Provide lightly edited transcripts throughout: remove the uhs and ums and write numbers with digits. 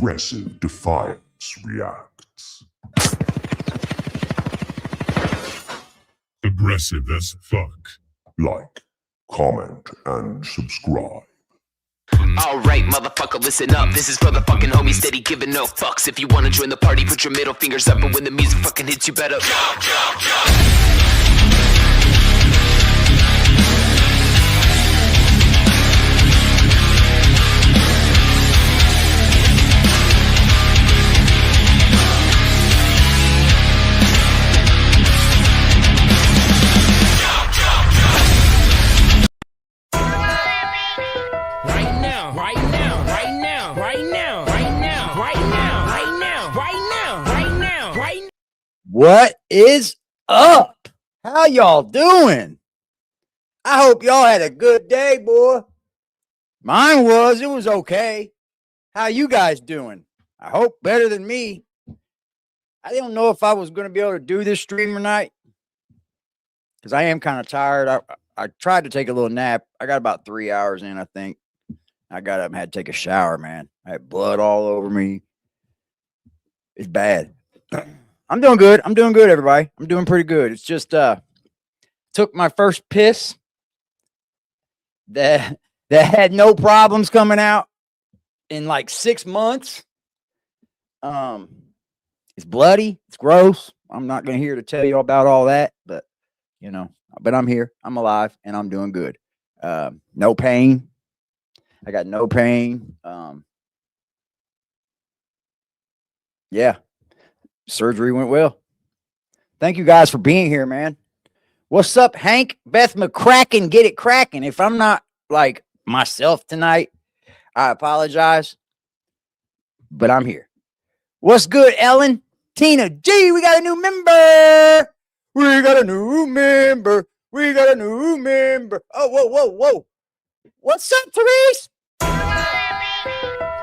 aggressive defiance reacts. Aggressive as fuck. Like, comment, and subscribe. Alright, motherfucker, listen up. This is for the fucking homies steady giving no fucks. If you wanna join the party, put your middle fingers up. And when the music fucking hits, you better jump. What is up? How y'all doing? I hope y'all had a good day, boy. Mine was. It was okay. How you guys doing? I hope better than me. I don't know if I was going to be able to do this stream tonight because I am kind of tired. I tried to take a little nap. I got about 3 hours in, I think. I got up and had to take a shower, man. I had blood all over me. It's bad. I'm doing good. I'm doing good, everybody. I'm doing pretty good. It's just took my first piss that had no problems coming out in like 6 months. It's bloody. It's gross. I'm not going to here to tell you about all that, but you know, but I'm here. I'm alive and I'm doing good. No pain. I got no pain. Yeah. Surgery went well. Thank you guys for being here, man. What's up, Hank? Beth McCracken, get it cracking. If I'm not like myself tonight, I apologize, but I'm here. What's good, Ellen? Tina G, we got a new member. We got a new member. We got a new member. Oh, whoa, whoa, whoa. What's up, Therese?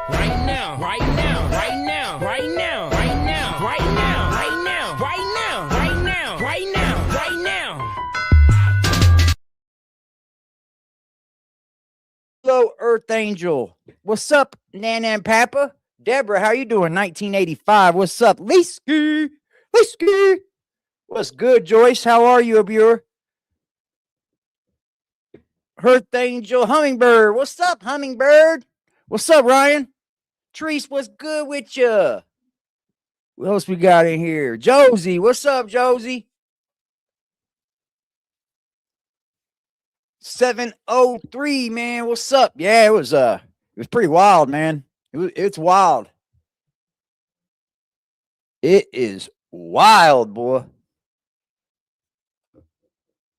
Right now, right now, right now, right now, right now, right now, right now, right now, right now, right now, right now. Hello, Earth Angel. What's up, Nana and Papa? Deborah, how you doing? 1985. What's up, Leesky? Leesky. What's good, Joyce? How are you, Abure? Earth Angel Hummingbird. What's up, Hummingbird? What's up, Ryan? Treese, what's good with you? What else we got in here? Josie, what's up, Josie? 703, man. What's up? Yeah, it was pretty wild, man. It's wild. It is wild, boy.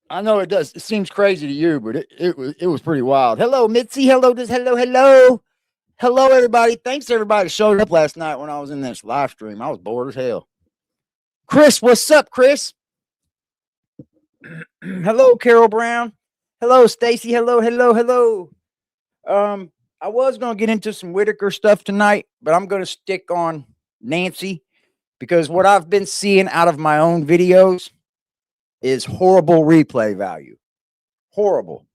I know it does. It seems crazy to you, but it was pretty wild. Hello, Mitzi. Hello, hello. Hello, everybody. Thanks, everybody, for showing up last night when I was in this live stream. I was bored as hell. Chris, what's up, Chris? Hello, Carol Brown. Hello, Stacy. Hello. I was going to get into some Whitaker stuff tonight, but I'm going to stick on Nancy because what I've been seeing out of my own videos is horrible replay value. Horrible.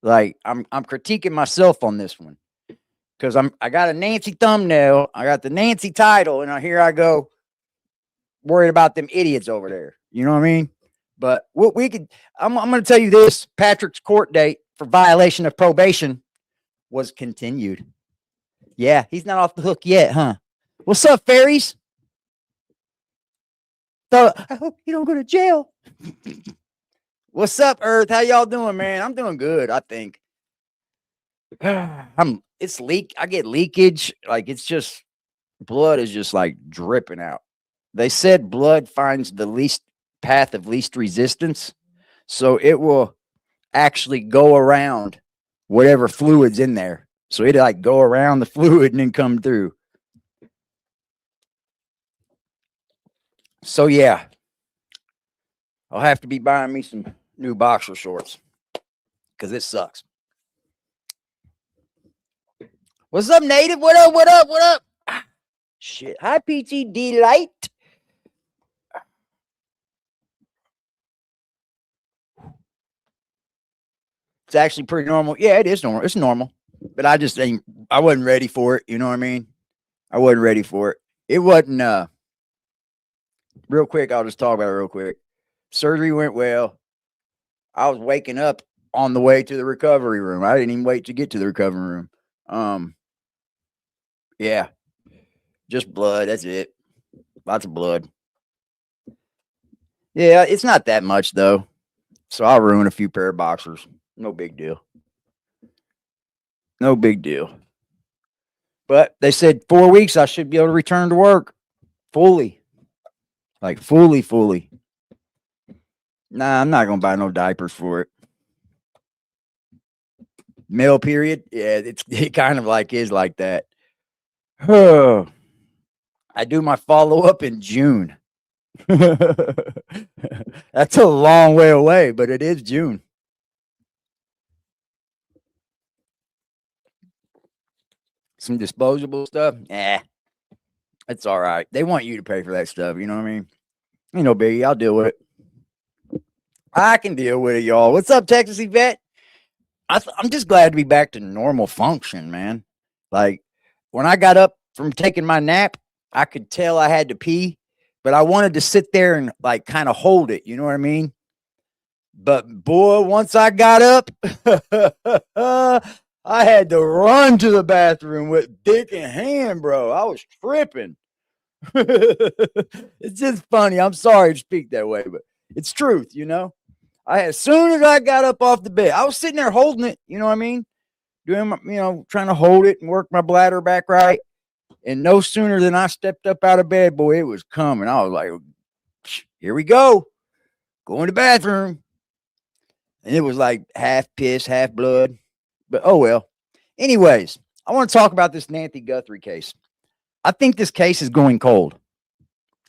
Like I'm critiquing myself on this one because I got a Nancy thumbnail, I got the Nancy title, and here I go worried about them idiots over there. You know what I mean? But what we could, I'm going to tell you this: Patrick's court date for violation of probation was continued. Yeah, he's not off the hook yet, huh? What's up, fairies? So I hope you don't go to jail. What's up, Earth? How y'all doing, man? I'm doing good, I think. It's leak. I get leakage. Like it's just blood is just like dripping out. They said blood finds the least path of least resistance, so it will actually go around whatever fluid's in there. So it like go around the fluid and then come through. So yeah, I'll have to be buying me some new boxer shorts because it sucks. What's up, Native? What up? What up? What up? Ah, shit. Hi, PTD Light. It's actually pretty normal. Yeah, it is normal. It's normal. But I wasn't ready for it. You know what I mean? I wasn't ready for it. It wasn't real quick. I'll just talk about it real quick. Surgery went well. I was waking up on the way to the recovery room. I didn't even wait to get to the recovery room. Yeah, just blood. That's it. Lots of blood. Yeah, it's not that much though. So I'll ruin a few pair of boxers. No big deal. No big deal. But they said 4 weeks I should be able to return to work fully. Like fully. Nah, I'm not going to buy no diapers for it. Male period. Yeah, it kind of like is like that. I do my follow-up in June. That's a long way away, but it is June. Some disposable stuff. It's all right. They want you to pay for that stuff. You know what I mean? Ain't no biggie. I'll deal with it. I can deal with it, y'all. What's up, Texas Yvette? I'm just glad to be back to normal function, man. Like when I got up from taking my nap, I could tell I had to pee, but I wanted to sit there and like kind of hold it. You know what I mean? But boy, once I got up, I had to run to the bathroom with dick in hand, bro. I was tripping. It's just funny. I'm sorry to speak that way, but it's truth, you know? As soon as I got up off the bed, I was sitting there holding it, you know what I mean? Doing my, trying to hold it and work my bladder back right. And no sooner than I stepped up out of bed, boy, it was coming. I was like, here we go. Go in the bathroom. And it was like half piss, half blood. But oh well. Anyways, I want to talk about this Nancy Guthrie case. I think this case is going cold.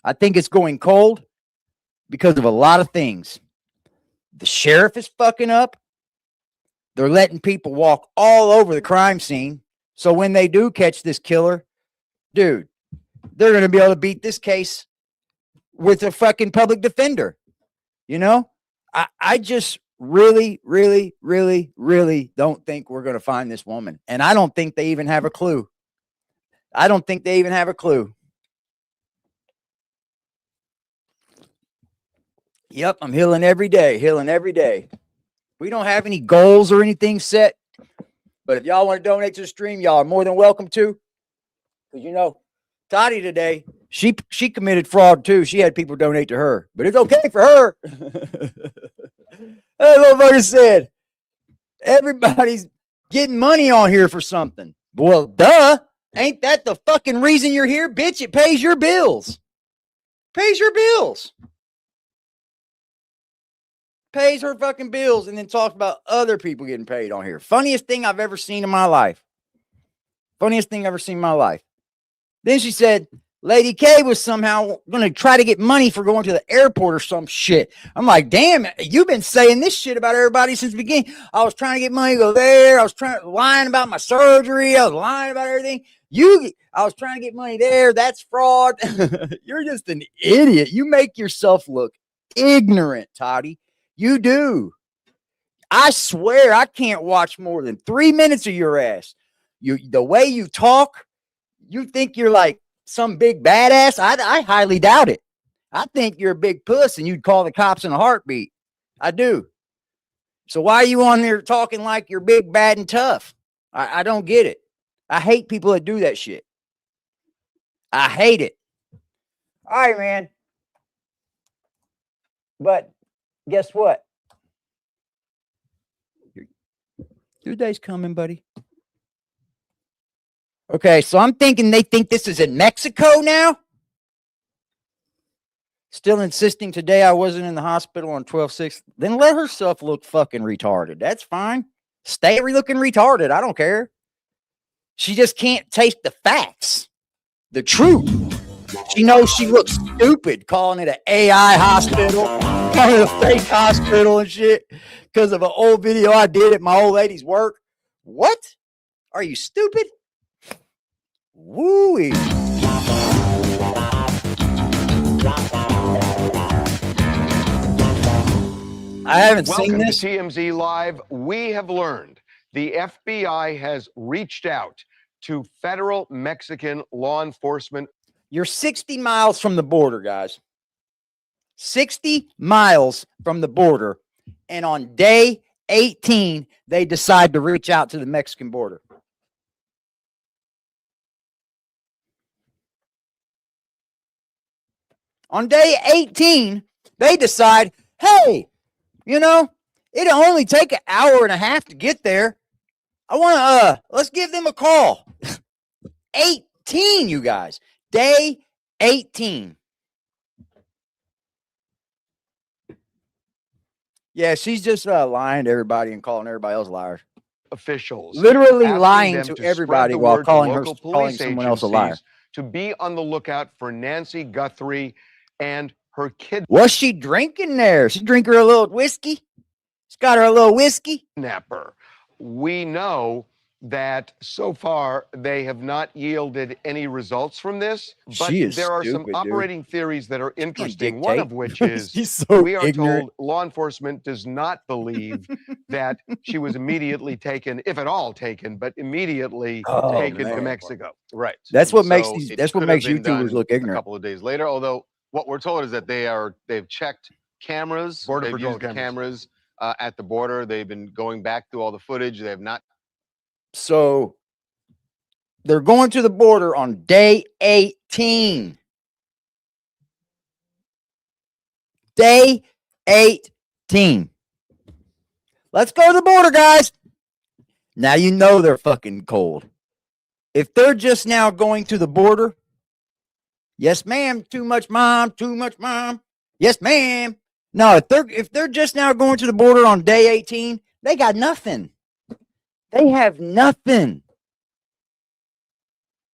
I think it's going cold because of a lot of things. The sheriff is fucking up. They're letting people walk all over the crime scene. So when they do catch this killer, dude, they're going to be able to beat this case with a fucking public defender. You know, I just really don't think we're going to find this woman. And I don't think they even have a clue. Yep, I'm healing every day. We don't have any goals or anything set. But if y'all want to donate to the stream, y'all are more than welcome to. Because, Toddy today, she committed fraud too. She had people donate to her. But it's okay for her. That motherfucker said, everybody's getting money on here for something. Well, duh. Ain't that the fucking reason you're here, bitch? It pays your bills. Pays her fucking bills and then talks about other people getting paid on here. Funniest thing I've ever seen in my life. Then she said, Lady K was somehow going to try to get money for going to the airport or some shit. I'm like, damn, you've been saying this shit about everybody since the beginning. I was trying to get money to go there. I was lying about my surgery. I was lying about everything. I was trying to get money there. That's fraud. You're just an idiot. You make yourself look ignorant, Toddy. You do. I swear I can't watch more than 3 minutes of your ass. The way you talk, you think you're like some big badass. I highly doubt it. I think you're a big puss and you'd call the cops in a heartbeat. I do. So why are you on there talking like you're big, bad, and tough? I don't get it. I hate people that do that shit. I hate it. All right, man. But guess what? Your day's coming, buddy. Okay, so I'm thinking they think this is in Mexico now. Still insisting today I wasn't in the hospital on 12/6. Then let herself look fucking retarded. That's fine. Stay looking retarded. I don't care. She just can't taste the facts. The truth. She knows she looks stupid calling it an AI hospital, calling it a fake hospital and shit because of an old video I did at my old lady's work. What? Are you stupid? Woo-wee. I haven't seen this. Welcome to TMZ Live. We have learned the FBI has reached out to federal Mexican law enforcement. You're 60 miles from the border, guys. 60 miles from the border. And on day 18, they decide to reach out to the Mexican border. On day 18, they decide, hey, you know, it'll only take an hour and a half to get there. I want to, let's give them a call. 18, you guys. Day 18. Yeah, she's just lying to everybody and calling everybody else liars. Officials Literally asking lying them to spread everybody the while word to calling local police someone else a liar. agencies to be on the lookout for Nancy Guthrie and her What's she drinking there? She drink her a little whiskey? She's got her a little whiskey? kidnapper. We know that so far they have not yielded any results from this, but She is there are some stupid, dude. operating theories that are interesting. One of dictate. which is She's so we are ignorant. told law enforcement does not believe that she was immediately taken, if at all taken, but immediately Oh, taken to man. Mexico. Right. That's what makes So these. it That's what could have makes been YouTubers done look a ignorant. couple of days later, although what we're told is that they've checked cameras, Border they've Patrol used cameras. cameras at the border. They've been going back through all the footage. They have not. So they're going to the border on day 18. Day 18. Let's go to the border, guys. Now you know they're fucking cold. If they're just now going to the border, yes, ma'am. Too much, mom. Too much, mom. Yes, ma'am. No, if they're just now going to the border on day 18, they got nothing. They have nothing.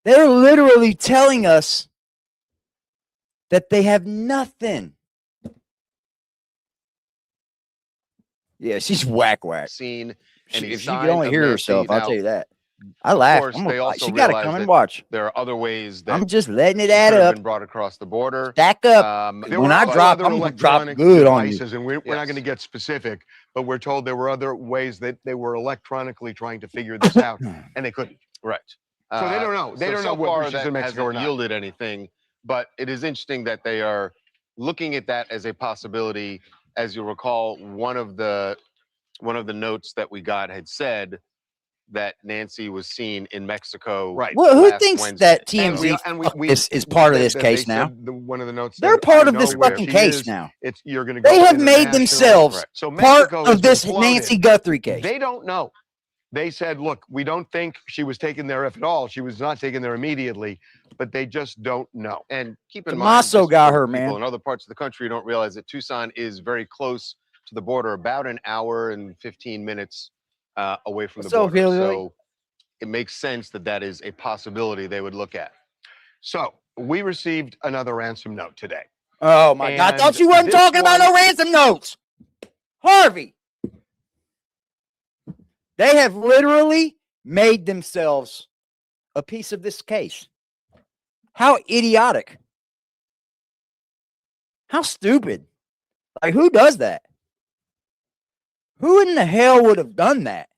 They're literally telling us that they have nothing. Yeah, she's whack. Seen She, any if she sign could only of hear Nancy. herself, I'll Now, tell you that. I laughed. course, I'm they gonna- also she got to realize come and that watch. there are other ways that I'm just letting it she add could have up. been brought across the border. Stack up. There When were I also drop, other I'm gonna drop electronic good on you. devices, and we're not going to Yes. get specific, but we're told there were other ways that they were electronically trying to figure this out, and they couldn't. Right. So they don't know. They don't know so whether far she's that in Mexico or hasn't not. yielded anything, but it is interesting that they are looking at that as a possibility. As you recall, one of the notes that we got had said that Nancy was seen in Mexico. Right. Well, who last thinks Wednesday. that And TMZ we is part of said this that case they now? said one of the notes They're said, part "I of this know where fucking she case is. now. It's you're going to go. They have made internationally." themselves Right. So part Mexico has of been this floated. Nancy Guthrie case. They don't know. They said, "Look, we don't think she was taken there if at all. She was not taken there immediately, but they just don't know." And keep in Tommaso mind, just got for her, people man. in other parts of the country don't realize that Tucson is very close to the border, about an hour and 15 minutes away from the So, border. Hillary? So it makes sense that that is a possibility they would look at. So we received another ransom note today. Oh my God! I thought And you wasn't this talking about one- no ransom notes, Harvey. They have literally made themselves a piece of this case. How idiotic! How stupid! Like, who does that? Who in the hell would have done that?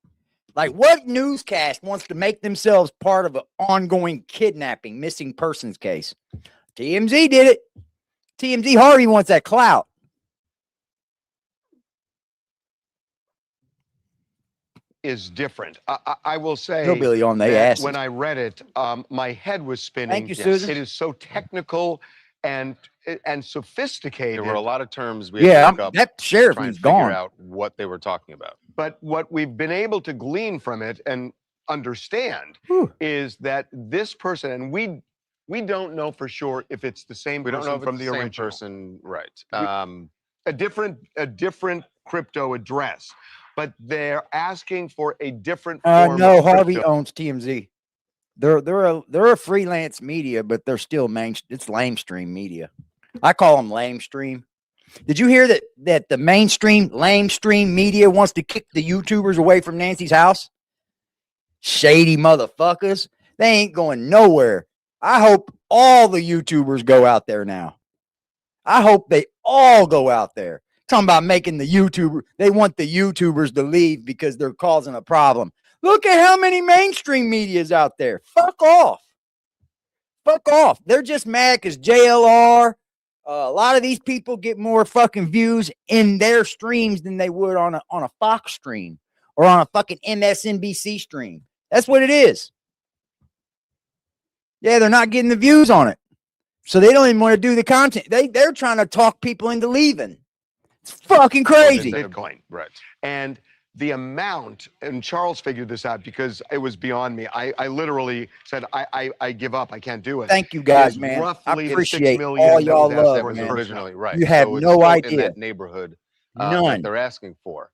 Like, what newscast wants to make themselves part of an ongoing kidnapping, missing persons case? TMZ did it. TMZ Harvey wants that clout. Is different. I will say Hillbilly on they that asses. when I read it, my head was spinning. Thank you, Susan. It is so technical and sophisticated. There were a lot of terms we Yeah, had to look up that to sheriff try and is figure gone. out what they were talking about. But what we've been able to glean from it and understand Whew. is that this person, and we don't know for sure if it's the same We don't person know if from it's the the same original. person, right? A different crypto address, but they're asking for a different form No, of Harvey crypto. owns TMZ. They're a freelance media, but they're still it's lamestream media. I call them lamestream. Did you hear that the mainstream lamestream media wants to kick the YouTubers away from Nancy's house? Shady motherfuckers. They ain't going nowhere. I hope all the YouTubers go out there now. I hope they all go out there. Talking about making the YouTuber, they want the YouTubers to leave because they're causing a problem. Look at how many mainstream media's out there. Fuck off. Fuck off. They're just mad because JLR, a lot of these people get more fucking views in their streams than they would on a Fox stream or on a fucking MSNBC stream. That's what it is. Yeah, they're not getting the views on it. So they don't even want to do the content. They're trying to talk people into leaving. It's fucking crazy. Bitcoin. Right. And the amount, and Charles figured this out because it was beyond me. I literally said, I give up. I can't do it. Thank you guys, Is man. I roughly the appreciate 6 million all that y'all was asked love, for in the man. Originally, right. You have So it's no still idea. in that neighborhood None. that they're asking for.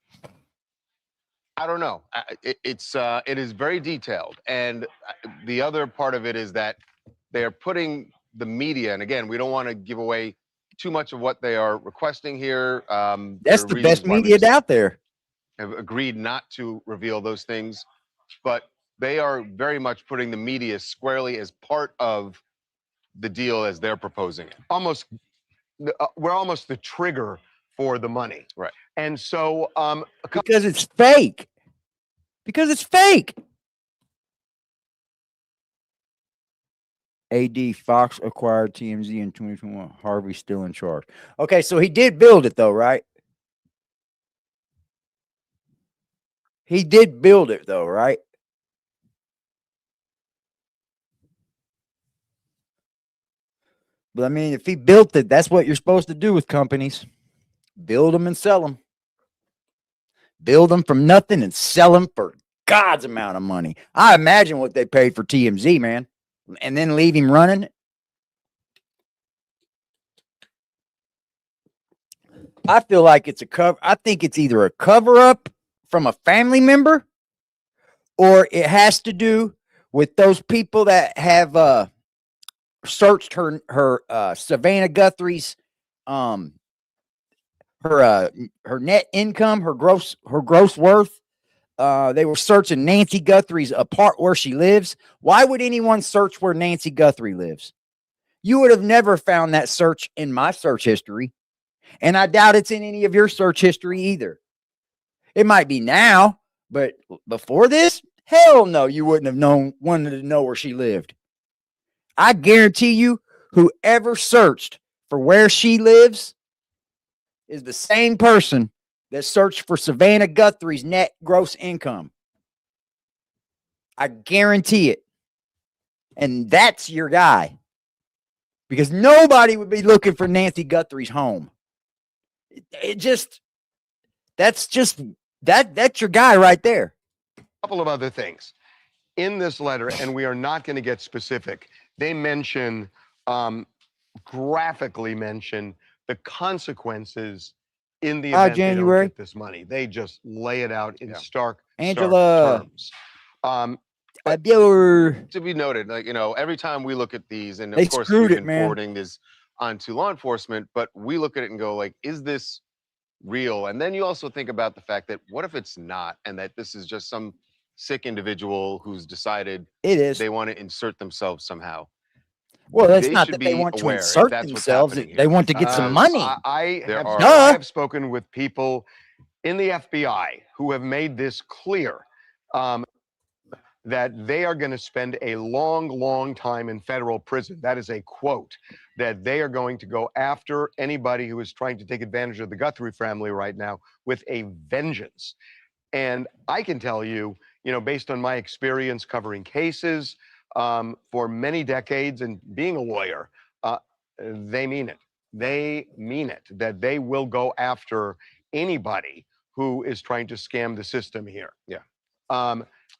I don't know. It is very detailed, and the other part of it is that they are putting the media, and again, we don't want to give away too much of what they are requesting here. That's the best media out there. Have agreed not to reveal those things, but they are very much putting the media squarely as part of the deal as they're proposing it. We're almost the trigger for the money. Right. And so Because it's fake. Because it's fake. AD Fox acquired TMZ in 2021. Harvey's still in charge. Okay, so he did build it though, right? He did build it though, right? But I mean, if he built it, that's what you're supposed to do with companies. Build them and sell them. Build them from nothing and sell them for God's amount of money. I imagine what they paid for TMZ, man. And then leave him running. I feel like it's a cover. I think it's either a cover up from a family member or it has to do with those people that have searched her Savannah Guthrie's her net income, her gross worth. They were searching Nancy Guthrie's apart where she lives. Why would anyone search where Nancy Guthrie lives? You would have never found that search in my search history. And I doubt it's in any of your search history either. It might be now, but before this, hell no, you wouldn't have wanted to know where she lived. I guarantee you, whoever searched for where she lives is the same person that searched for Savannah Guthrie's net gross income. I guarantee it. And that's your guy. Because nobody would be looking for Nancy Guthrie's home. That's your guy right there. a couple of other things. In this letter, and we are not going to get specific, they mention, graphically mention the consequences in the event they don't get this money. They just lay it out in stark terms. To be noted, like, every time we look at these, and of course we've been forwarding this onto law enforcement, but we look at it and go, like, is this real? And then you also think about the fact that what if it's not, and that this is just some sick individual who's decided they want to insert themselves somehow. Well, that's not that they want to insert themselves. They want to get some money. I have spoken with people in the FBI who have made this clear, that they are going to spend a long, long time in federal prison. That is a quote, that they are going to go after anybody who is trying to take advantage of the Guthrie family right now with a vengeance. And I can tell you, based on my experience covering cases for many decades and being a lawyer, they mean it. They mean it, that they will go after anybody who is trying to scam the system here. Yeah.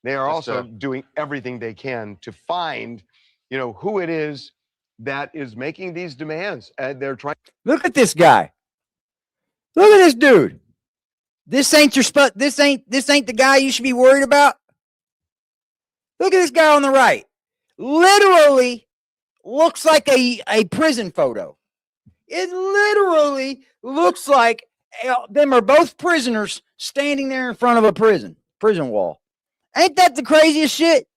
They are also doing everything they can to find, who it is that is making these demands. And they're trying. Look at this guy. Look at this dude. This ain't this ain't the guy you should be worried about. Look at this guy on the right. Literally looks like a prison photo. It literally looks like them are both prisoners standing there in front of a prison wall. Ain't that the craziest shit?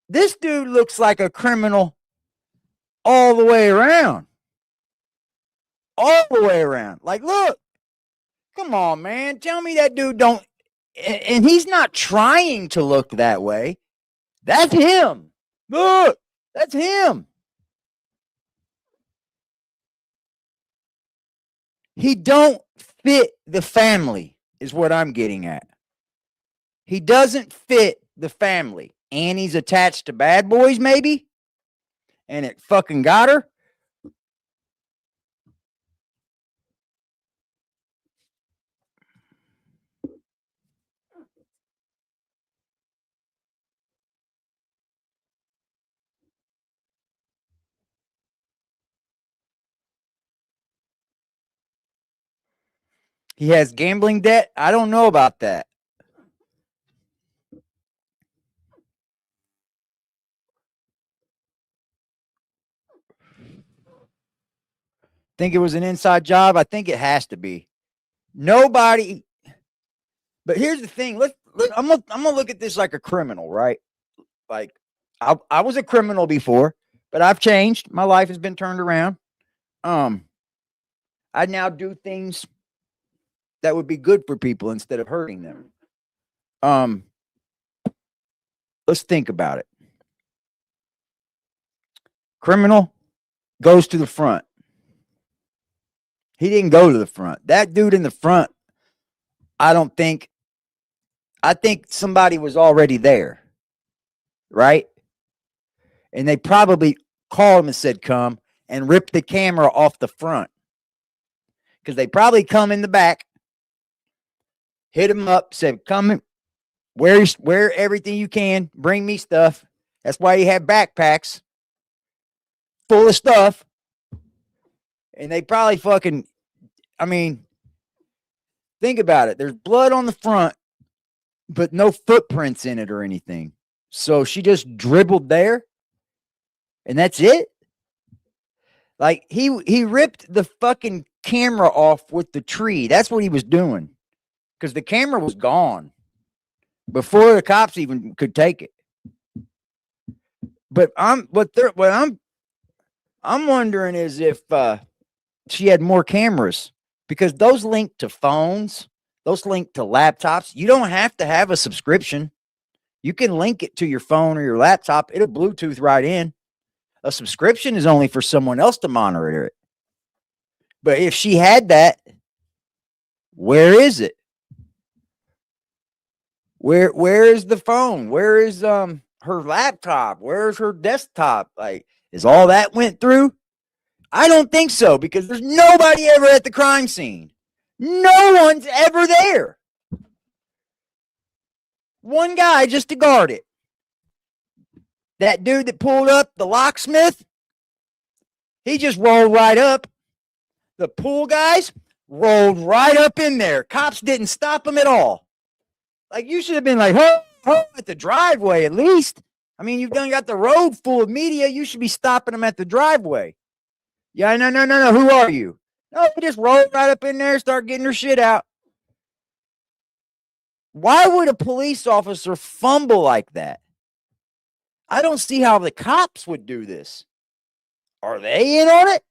This dude looks like a criminal all the way around. all the way around. Like, look, come on, man. Tell me that dude don't. And he's not trying to look that way. That's him. Look, that's him. He don't fit the family, is what I'm getting at. He doesn't fit the family. And he's attached to Bad Boys, maybe. And it fucking got her. He has gambling debt. I don't know about that. Think it was an inside job? I think it has to be. Nobody. But here's the thing. I'm gonna look at this like a criminal, right? Like I was a criminal before, but I've changed. My life has been turned around. I now do things that would be good for people instead of hurting them. Let's think about it. Criminal goes to the front. He didn't go to the front. That dude in the front, I think somebody was already there, right? And they probably called him and said, come, and ripped the camera off the front. Because they probably come in the back, hit him up, said, come, wear everything you can, bring me stuff. That's why he had backpacks full of stuff. And they probably fucking, I mean, think about it. There's blood on the front, but no footprints in it or anything. So she just dribbled there, and that's it. Like he ripped the fucking camera off with the tree. That's what he was doing, because the camera was gone before the cops even could take it. But I'm wondering is if she had more cameras, because those link to phones, those link to laptops. You don't have to have a subscription. You can link it to your phone or your laptop. It'll Bluetooth right in. A subscription is only for someone else to monitor it. But if she had that, where is it? Where is the phone? Where is her laptop? Where is her desktop? Like, is all that went through? I don't think so, because there's nobody ever at the crime scene. No one's ever there. One guy just to guard it. That dude that pulled up, the locksmith, he just rolled right up. The pool guys rolled right up in there. Cops didn't stop them at all. Like, you should have been like, ho, at the driveway at least. I mean, you've done got the road full of media. You should be stopping them at the driveway. Yeah, no. Who are you? No, they just rolled right up in there, start getting their shit out. Why would a police officer fumble like that? I don't see how the cops would do this. Are they in on it?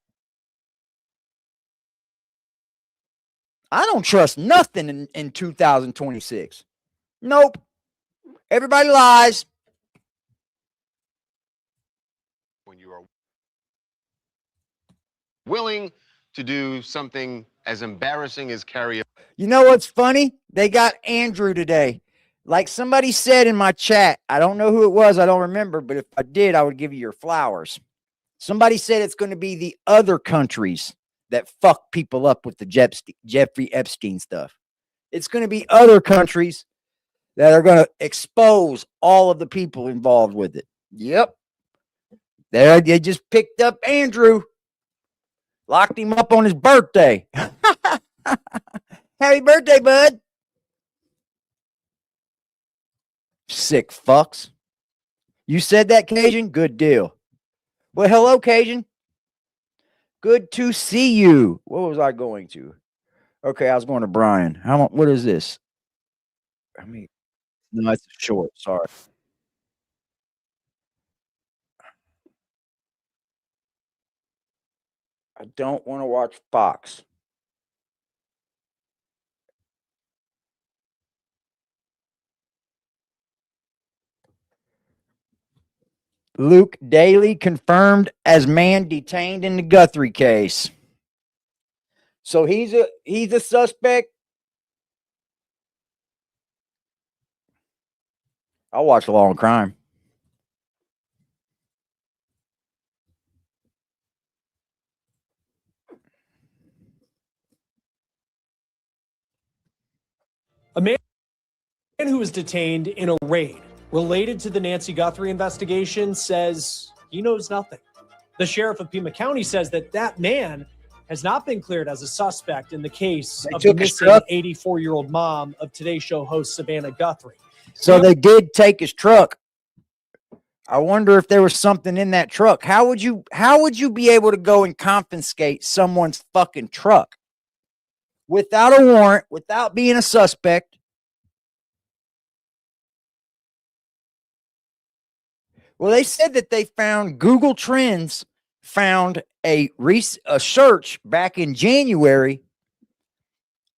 I don't trust nothing in 2026. Nope. Everybody lies. When you are willing to do something as embarrassing as carry a You know what's funny? They got Andrew today. Like somebody said in my chat, I don't know who it was, I don't remember, but if I did, I would give you your flowers. Somebody said it's going to be the other countries that fuck people up with the Jeffrey Epstein stuff. It's going to be other countries that are going to expose all of the people involved with it. Yep. There, they just picked up Andrew, locked him up on his birthday. Happy birthday, bud. Sick fucks. You said that, Cajun? Good deal. Well, hello, Cajun. Good to see you. What was I going to? Okay, I was going to Brian. What is this? I mean, no, it's short. Sorry. I don't want to watch Fox. Luke Daly confirmed as man detained in the Guthrie case. So he's a suspect. I'll watch Law and Crime. A man who was detained in a raid related to the Nancy Guthrie investigation says he knows nothing. The sheriff of Pima County says that man has not been cleared as a suspect in the case of the missing 84-year-old mom of Today Show host Savannah Guthrie. So they did take his truck. I wonder if there was something in that truck. How would you be able to go and confiscate someone's fucking truck without a warrant, without being a suspect? Well, they said that they found Google Trends found a search back in January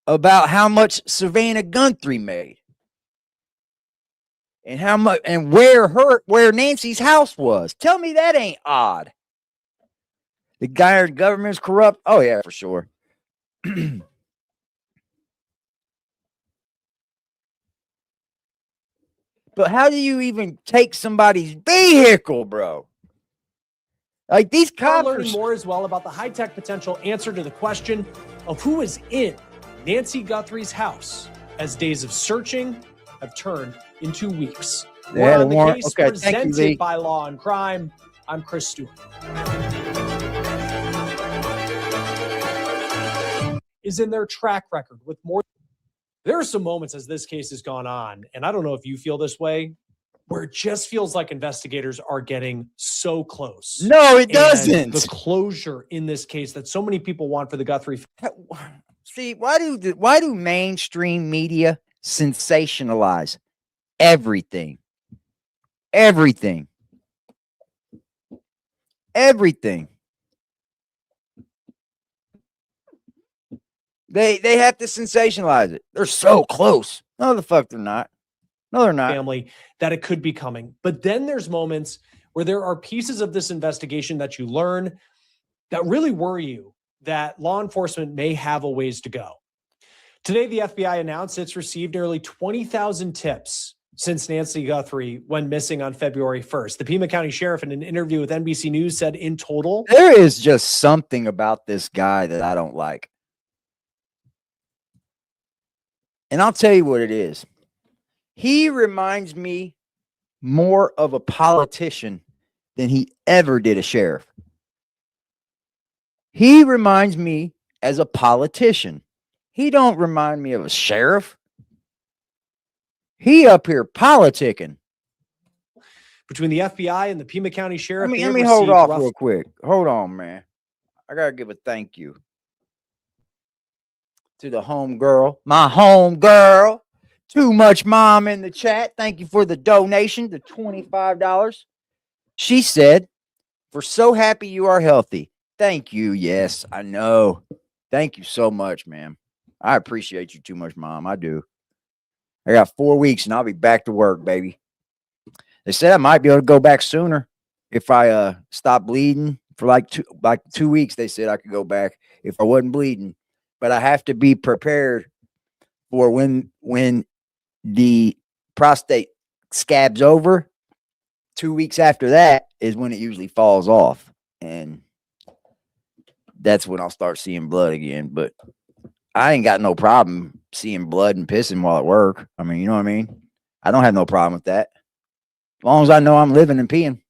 about how much Savannah Guthrie made and how much and where Nancy's house was. Tell me that ain't odd. The guy in government is corrupt. Oh yeah, for sure. But how do you even take somebody's vehicle, bro? Like these cops are learning more as well about the high-tech potential answer to the question of who is in Nancy Guthrie's house as days of searching have turned into weeks. More on the case presented by Law and Crime. I'm Chris Stewart. Is in their track record with more. There are some moments as this case has gone on, and I don't know if you feel this way, where it just feels like investigators are getting so close. No, it doesn't. The closure in this case that so many people want for the Guthrie. See, why do mainstream media sensationalize everything? Everything. They have to sensationalize it. They're so close. No, the fuck they're not. No, they're not. Family that it could be coming. But then there's moments where there are pieces of this investigation that you learn that really worry you that law enforcement may have a ways to go. Today, the FBI announced it's received nearly 20,000 tips since Nancy Guthrie went missing on February 1st. The Pima County Sheriff, in an interview with NBC News, said in total, there is just something about this guy that I don't like. And I'll tell you what it is. He reminds me more of a politician than he ever did a sheriff. He reminds me as a politician. He don't remind me of a sheriff. He up here politicking. Between the FBI and the Pima County Sheriff. Let me hold off real quick. Hold on, man. I got to give a thank you to the home girl, my home girl. Too much mom in the chat. Thank you for the donation, the $25. She said, "For so happy you are healthy." Thank you. Yes, I know. Thank you so much, ma'am. I appreciate you too much, mom. I do. I got 4 weeks and I'll be back to work, baby. They said I might be able to go back sooner if I stop bleeding for like 2 weeks. They said I could go back if I wasn't bleeding, but I have to be prepared for when the prostate scabs over. 2 weeks after that is when it usually falls off, and that's when I'll start seeing blood again. But I ain't got no problem seeing blood and pissing while at work. I mean, you know what I mean? I don't have no problem with that. As long as I know I'm living and peeing.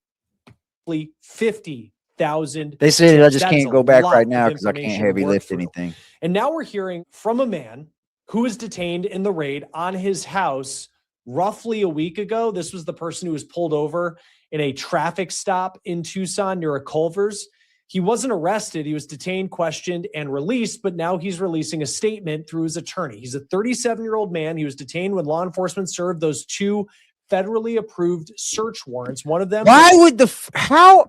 50,000. They said I just can't go back right now because I can't heavy lift anything. And now we're hearing from a man who was detained in the raid on his house roughly a week ago. This was the person who was pulled over in a traffic stop in Tucson near a Culver's. He wasn't arrested. He was detained, questioned, and released, but now he's releasing a statement through his attorney. He's a 37-year-old man. He was detained when law enforcement served those 2 federally approved search warrants. One of them. Why would how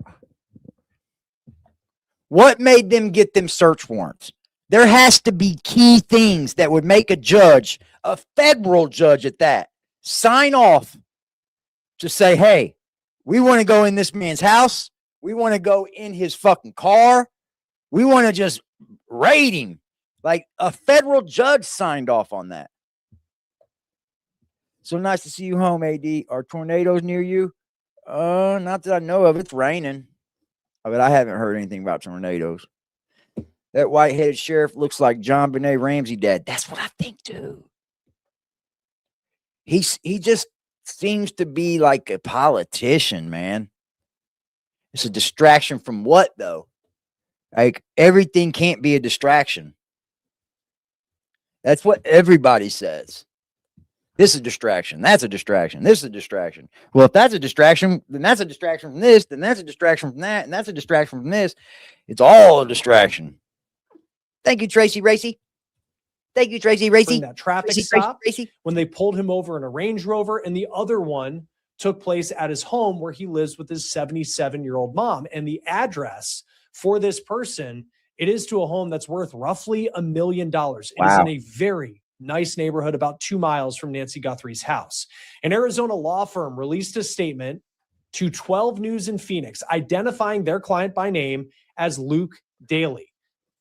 What made them get them search warrants? There has to be key things that would make a judge, a federal judge at that, sign off to say, hey, we want to go in this man's house. We want to go in his fucking car. We want to just raid him. Like a federal judge signed off on that. So nice to see you home, AD. Are tornadoes near you? Not that I know of. It's raining. But I haven't heard anything about tornadoes. That white-headed sheriff looks like John Benet Ramsey dad. That's what I think, too. He just seems to be like a politician, man. It's a distraction from what, though? Like, everything can't be a distraction. That's what everybody says. This is a distraction. That's a distraction. This is a distraction. Well, if that's a distraction, then that's a distraction from this, then that's a distraction from that, and that's a distraction from this. It's all a distraction. Thank you, Tracy Racy. Thank you, Tracy Racy. That traffic Tracy, stop Tracy. when they pulled him over in a Range Rover, and the other one took place at his home where he lives with his 77-year-old mom. And the address for this person, it is to a home that's worth roughly $1 million. It is in a very nice neighborhood about 2 miles from Nancy Guthrie's house. An Arizona law firm released a statement to 12 News in Phoenix, identifying their client by name as Luke Daly.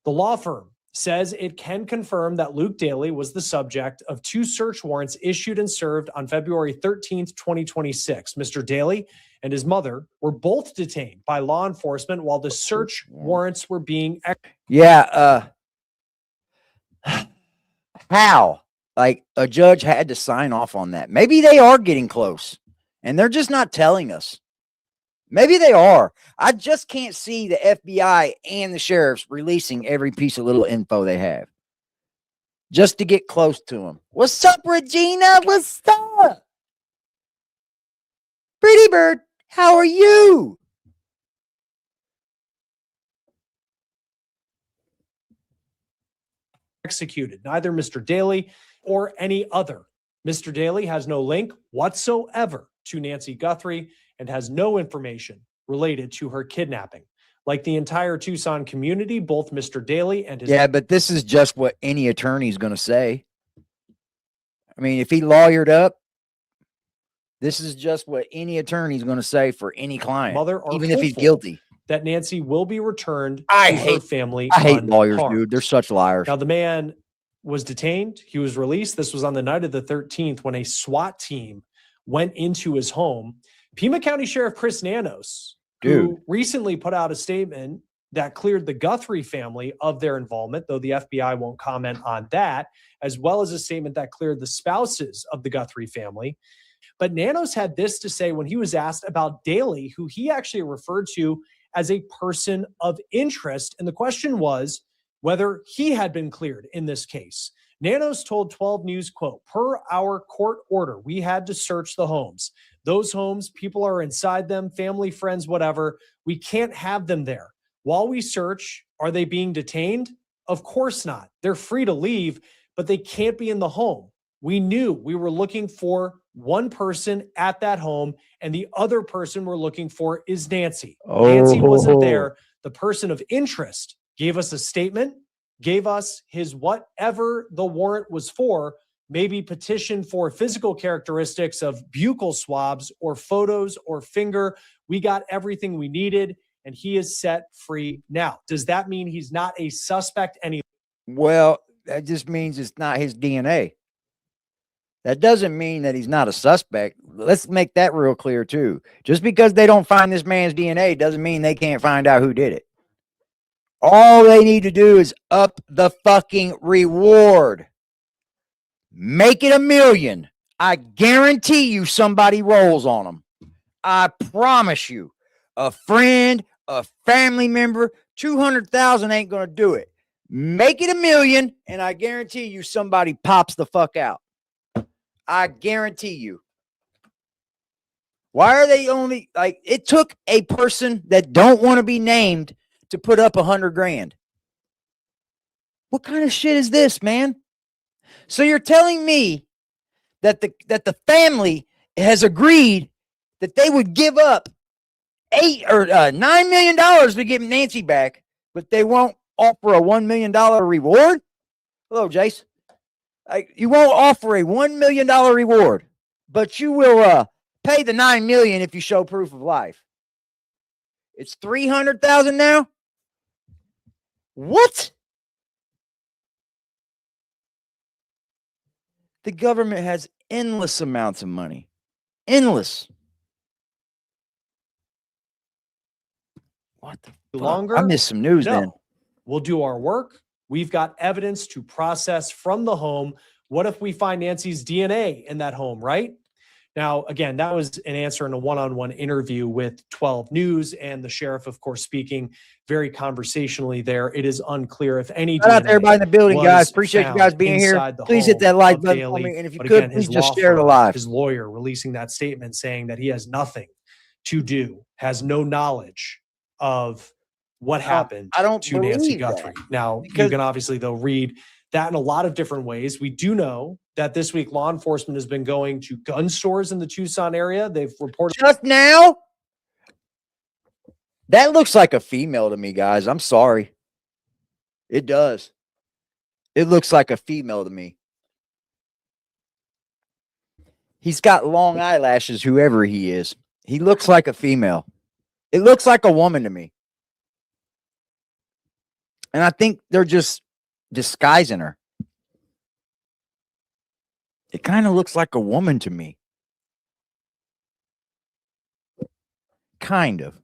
The law firm says it can confirm that Luke Daly was the subject of 2 search warrants issued and served on February 13th, 2026. Mr. Daly and his mother were both detained by law enforcement while the search warrants were being how? Like, a judge had to sign off on that. Maybe they are getting close and they're just not telling us. Maybe they are. I just can't see the FBI and the sheriffs releasing every piece of little info they have just to get close to them. What's up, Regina? What's up? Pretty bird, how are you? executed. Neither Mr. Daly or any other. Mr. Daly has no link whatsoever to Nancy Guthrie and has no information related to her kidnapping. Like the entire Tucson community, both Mr. Daly and his... Yeah, but this is just what any attorney is going to say. I mean, if he lawyered up, this is just what any attorney is going to say for any client, mother are even if he's hopeful guilty. that Nancy will be returned to her family. I hate lawyers, unharmed. dude. They're such liars. Now, the man was detained. He was released. This was on the night of the 13th when a SWAT team went into his home. Pima County Sheriff Chris Nanos, who recently put out a statement that cleared the Guthrie family of their involvement, though the FBI won't comment on that, as well as a statement that cleared the spouses of the Guthrie family. But Nanos had this to say when he was asked about Daly, who he actually referred to as a person of interest. And the question was whether he had been cleared in this case. Nanos told 12 News, quote, "Per our court order, we had to search the homes. Those homes, people are inside them, family, friends, whatever. We can't have them there. While we search, are they being detained? Of course not. They're free to leave, but they can't be in the home. We knew we were looking for one person at that home, and the other person we're looking for is Nancy. Nancy wasn't there. The person of interest gave us a statement, gave us his whatever the warrant was for, maybe petition for physical characteristics of buccal swabs or photos or finger. We got everything we needed, and he is set free now. Does that mean he's not a suspect any? Well, that just means it's not his DNA. That doesn't mean that he's not a suspect. Let's make that real clear, too. Just because they don't find this man's DNA doesn't mean they can't find out who did it. All they need to do is up the fucking reward. Make it $1 million. I guarantee you somebody rolls on them. I promise you. A friend, a family member, 200,000 ain't going to do it. Make it $1 million, and I guarantee you somebody pops the fuck out. I guarantee you. Why are they only, like, it took a person that don't want to be named to put up 100 grand. What kind of shit is this, man? So you're telling me that the family has agreed that they would give up $9 million to get Nancy back, but they won't offer a $1 million reward. Hello, Jace. You won't offer a $1 million reward, but you will pay the $9 million if you show proof of life. It's $300,000 now. What? The government has endless amounts of money. Endless. What the fuck? Longer? I missed some news No. then. We'll do our work. We've got evidence to process from the home. What if we find Nancy's DNA in that home, right? Now, again, that was an answer in a one-on-one interview with 12 News, and the sheriff, of course, speaking very conversationally there. It is unclear if any Shout out to DNA everybody in the building, was guys. Appreciate you guys found being here. inside the Please hit home that like of button for Bailey. me. And if you But could, again, please his just law share the firm, live. his lawyer releasing that statement saying that he has nothing to do, has no knowledge of what happened I don't to Nancy believe that, Guthrie. Now, you because- can obviously, though, read that in a lot of different ways. We do know that this week law enforcement has been going to gun stores in the Tucson area. They've reported Just now? That looks like a female to me, guys. I'm sorry. It does. It looks like a female to me. He's got long eyelashes, whoever he is. He looks like a female. It looks like a woman to me. And I think they're just disguising her. It kind of looks like a woman to me. Kind of.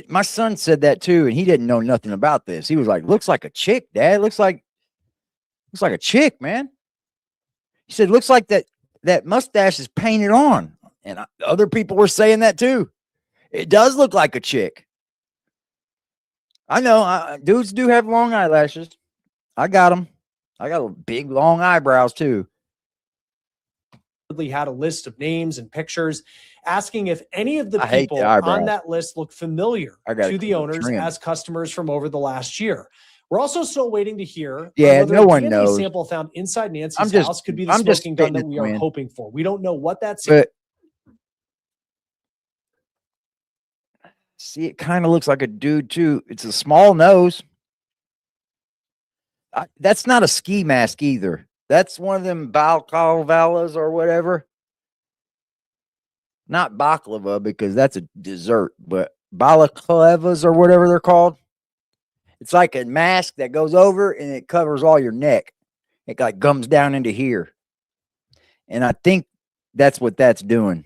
My son said that too, and he didn't know nothing about this. He was like, looks like a chick, Dad. Looks like a chick, man. He said, looks like that mustache is painted on. And other people were saying that too. It does look like a chick. I know dudes do have long eyelashes. I got them. I got big, long eyebrows too. had a list of names and pictures, asking if any of the I hate the people eyebrows. on that list look familiar I gotta to the keep it owners trimmed. as customers from over the last year. We're also still waiting to hear on Yeah, whether no a one DNA knows. sample found inside Nancy's I'm just- house could be the I'm just smoking gun spitting that it we to are win. hoping for. We don't know what that sample But see, it kind of looks like a dude too. It's a small nose. That's not a ski mask either. That's one of them balcalvalas or whatever. Not baklava because that's a dessert, but balaclavas or whatever they're called. It's like a mask that goes over and it covers all your neck. It like comes down into here. And I think that's what that's doing.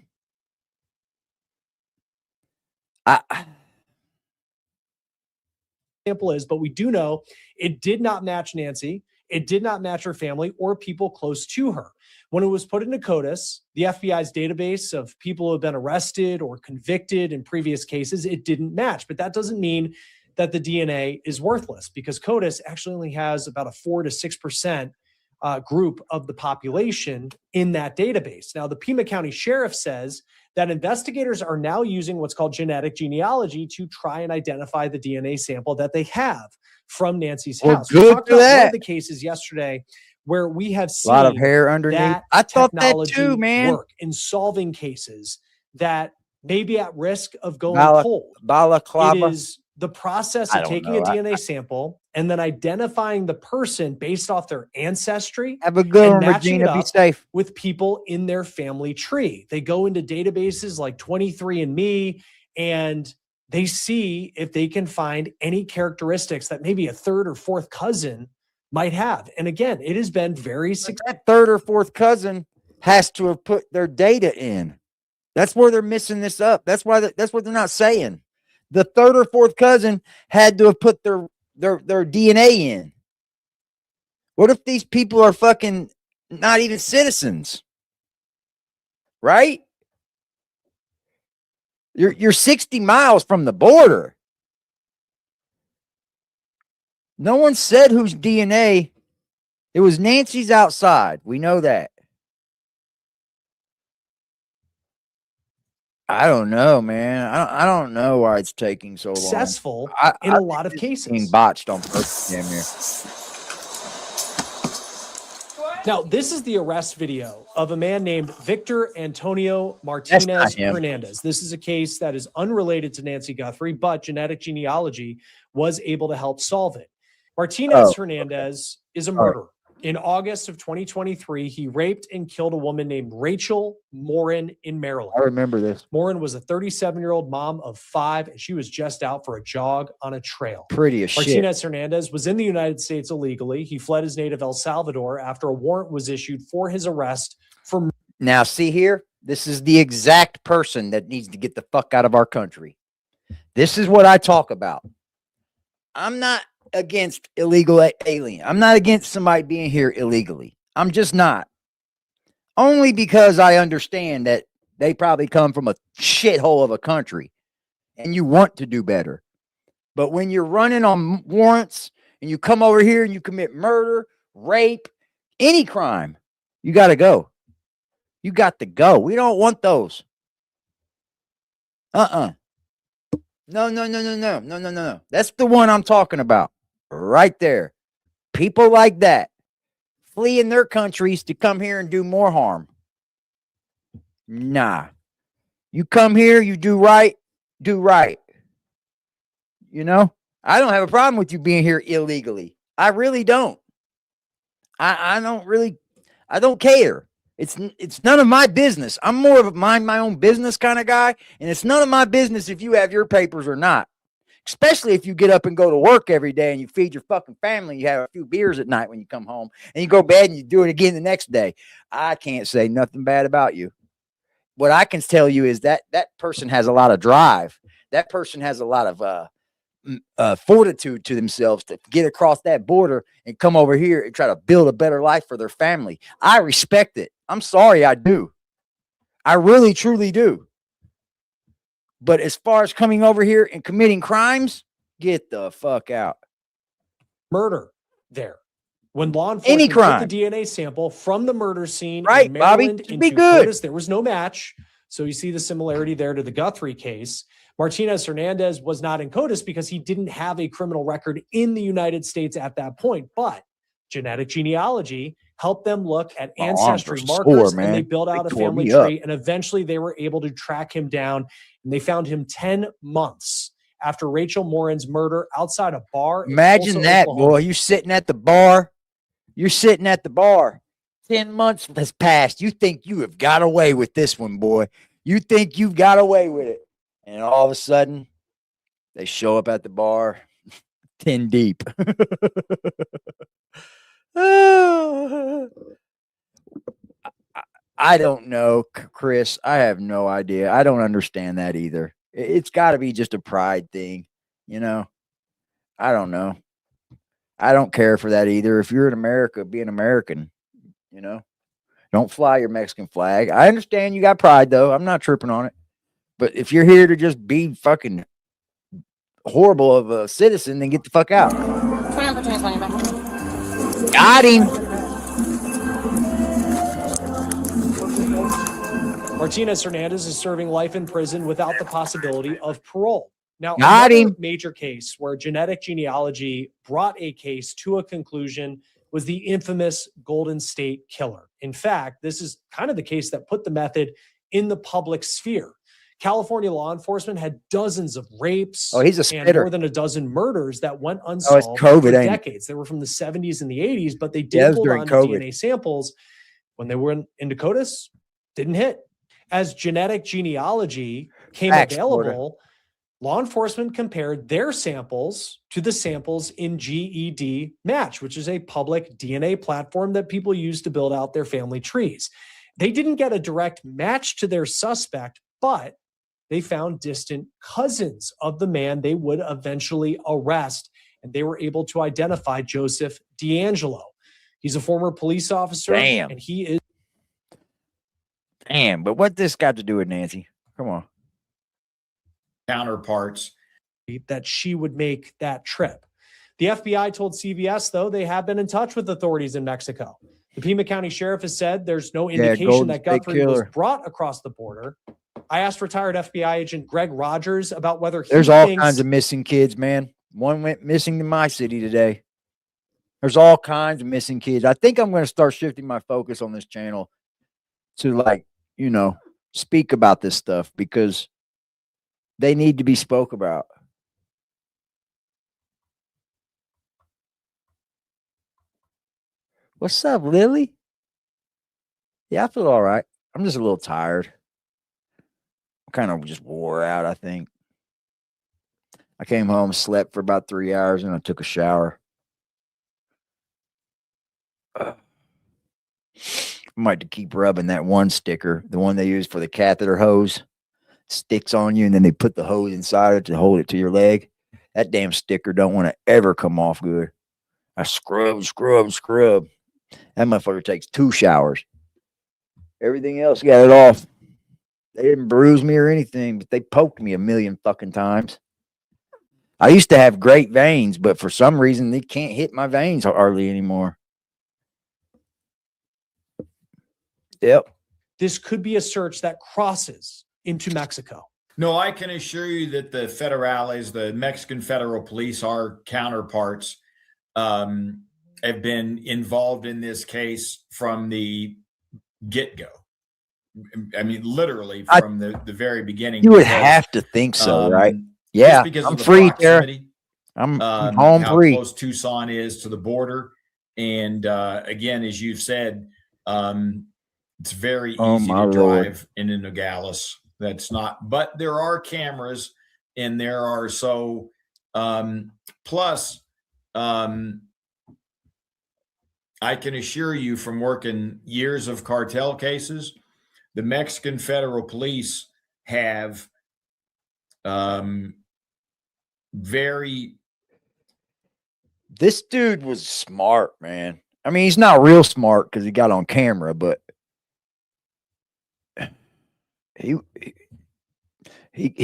sample is, but we do know it did not match Nancy. It did not match her family or people close to her. When it was put into CODIS, the FBI's database of people who have been arrested or convicted in previous cases, it didn't match. But that doesn't mean that the DNA is worthless, because CODIS actually only has about a 4 to 6% group of the population in that database. Now, the Pima County Sheriff says that investigators are now using what's called genealogy to try and identify the DNA sample that they have from Nancy's Well, house. We good talked for about one that. of the cases yesterday where we have A seen lot of hair underneath. that I thought that technology too, man. work in solving cases that may be at risk of going cold. It Balaclava. is the process I of don't taking know. a DNA sample and then identifying the person based off their ancestry Have a good and one, matching Regina. it Be up safe. with people in their family tree. They go into databases like 23andMe and they see if they can find any characteristics that maybe a third or fourth cousin might have. And again, it has been very successful. That third or fourth cousin has to have put their data in. That's where they're missing this up. That's why that's what they're not saying. The third or fourth cousin had to have put their DNA in. What if these people are fucking not even citizens? Right? You're 60 miles from the border. No one said whose DNA. It was Nancy's outside. We know that. I don't know, man. I don't know why it's taking so long. Successful I in a think lot of it's being cases. botched on purpose, damn near. Now, this is the arrest video of a man named Victor Antonio Martinez him. Hernandez. This is a case that is unrelated to Nancy Guthrie, but genetic genealogy was able to help solve it. Martinez Hernandez is a murderer. In August of 2023, he raped and killed a woman named Rachel Morin in Maryland. I remember this. Morin was a 37-year-old mom of 5, and she was just out for a jog on a trail. Pretty as shit. Martinez Hernandez was in the United States illegally. He fled his native El Salvador after a warrant was issued for his arrest for. Now, see here, this is the exact person that needs to get the fuck out of our country. This is what I talk about. I'm not against illegal alien. I'm not against somebody being here illegally. I'm just not. Only because I understand that they probably come from a shithole of a country and you want to do better. But when you're running on warrants and you come over here and you commit murder, rape, any crime, you got to go. You got to go. We don't want those. No. That's the one I'm talking about. Right there. People like that fleeing their countries to come here and do more harm. Nah. You come here, you do right, do right. You know, I don't have a problem with you being here illegally. I really don't. I don't care. It's none of my business. I'm more of a mind my own business kind of guy, and it's none of my business if you have your papers or not. Especially if you get up and go to work every day and you feed your fucking family, you have a few beers at night when you come home, and you go to bed and you do it again the next day. I can't say nothing bad about you. What I can tell you is that that person has a lot of drive. That person has a lot of fortitude to themselves to get across that border and come over here and try to build a better life for their family. I respect it. I'm sorry, I do. I really, truly do. But as far as coming over here and committing crimes, get the fuck out. Murder there. When law enforcement took the DNA sample from the murder scene in Maryland into CODIS, there was no match. So you see the similarity there to the Guthrie case. Martinez Hernandez was not in CODIS because he didn't have a criminal record in the United States at that point. But genetic genealogy helped them look at ancestry markers, and they built out a family tree, and eventually they were able to track him down, and they found him 10 months after Rachel Morin's murder outside a bar. Imagine that, boy. You're sitting at the bar. You're sitting at the bar. 10 months has passed. You think you have got away with this one, boy. You think you've got away with it. And all of a sudden, they show up at the bar 10 deep. I don't know, Chris. I have no idea. I don't understand that either. It's got to be just a pride thing, you know? I don't know. I don't care for that either. If you're in America, be an American, you know? Don't fly your Mexican flag. I understand you got pride, though. I'm not tripping on it. But if you're here to just be fucking horrible of a citizen, then get the fuck out. Got him. Martinez Hernandez is serving life in prison without the possibility of parole. Now, another major case where genetic genealogy brought a case to a conclusion was the infamous Golden State Killer. In fact, this is kind of the case that put the method in the public sphere. California law enforcement had dozens of rapes and more than a dozen murders that went unsolved for decades. They were from the 70s and the 80s, but they did hold on to DNA samples. When they were in CODIS, didn't hit. As genetic genealogy came available, law enforcement compared their samples to the samples in GED Match, which is a public DNA platform that people use to build out their family trees. They didn't get a direct match to their suspect, but they found distant cousins of the man they would eventually arrest, and they were able to identify Joseph D'Angelo. He's a former police officer, and he is. Damn, but what this got to do with Nancy? Come on. Counterparts. That she would make that trip. The FBI told CBS, though, they have been in touch with authorities in Mexico. The Pima County Sheriff has said there's no indication that Guthrie was brought across the border. I asked retired FBI agent Greg Rogers about whether there's all kinds of missing kids, man. One went missing in my city today. There's all kinds of missing kids. I think I'm going to start shifting my focus on this channel to, like, you know, speak about this stuff because they need to be spoke about. What's up, Lily? Yeah, I feel all right. I'm just a little tired. I'm kind of just wore out, I think. I came home, slept for about 3 hours, and I took a shower. I might have to keep rubbing that one sticker, the one they use for the catheter hose. Sticks on you, and then they put the hose inside it to hold it to your leg. That damn sticker don't want to ever come off good. I scrub. That motherfucker takes 2 showers. Everything else got it off. They didn't bruise me or anything, but they poked me a million fucking times. I used to have great veins, but for some reason they can't hit my veins hardly anymore. Yep. This could be a search that crosses into Mexico. No, I can assure you that the federales, the Mexican federal police, our counterparts, have been involved in this case from the get-go. I mean, literally from the very beginning. You would have to think so, right? Yeah, because I'm of the free there. proximity, I'm home how free. close Tucson is to the border. And again, as you've said, it's very easy to drive into Nogales. That's not, but there are cameras and there are plus, I can assure you from working years of cartel cases, the Mexican federal police have very. This dude was smart, man. I mean, he's not real smart because he got on camera, but he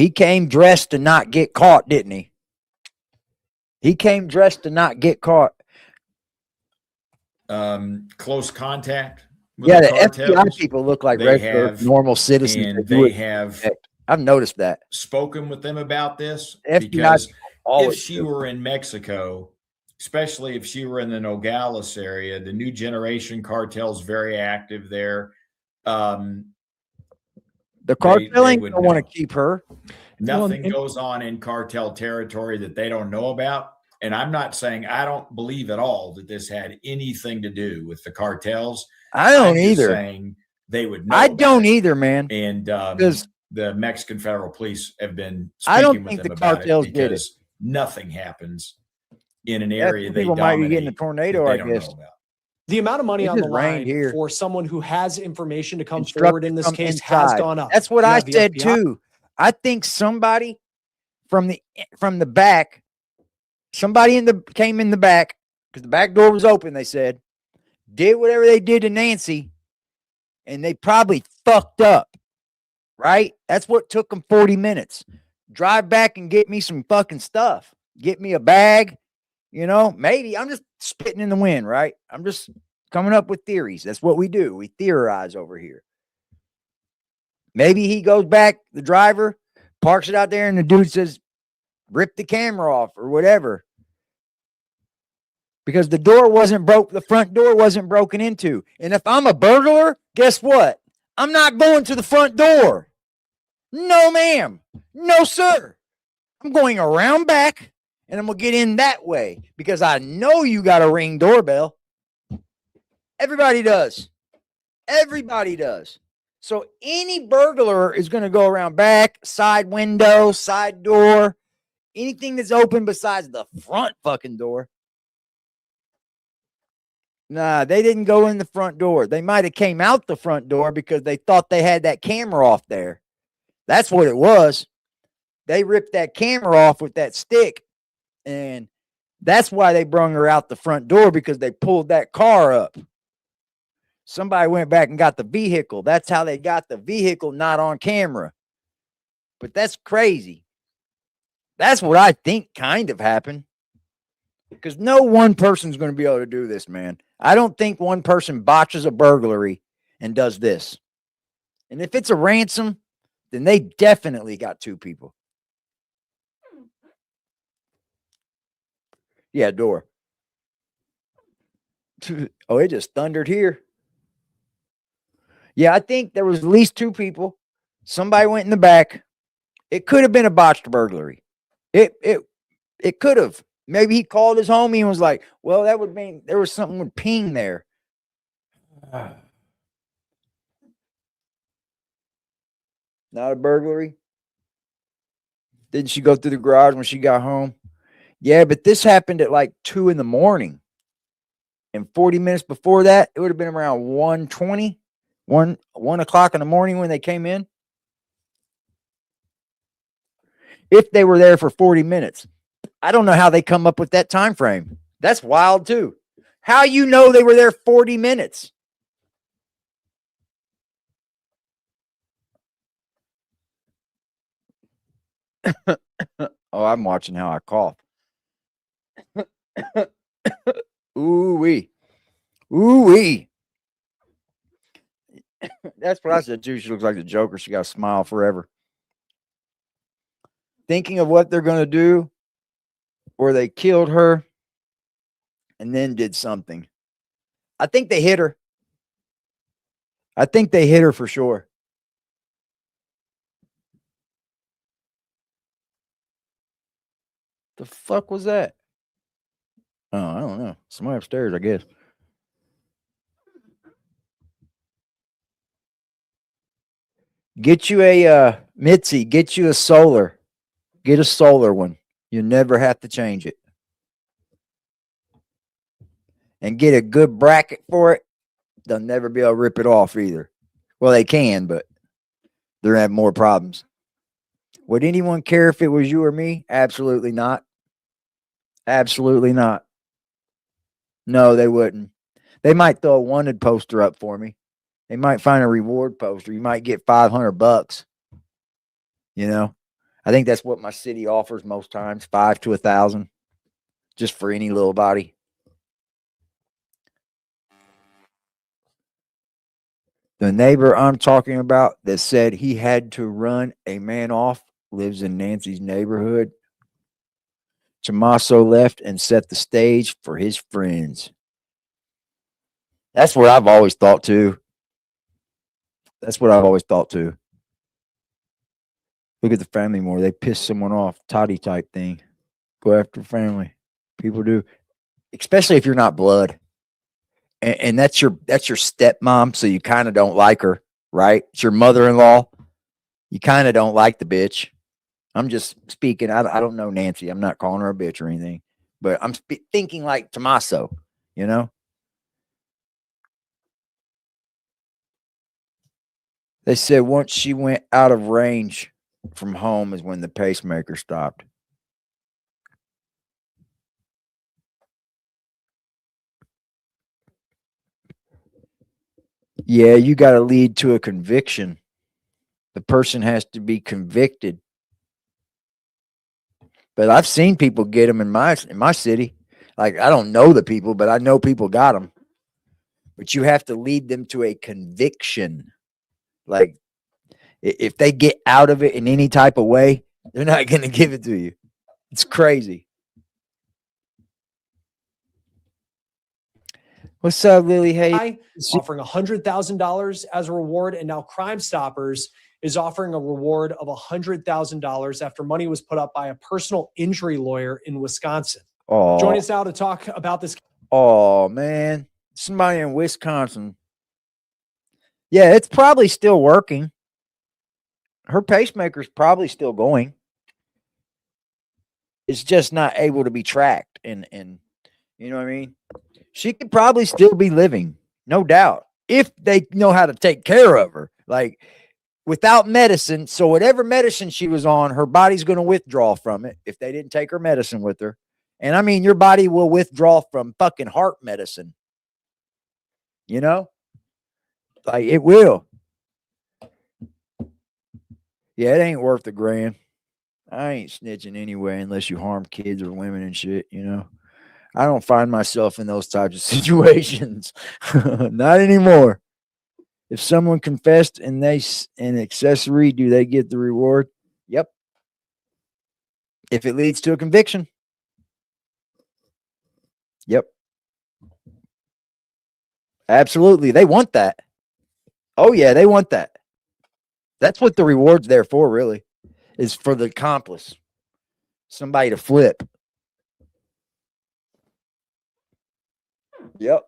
came dressed to not get caught, didn't he? He came dressed to not get caught. Close contact with Yeah, the the cartels. FBI people look like regular, normal citizens. And they have. I've noticed that. Spoken with them about this FBI because if she do. were in Mexico, especially if she were in the Nogales area, the new generation cartel's very active there. The cartelling don't want to keep her. Nothing goes on in cartel territory that they don't know about. And I'm not saying I don't believe at all that this had anything to do with the cartels. I don't either. Saying they would know. I don't either, man. And the Mexican federal police have been I don't speaking think with the them about cartels it did it. because nothing happens in an area they people might be getting a dominate tornado, that I they don't guess. know about. The amount of money It on the just rained line here. for someone who has information to come Instructed forward in this from case has inside. gone up. That's what You I have the said FBI. too. I think somebody from the back, somebody came in the back because the back door was open. They said did whatever they did to Nancy, and they probably fucked up. Right? That's what took them 40 minutes. Drive back and get me some fucking stuff. Get me a bag. You know, maybe I'm just spitting in the wind, right? I'm just coming up with theories. That's what we do. We theorize over here. Maybe he goes back, the driver parks it out there, and the dude says, rip the camera off or whatever. Because the door wasn't broke, the front door wasn't broken into. And if I'm a burglar, guess what? I'm not going to the front door. No, ma'am. No, sir. I'm going around back and I'm going to get in that way because I know you got a Ring doorbell. Everybody does. Everybody does. So any burglar is going to go around back, side window, side door, anything that's open besides the front fucking door. Nah, they didn't go in the front door. They might have came out the front door because they thought they had that camera off there. That's what it was. They ripped that camera off with that stick, and that's why they brung her out the front door because they pulled that car up. Somebody went back and got the vehicle. That's how they got the vehicle not on camera. But that's crazy. That's what I think kind of happened. Because no one person's going to be able to do this, man. I don't think one person botches a burglary and does this. And if it's a ransom, then they definitely got 2 people. Yeah, door. Oh, it just thundered here. Yeah, I think there was at least 2 people. Somebody went in the back. It could have been a botched burglary. It could have. Maybe he called his homie and was like, well, that would mean there was something with ping there. Not a burglary. Didn't she go through the garage when she got home? Yeah, but this happened at like 2 in the morning. And 40 minutes before that, it would have been around 1:20, 1 o'clock in the morning when they came in. If they were there for 40 minutes. I don't know how they come up with that time frame. That's wild too. How you know they were there 40 minutes? Oh, I'm watching how I cough. Ooh-wee. Ooh-wee. That's what I said too. She looks like the Joker. She got a smile forever. Thinking of what they're going to do, or they killed her and then did something. I think they hit her. I think they hit her for sure. The fuck was that? Oh, I don't know. Somebody upstairs, I guess. Get you a Mitzi, get you a solar. Get a solar one. You never have to change it. And get a good bracket for it. They'll never be able to rip it off either. Well, they can, but they're gonna have more problems. Would anyone care if it was you or me? Absolutely not. Absolutely not. No, they wouldn't. They might throw a wanted poster up for me. They might find a reward poster. You might get $500. You know, I think that's what my city offers most times, 5 to 1,000, just for any little body. The neighbor I'm talking about that said he had to run a man off lives in Nancy's neighborhood. Tommaso left and set the stage for his friends. That's what I've always thought too. That's what I've always thought too. Look at the family more. They piss someone off, toddy type thing. Go after family. People do, especially if you're not blood. And that's your stepmom, so you kind of don't like her, right? It's your mother-in-law. You kind of don't like the bitch. I'm just speaking. I don't know Nancy. I'm not calling her a bitch or anything, but I'm thinking like Tommaso, you know? They said once she went out of range from home is when the pacemaker stopped. Yeah, you got to lead to a conviction. The person has to be convicted. But I've seen people get them in my city. Like, I don't know the people, but I know people got them. But you have to lead them to a conviction. Like, if they get out of it in any type of way, they're not going to give it to you. It's crazy. What's up, Lily? Hey, offering $100,000 as a reward, and now Crime Stoppers is offering a reward of $100,000 after money was put up by a personal injury lawyer in Wisconsin. Oh, Join us now to talk about this. Oh man, somebody in Wisconsin. Yeah, it's probably still working. Her pacemaker's probably still going. It's just not able to be tracked, and you know what I mean? She could probably still be living, no doubt, if they know how to take care of her. Like, without medicine, so whatever medicine she was on, her body's going to withdraw from it if they didn't take her medicine with her. And I mean, your body will withdraw from fucking heart medicine. You know? Like, it will. Yeah, it ain't worth $1,000. I ain't snitching anyway unless you harm kids or women and shit, you know? I don't find myself in those types of situations. Not anymore. If someone confessed and they an accessory, do they get the reward? Yep. If it leads to a conviction. Yep. Absolutely. They want that. Oh, yeah, they want that. That's what the reward's there for, really, is for the accomplice. Somebody to flip. Yep.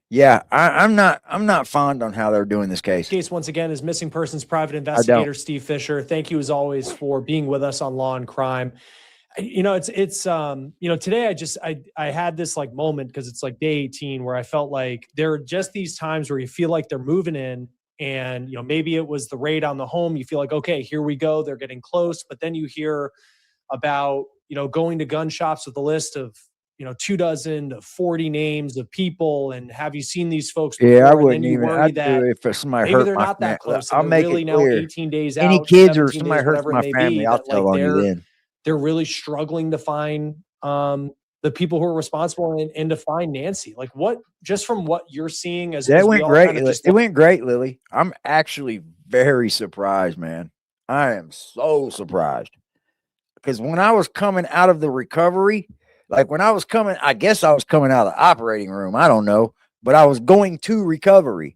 Yeah, I'm not fond on how they're doing this case. Case once again is missing persons private don't. investigator Steve Fisher. Thank you as always for being with us on Law and Crime. You know, it's you know, today I had this like moment because it's like day 18 where I felt like there are just these times where you feel like they're moving in, and you know, maybe it was the raid on the home. You feel like, okay, here we go, they're getting close, but then you hear about, you know, going to gun shops with a list of, you know, 24 to 40 names of people, and have you seen these folks before? Yeah, I And wouldn't then you even. worry I'd that do it if somebody maybe hurt they're my not that family. close. I'll And they're make really it now clear. 18 days Any out, kids or 17 somebody days, hurts whatever it my may family, be, I'll that like tell on you then. they're really struggling to find the people who are responsible and to find Nancy. Like, what, just from what you're seeing as That we went all great. kind of just It went great, Lily. I'm actually very surprised, man. I am so surprised. Because when I was coming out of the recovery, like when I was coming, I guess I was coming out of the operating room. I don't know, but I was going to recovery.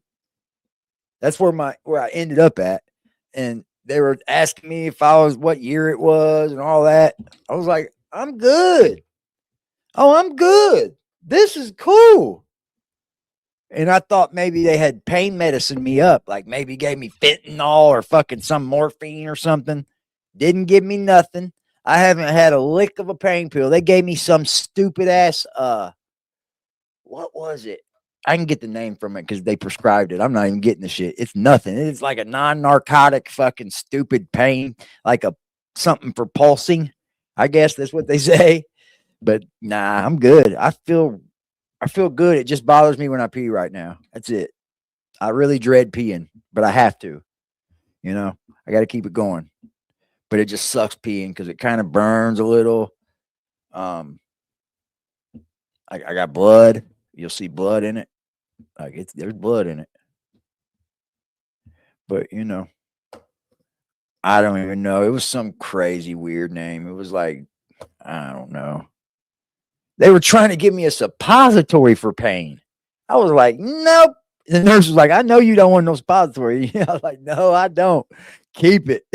That's where I ended up at. And they were asking me if I was, what year it was and all that. I was like, I'm good. Oh, I'm good. This is cool. And I thought maybe they had pain medicine me up, like maybe gave me fentanyl or fucking some morphine or something. Didn't give me nothing. I haven't had a lick of a pain pill. They gave me some stupid ass, what was it? I can get the name from it because they prescribed it. I'm not even getting the shit. It's nothing. It's like a non-narcotic fucking stupid pain, like a something for pulsing. I guess that's what they say. But nah, I'm good. I feel good. It just bothers me when I pee right now. That's it. I really dread peeing, but I have to. You know, I got to keep it going. But it just sucks peeing because it kind of burns a little. I got blood. You'll see blood in it. Like there's blood in it. But you know, I don't even know. It was some crazy weird name. It was like, I don't know. They were trying to give me a suppository for pain. I was like, nope. The nurse was like, I know you don't want no suppository. I was like, no, I don't. Keep it.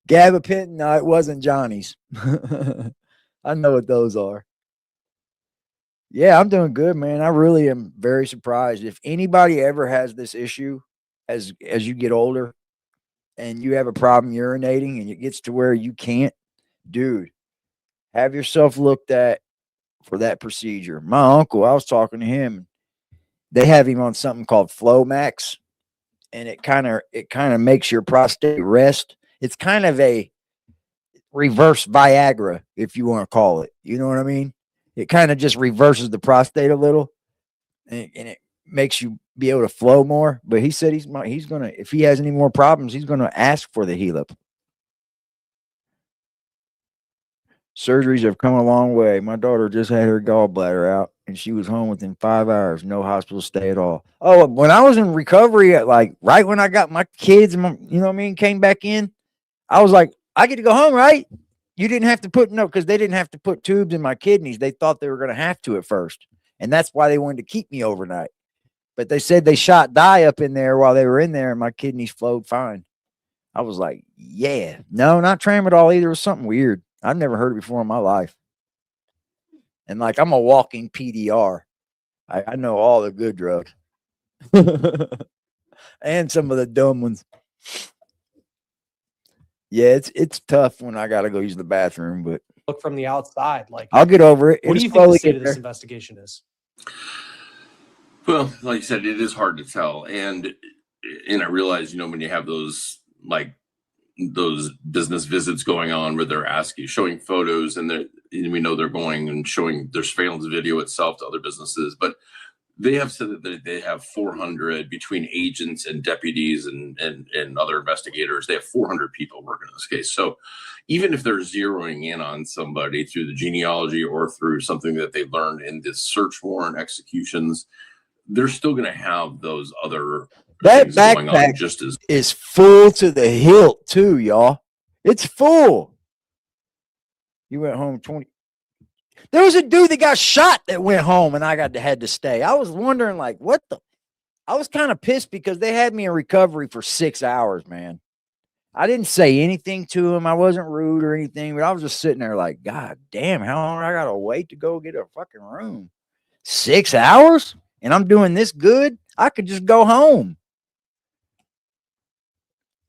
Gabapentin, no, it wasn't Johnny's. I know what those are. Yeah, I'm doing good, man. I really am very surprised. If anybody ever has this issue as you get older and you have a problem urinating and it gets to where you can't, dude, have yourself looked at for that procedure. My uncle, I was talking to him. They have him on something called Flomax, and it kind of makes your prostate rest. It's kind of a reverse Viagra, if you want to call it. You know what I mean? It kind of just reverses the prostate a little, and it makes you be able to flow more. But he said he's gonna, if he has any more problems, he's gonna ask for the HELIP. Surgeries have come a long way. My daughter just had her gallbladder out, and she was home within 5 hours. No hospital stay at all. Oh, when I was in recovery, like right when I got my kids, you know what I mean, came back in, I was like, I get to go home, right? You didn't have to put, no, because they didn't have to put tubes in my kidneys. They thought they were going to have to at first. And that's why they wanted to keep me overnight. But they said they shot dye up in there while they were in there, and my kidneys flowed fine. I was like, yeah. No, not tramadol either. It was something weird. I've never heard it before in my life. And like, I'm a walking PDR. I know all the good drugs. And some of the dumb ones. Yeah, it's tough when I got to go use the bathroom, but look from the outside. Like, I'll get over it. what do It'll you think the slowly state get of this there. investigation is? Well, like you said, it is hard to tell. And I realize, when you have those business visits going on where they're asking, showing photos, and we know they're going and showing their surveillance video itself to other businesses, but they have said that they have 400 between agents and deputies and other investigators. They have 400 people working on this case. So even if they're zeroing in on somebody through the genealogy or through something that they learned in the search warrant executions, they're still going to have those other that things going on backpack just as is full to the hilt too, y'all. It's full. You went home There was a dude that got shot that went home and I had to stay. I was wondering, like, what the? I was kind of pissed because they had me in recovery for 6 hours, man. I didn't say anything to him. I wasn't rude or anything, but I was just sitting there like, God damn, how long I got to wait to go get a fucking room? 6 hours? And I'm doing this good? I could just go home.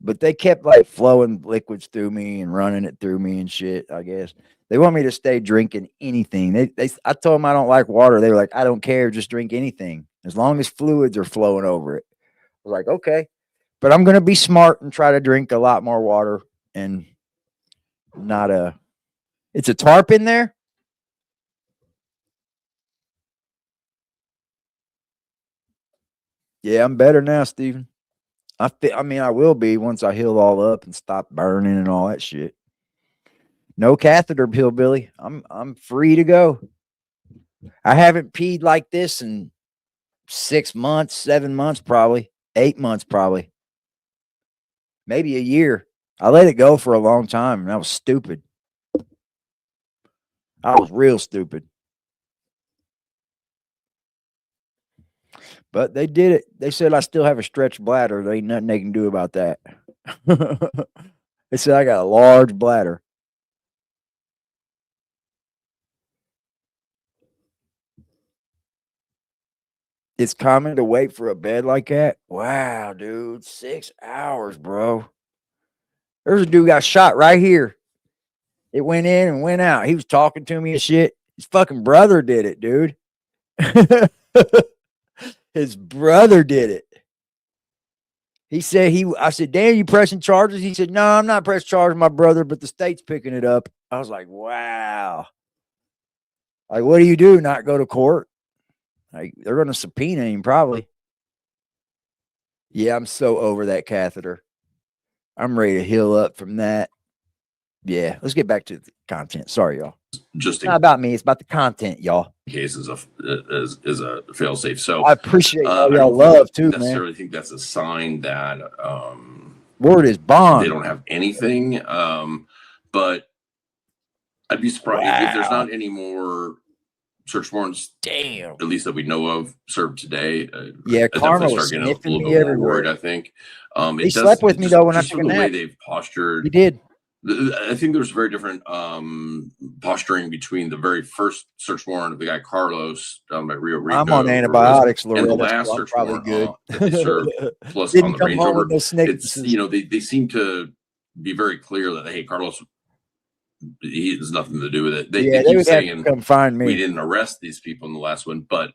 But they kept like flowing liquids through me and running it through me and shit, I guess. They want me to stay drinking anything. I told them I don't like water. They were like, I don't care. Just drink anything as long as fluids are flowing over it. I was like, okay. But I'm going to be smart and try to drink a lot more water and not it's a tarp in there. Yeah, I'm better now, Steven. I mean, I will be once I heal all up and stop burning and all that shit. No catheter, hillbilly. I'm free to go. I haven't peed like this in 6 months, 7 months, probably 8 months, probably maybe a year. I let it go for a long time, and I was stupid. I was real stupid. But they did it. They said I still have a stretched bladder. There ain't nothing they can do about that. They said I got a large bladder. It's common to wait for a bed like that. Wow, dude. 6 hours, bro. There's a dude got shot right here. It went in and went out. He was talking to me and shit. His fucking brother did it, dude. His brother did it. He said I said, damn, you pressing charges? He said, no, I'm not pressing charges, my brother, but the state's picking it up. I was like, wow. Like, what do you do? Not go to court? Like, they're going to subpoena him probably. Yeah, I'm so over that catheter. I'm ready to heal up from that. Yeah, let's get back to the content. Sorry, y'all. Just It's not about me. It's about the content, y'all. in case is a fail safe. So I appreciate all I y'all don't love too, man. necessarily think that's a sign that Word is bond. they don't have anything. But I'd be surprised if there's Wow. not any more search warrants. Damn. At least that we know of served today. Yeah, I Karma definitely was start getting a sniffing little me bit more everywhere. worried. I think He slept with me though when I just took from a the way nap. they've postured. He did. I think there's very different posturing between the very first search warrant of the guy Carlos down by Rio Rico. I'm on antibiotics, and the Loretta, last so I'm search probably warrant good. that they served, plus Didn't on the come Range home Rover. with no It's, Snickers. they seem to be very clear that, hey, Carlos, he has nothing to do with it. They They keep would have to saying come find we me. didn't arrest these people in the last one, but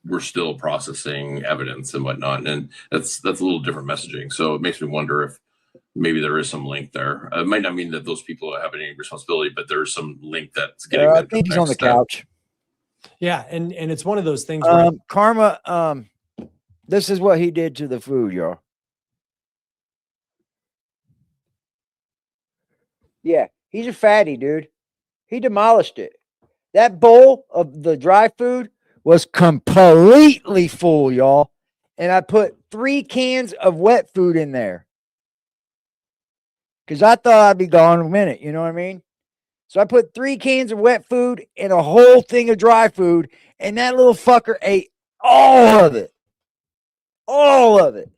we're still processing evidence and whatnot. And that's a little different messaging. So it makes me wonder if maybe there is some link there. It might not mean that those people have any responsibility, but there's some link that's getting I them to think the he's on the next step. couch. Yeah, and it's one of those things where Karma, this is what he did to the food, y'all. Yeah, he's a fatty, dude. He demolished it. That bowl of the dry food was completely full, y'all. And I put 3 cans of wet food in there. Because I thought I'd be gone in a minute, you know what I mean? So I put 3 cans of wet food and a whole thing of dry food, and that little fucker ate all of it. All of it.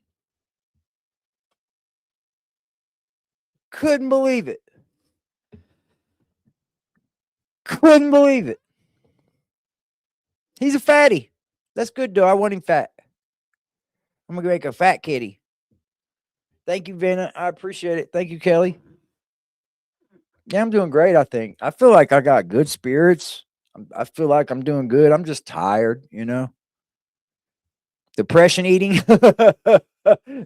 Couldn't believe it. Couldn't believe it. He's a fatty. That's good, though. I want him fat. I'm going to make a fat kitty. Thank you, Vanna. I appreciate it. Thank you, Kelly. Yeah, I'm doing great, I think. I feel like I got good spirits. I feel like I'm doing good. I'm just tired, you know? Depression eating. That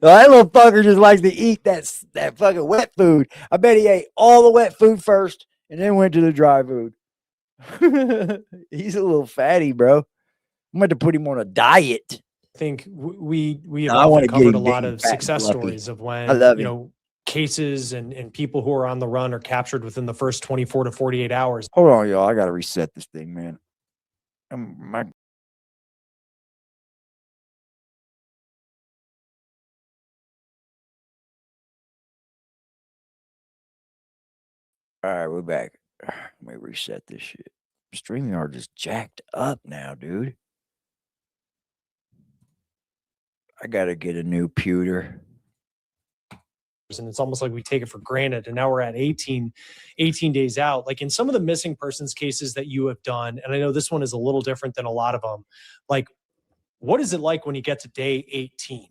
little fucker just likes to eat that fucking wet food. I bet he ate all the wet food first and then went to the dry food. He's a little fatty, bro. I'm going to put him on a diet. I think we have I wanna often get covered a him lot big, of fat, success fluffy. stories of when I love you him. know cases and people who are on the run are captured within the first 24 to 48 hours. Hold on, y'all. I got to reset this thing, man. All right, we're back. Let me reset this shit. StreamYard is jacked up now, dude. I gotta get a new pewter. And it's almost like we take it for granted. And now we're at 18 days out. Like in some of the missing persons cases that you have done, and I know this one is a little different than a lot of them. Like, what is it like when you get to day 18,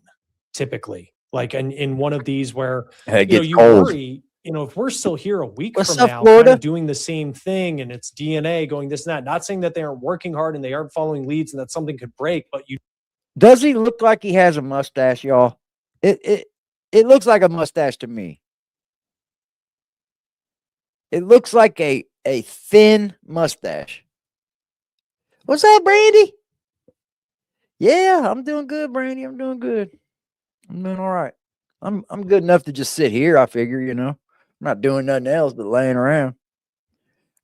typically? Like in one of these where you worry, if we're still here a week from now, kind of doing the same thing, and it's DNA going this and that. Not saying that they aren't working hard and they aren't following leads and that something could break, but does he look like he has a mustache, y'all? It looks like a mustache to me. It looks like a thin mustache. What's up, Brandy? Yeah, I'm doing good, Brandy. I'm doing good. I'm doing all right. I'm good enough to just sit here, I figure, I'm not doing nothing else but laying around.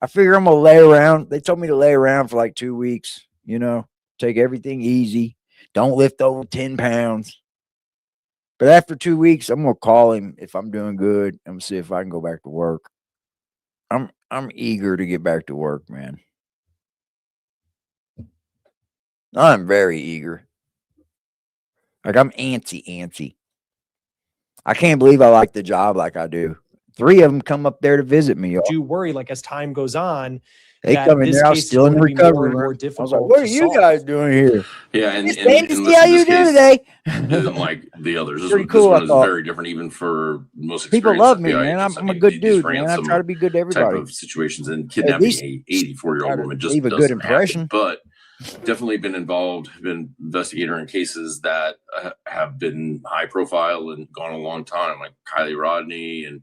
I figure I'm gonna lay around. They told me to lay around for like 2 weeks, take everything easy. Don't lift over 10 pounds. But after 2 weeks, I'm gonna call him if I'm doing good. I'm gonna see if I can go back to work. I'm eager to get back to work, man. I'm very eager. Like I'm antsy. I can't believe I like the job like I do. 3 of them come up there to visit me. do worry, like as time goes on, They that come in this there. I was case is still in going to be recovery more room. I difficult was like, "What are to you solve." guys doing here?" Yeah, and It's and, nice to and see how listen, you this do case today. isn't like the others. This Pretty one, cool, this I one is thought. very different, even for most People experienced love me, FBI man. agents. I'm a good these dude, man. I try to be good to type everybody. of situations, and At kidnapping least a 84-year-old try to woman just leave a good doesn't happen. impression. But definitely been investigator in cases that have been high profile and gone a long time, like Kylie Rodney and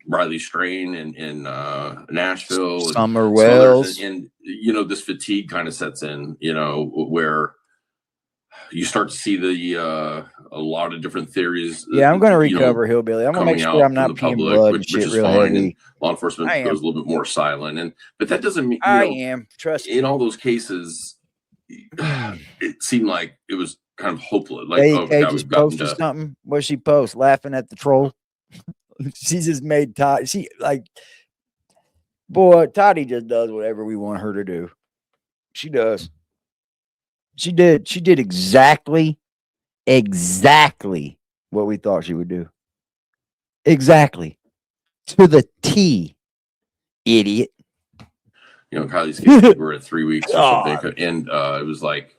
Riley Strain in Nashville, Summer and some others, Wells. and this fatigue kind of sets in, where you start to see a lot of different theories. Yeah, I'm going to recover, Hillbilly. I'm going to make sure I'm not peeing blood and shit real heavy. And law enforcement goes a little bit more silent, but that doesn't mean I am. Trust me. in all those cases, it seemed like it was kind of hopeless. Like, They just posted something. What she post? Laughing at the troll. She just made Todd. Toddy just does whatever we want her to do. She does. She did exactly what we thought she would do. Exactly. To the T, idiot. Kylie's case, we're at 3 weeks or something, and it was like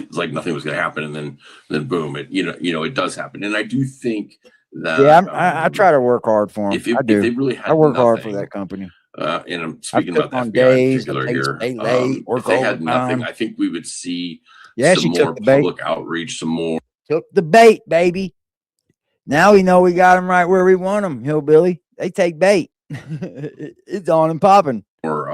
nothing was going to happen, and then boom, it does happen, and I do think that I try to work hard for them. If they really had I work hard for nothing, that company. and I'm speaking about the on FBI days, in particular here. stay late, If they had nothing, I think we would see some more public outreach, some more. Took the bait, baby. Now we know we got them right where we want them, Hillbilly. They take bait. It's on and popping. Or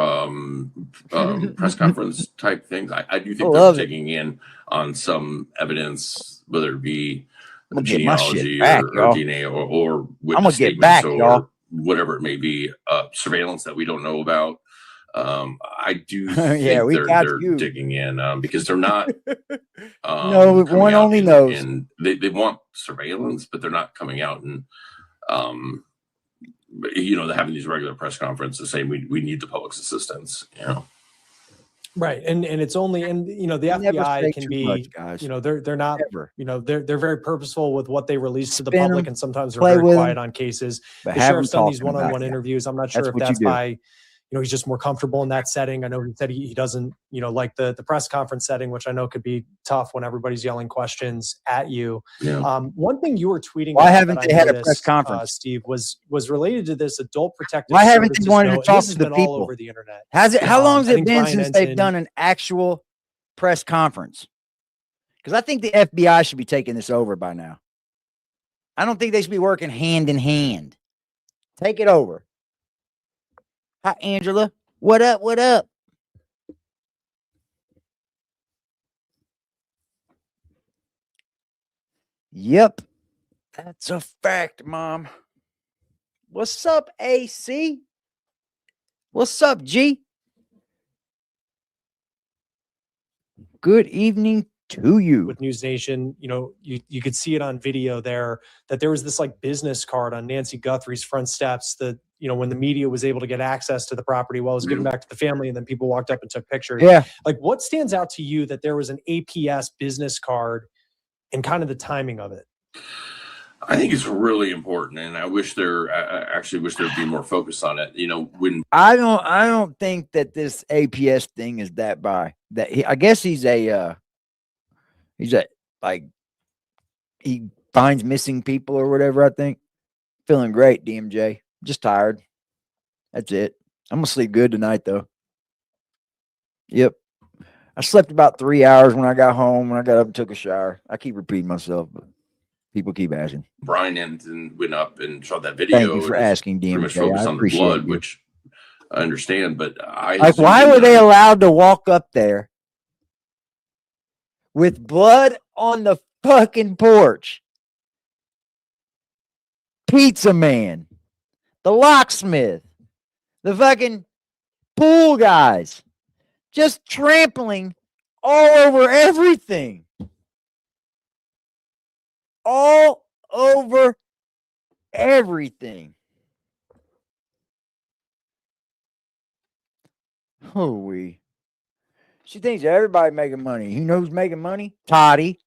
press conference type things. I do think they're taking in on some evidence, whether it be genealogy or DNA or witness statements or whatever it may be, surveillance that we don't know about. I do think they're digging in because they're not. No, one only knows. And they want surveillance, but they're not coming out and they're having these regular press conferences saying we need the public's assistance. Right. And it's only, and the FBI can be, much, they're not, they're very purposeful with what they release to the public, and sometimes they're very quiet on cases. The sheriff's done these one-on-one interviews. I'm not sure if that's by, he's just more comfortable in that setting. I know he said he doesn't, like the press conference setting, which I know could be tough when everybody's yelling questions at you. Yeah. One thing you were tweeting. Why haven't they had a press conference, Steve? Was related to this adult protective. Why haven't they wanted to talk to the people? All over the internet. Has it? How long has it been since they've done an actual press conference? Because I think the FBI should be taking this over by now. I don't think they should be working hand in hand. Take it over. Hi, Angela. What up? What up? Yep. That's a fact, Mom. What's up, AC? What's up, G? Good evening to you. With News Nation, you know, you could see it on video there, that there was this like business card on Nancy Guthrie's front steps that, you know, when the media was able to get access to the property while it was given back to the family, and then people walked up and took pictures. Yeah. Like, what stands out to you that there was an APS business card and kind of the timing of it? I think it's really important, and I wish I actually wish there'd be more focus on it. You know, when I don't think that this APS thing is that I guess he's a like, he finds missing people or whatever. I think. Feeling great, DMJ. Just tired. That's it. I'm gonna sleep good tonight though. Yep. I slept about 3 hours when I got home. When I got up and took a shower. I keep repeating myself, but people keep asking. Brian Enton went up and shot that video. Thank you for asking, pretty much DMJ. focused I on the appreciate blood, you. which I understand, but I Like, why were they allowed to walk up there with blood on the fucking porch? Pizza man, the locksmith, the fucking pool guys, just trampling all over everything. All over everything. Holy. She thinks everybody making money. You know who's making money? Toddy.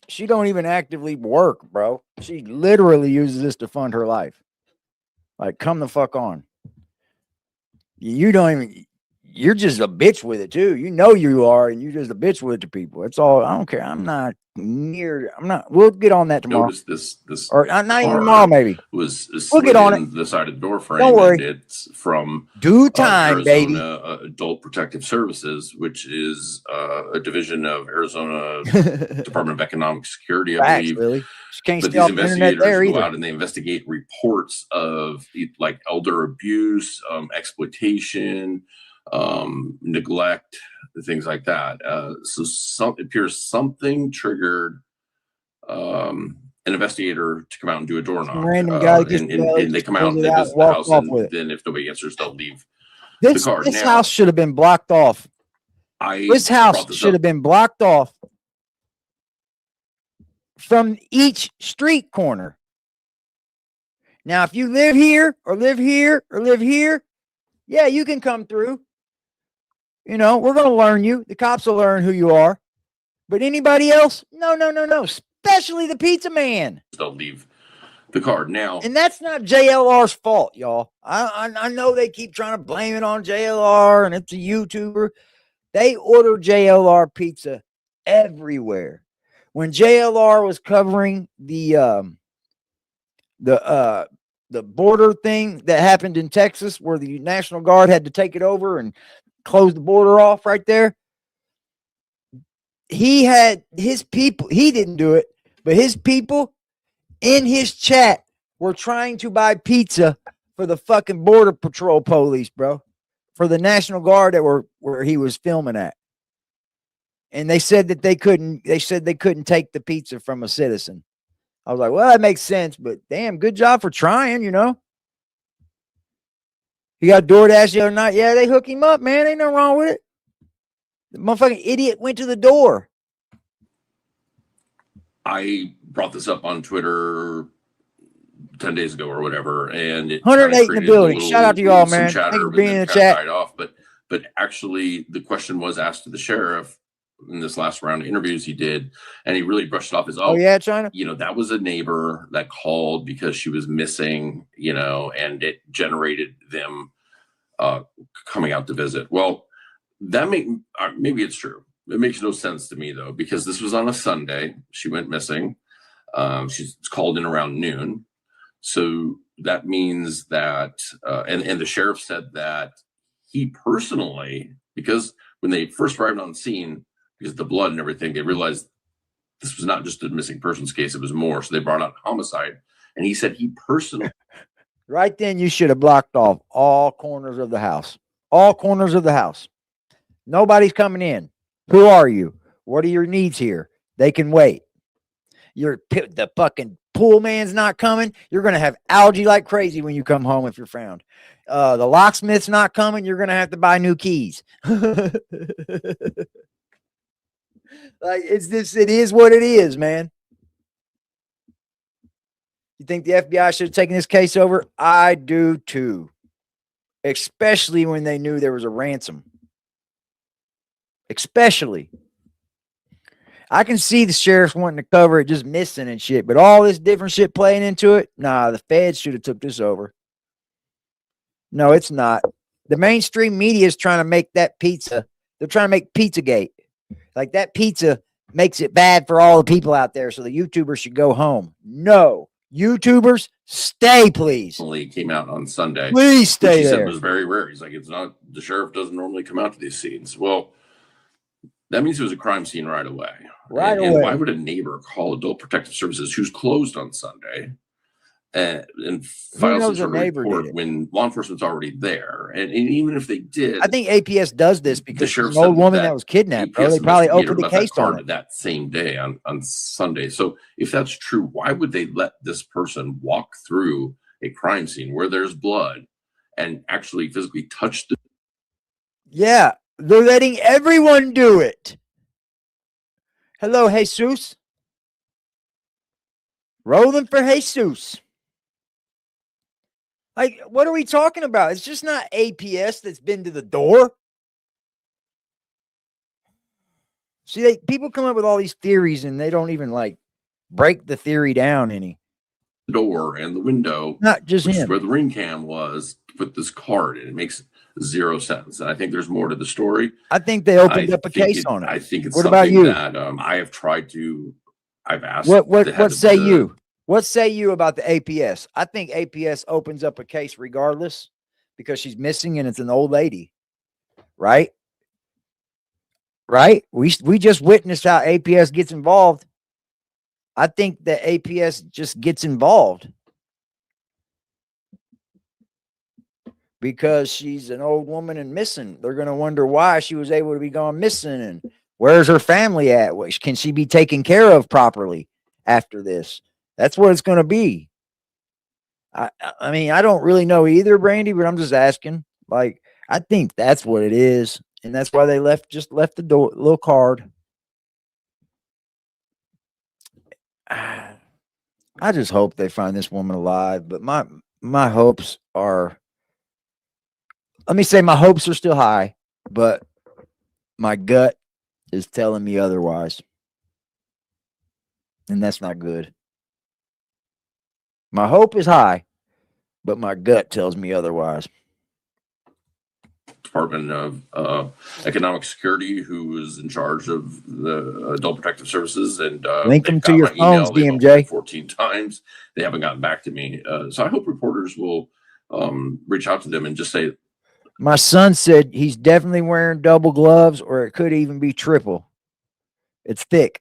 She don't even actively work, bro. She literally uses this to fund her life. Like, come the fuck on. You don't even, you're just a bitch with it too. You know you are, and you're just a bitch with it to people. That's all. I don't care. We'll get on that tomorrow. Notice this Or not even tomorrow, maybe. Was We'll get on it. The side of the door frame. Don't worry. And it's from Due time, Arizona, baby. Adult Protective Services, which is a division of Arizona Department of Economic Security, I Facts, believe. Lily. She can't But stay these off the internet investigators there go either. out and they investigate reports of like elder abuse, exploitation, neglect, things like that. So it appears something triggered an investigator to come out and do a door knock. Random guy and they come out and they visit the house, and then if nobody answers, they'll leave the car. This house should have been blocked off. This house should have been blocked off from each street corner. Now, if you live here or live here or live here, yeah, you can come through. You know, we're going to learn you. The cops will learn who you are. But anybody else? No. Especially the pizza man. They'll leave the car now. And that's not JLR's fault, y'all. I know they keep trying to blame it on JLR and it's a YouTuber. They order JLR pizza everywhere. When JLR was covering the border thing that happened in Texas, where the National Guard had to take it over and close the border off right there, he had his people. He didn't do it, but his people in his chat were trying to buy pizza for the fucking border patrol police, bro, for the National Guard that were where he was filming at. And they said that they couldn't take the pizza from a citizen. I was like, well, that makes sense, but damn, good job for trying, you know. He got DoorDash the other night. Yeah, they hook him up, man. Ain't nothing wrong with it. The motherfucking idiot went to the door. I brought this up on Twitter 10 days ago or whatever, and it 108 in the building. Shout out to y'all, man. Thank you for being in the chat. Died off, but actually, the question was asked to the sheriff in this last round of interviews he did, and he really brushed it off as, oh yeah, China. You know, that was a neighbor that called because she was missing, you know, and it generated them coming out to visit. Well, that maybe it's true. It makes no sense to me though, because this was on a Sunday. She went missing. She's called in around noon. So that means that, and the sheriff said that he personally, because when they first arrived on the scene, because of the blood and everything, they realized this was not just a missing persons case, it was more. So they brought out homicide. And he said he personally. Right then, you should have blocked off all corners of the house. All corners of the house. Nobody's coming in. Who are you? What are your needs here? They can wait. The fucking pool man's not coming. You're going to have algae like crazy when you come home if you're found. the locksmith's not coming. You're going to have to buy new keys. Like, it is what it is, man. You think the FBI should have taken this case over? I do too. Especially when they knew there was a ransom. Especially. I can see the sheriffs wanting to cover it, just missing and shit, but all this different shit playing into it, nah, the feds should have took this over. No, it's not. The mainstream media is trying to make that pizza. They're trying to make Pizzagate. Like that pizza makes it bad for all the people out there, so the YouTubers should go home. No. YouTubers, stay, please. Only came out on Sunday. Please stay he there. said it was very rare. He's like, it's not, the sheriff doesn't normally come out to these scenes. Well, that means it was a crime scene right away. Right and away. Why would a neighbor call Adult Protective Services, who's closed on Sunday, and file some sort of report when law enforcement's already there? And even if they did, I think APS does this because she's sheriff an old said woman that that was kidnapped. Bro. APS They probably investigator opened the left that case card on it. that same day on Sunday. So if that's true, why would they let this person walk through a crime scene where there's blood and actually physically touch the? Yeah, they're letting everyone do it. Hello, Jesus. Rolling for Jesus. Like, what are we talking about? It's just not APS that's been to the door. See, people come up with all these theories and they don't even like break the theory down any. Door and the window, not just which him. is where the ring cam was, to put this card in. It makes zero sense. And I think there's more to the story. I think they opened up a case on it. I think it's what something about you? that I have tried to, I've asked. What say you? What say you about the APS? I think APS opens up a case regardless because she's missing and it's an old lady. Right? Right? We just witnessed how APS gets involved. I think that APS just gets involved because she's an old woman and missing. They're going to wonder why she was able to be gone missing and where's her family at? Can she be taken care of properly after this? That's what it's going to be. I mean, I don't really know either, Brandy, but I'm just asking. Like, I think that's what it is. And that's why they left the door, little card. I just hope they find this woman alive, but my hopes are, let me say my hopes are still high, but my gut is telling me otherwise. And that's not good. My hope is high, but my gut tells me otherwise. Department of Economic Security, who is in charge of the Adult Protective Services, and link them to your phones, DMJ. 14 times. They haven't gotten back to me, so I hope reporters will reach out to them and just say. My son said he's definitely wearing double gloves, or it could even be triple. It's thick,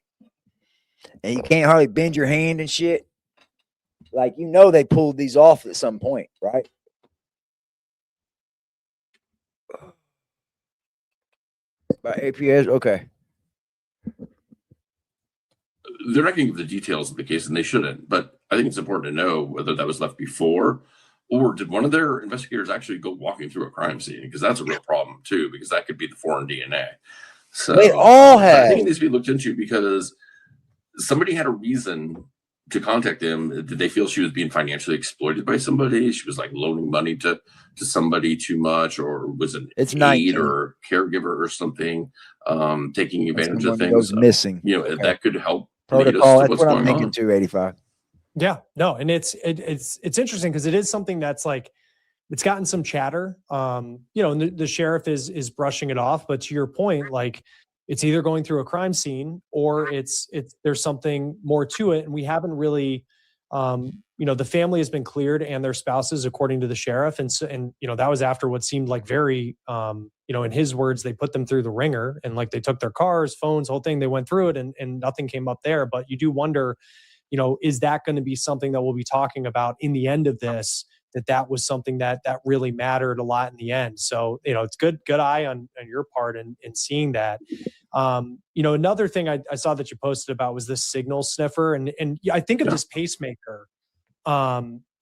and you can't hardly bend your hand and shit. Like, you know, they pulled these off at some point, right? By APS, okay. They're not going to give the details of the case, and they shouldn't. But I think it's important to know whether that was left before, or did one of their investigators actually go walking through a crime scene? Because that's a real problem too, because that could be the foreign DNA. So they all have. I think it needs to be looked into because somebody had a reason to contact them. Did they feel she was being financially exploited by somebody? She was like loaning money to somebody too much, or was an aide or caregiver or something, taking advantage of things. Goes missing. You know, okay. That could help. Protocol. That's what I'm thinking too. 85. Yeah, no, and it's interesting because it is something that's like it's gotten some chatter. You know, and the sheriff is brushing it off. But to your point, like, it's either going through a crime scene or it's there's something more to it, and we haven't really. You know, the family has been cleared and their spouses, according to the sheriff, and you know, that was after what seemed like very, you know, in his words, they put them through the ringer and like they took their cars, phones, whole thing. They went through it and nothing came up there. But you do wonder, you know, is that going to be something that we'll be talking about in the end of this? That was something that really mattered a lot in the end. So, you know, it's good eye on your part in seeing that. You know, another thing I saw that you posted about was this signal sniffer, and I think of this pacemaker.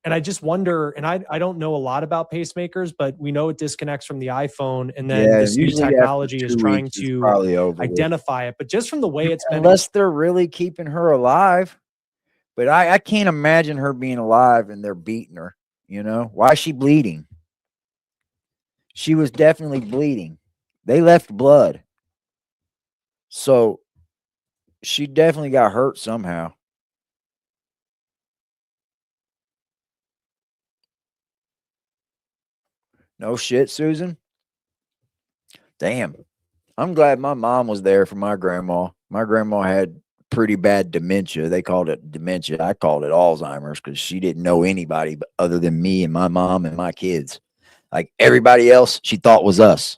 And I just wonder, and I don't know a lot about pacemakers, but we know it disconnects from the iPhone, and then this new usually after technology is 2 trying weeks, it's to probably over with. identify it. But just from the way it's been, Unless they're really keeping her alive. But I can't imagine her being alive and they're beating her. You know, why is she bleeding? She was definitely bleeding. They left blood. So she definitely got hurt somehow. No shit, Susan. Damn. I'm glad my mom was there for my grandma. My grandma had pretty bad dementia. They called it dementia. I called it Alzheimer's because she didn't know anybody other than me and my mom and my kids. Like everybody else, she thought was us.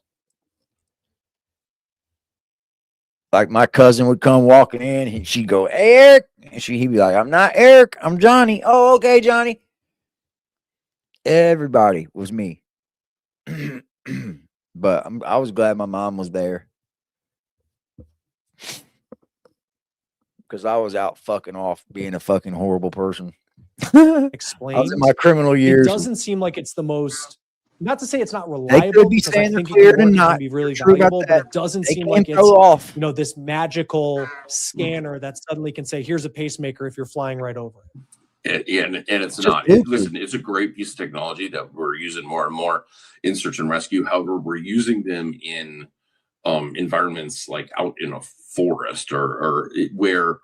Like my cousin would come walking in, and she'd go, "Hey, Eric," and he'd be like, "I'm not Eric, I'm Johnny." "Oh, okay, Johnny." Everybody was me. But I was glad my mom was there because I was out fucking off being a fucking horrible person. I explains was in my criminal it years. doesn't seem like it's the most, not to say it's not They reliable, could be because I saying they're think it cleared can and work, it not. can be really True about valuable, but that. it doesn't They seem can like it's, go off. you know, this magical scanner that suddenly can say, here's a pacemaker if you're flying right over it. And it's Just not. Bluetooth. Listen, it's a great piece of technology that we're using more and more in search and rescue. However, we're using them in environments like out in a forest or where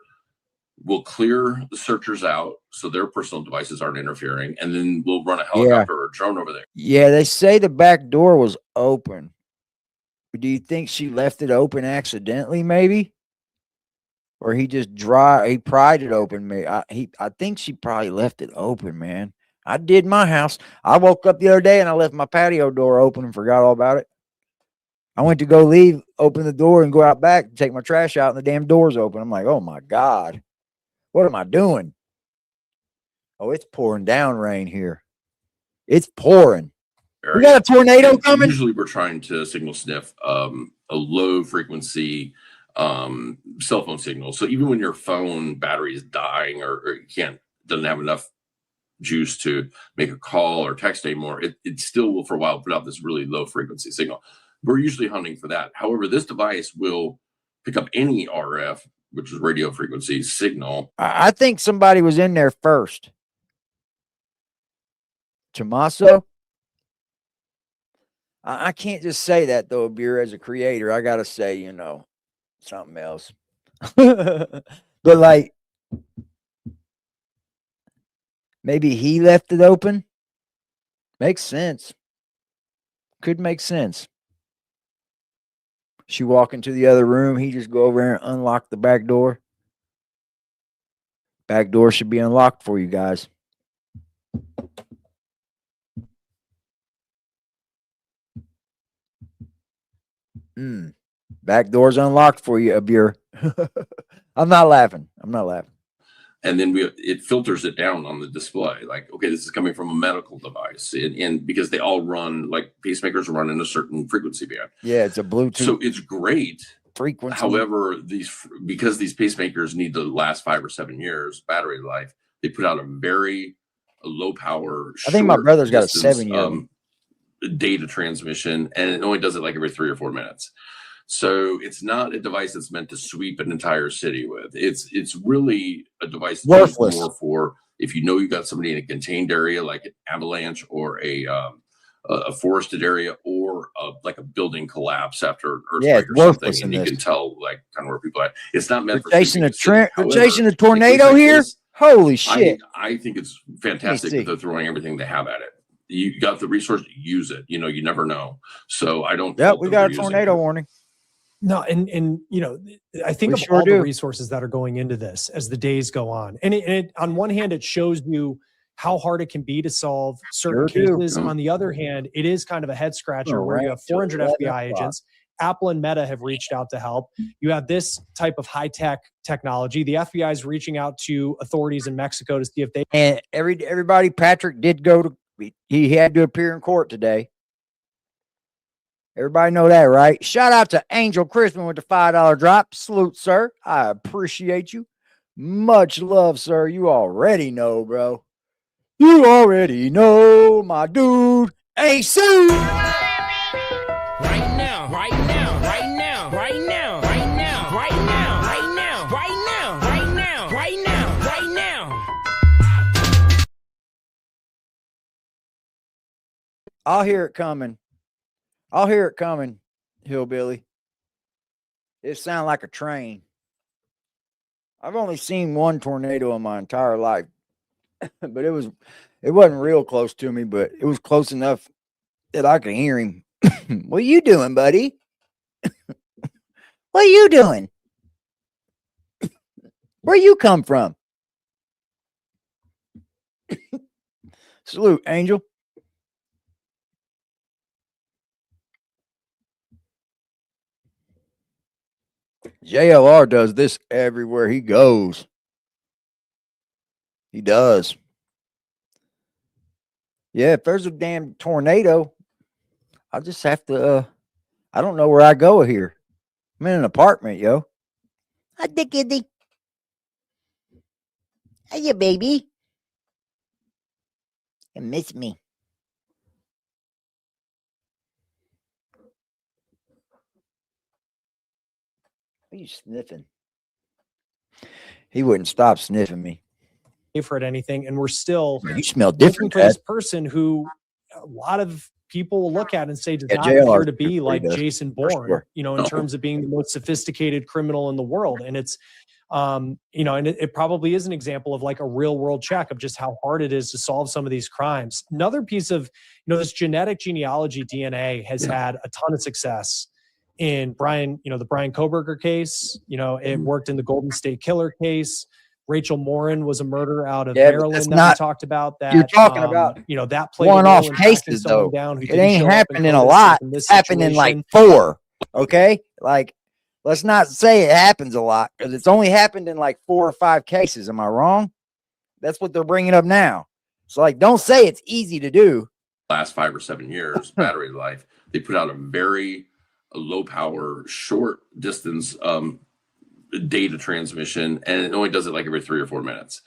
we'll clear the searchers out so their personal devices aren't interfering, and then we'll run a helicopter or a drone over there. Yeah, they say the back door was open. Do you think she left it open accidentally, maybe? Or he just he pried it open. I think she probably left it open, man. I did my house. I woke up the other day and I left my patio door open and forgot all about it. I went to go leave, open the door and go out back to take my trash out, and the damn door's open. I'm like, oh my God, what am I doing? Oh, it's pouring down rain here. It's pouring. We got a tornado coming. Usually we're trying to signal sniff a low frequency cell phone signal. So even when your phone battery is dying or doesn't have enough juice to make a call or text anymore, it still will for a while put out this really low frequency signal. We're usually hunting for that. However, this device will pick up any RF, which is radio frequency signal. I think somebody was in there first. Tommaso? I can't just say that though, Beer, as a creator. I gotta say, you know, something else. But like, maybe he left it open. Makes sense. Could make sense. She walk into the other room. He just go over there and unlock the back door. Back door should be unlocked for you guys. Back door's unlocked for you, Abir. I'm not laughing. I'm not laughing. And then it filters it down on the display. Like, okay, this is coming from a medical device. And because they all run, like pacemakers run in a certain frequency band. Yeah, it's a Bluetooth. So it's great. Frequency. However, because these pacemakers need to last 5 or 7 years battery life, they put out a very low power. I think my brother's got a 7-year data transmission, and it only does it like every 3 or 4 minutes. So it's not a device that's meant to sweep an entire city with. It's really a device that's more for if you know you got somebody in a contained area like an avalanche or a forested area or like a building collapse after an earthquake or something, and you can tell like kind of where people are. It's not meant for chasing a tornado here. Holy shit! I think it's fantastic that they're throwing everything they have at it. You got the resource, use it. You know, you never know. So I don't. Yep, we got a tornado warning. No, and you know, I think of all the resources that are going into this as the days go on, and it on one hand it shows you how hard it can be to solve certain cases. On the other hand, it is kind of a head scratcher where you have 400 FBI agents. Apple and Meta have reached out to help. You have this type of high-tech technology. The FBI is reaching out to authorities in Mexico to see if they and everybody. Patrick did go to. He had to appear in court today. Everybody know that, right? Shout out to Angel Crispin with the $5 drop. Salute, sir. I appreciate you. Much love, sir. You already know, bro. You already know my dude ain't sued. Right now, right now, right now, right now, right now, right now, right now, right now, right now, right now, right now. I'll hear it coming. I'll hear it coming, hillbilly. It sounds like a train. I've only seen one tornado in my entire life, but it wasn't real close to me, but it was close enough that I could hear him. What you doing, buddy? What you doing? Where you come from? Salute, Angel. JLR does this everywhere he goes. He does. Yeah, if there's a damn tornado, I'll just have to, I don't know where I go here. I'm in an apartment, yo. Hi, Dickity. Hiya, baby. You miss me. What are you sniffing? He wouldn't stop sniffing me. For it anything, and we're still You smell looking different, for Dad. this person who a lot of people will look at and say does Yeah, not JLR appear to be like does, Jason for Bourne, sure. you know, in terms of being the most sophisticated criminal in the world. And it's, you know, and it probably is an example of like a real world check of just how hard it is to solve some of these crimes. Another piece of, you know, this genetic genealogy DNA has had a ton of success in Brian, you know, the Brian Kohberger case. You know, it worked in the Golden State Killer case. Rachel Morin was a murder out of Yeah, but Maryland that's that not- we talked about. That you're talking about you know, that played a one-off role in tracking cases, someone though. down who It didn't ain't show up in happening a Columbus lot. in this It's happening like situation. 4. Okay, like let's not say it happens a lot because it's only happened in like 4 or 5 cases. Am I wrong? That's what they're bringing up now. So like, don't say it's easy to do. Last 5 or 7 years, battery life, they put out a very low power, short distance data transmission, and it only does it like every 3 or 4 minutes.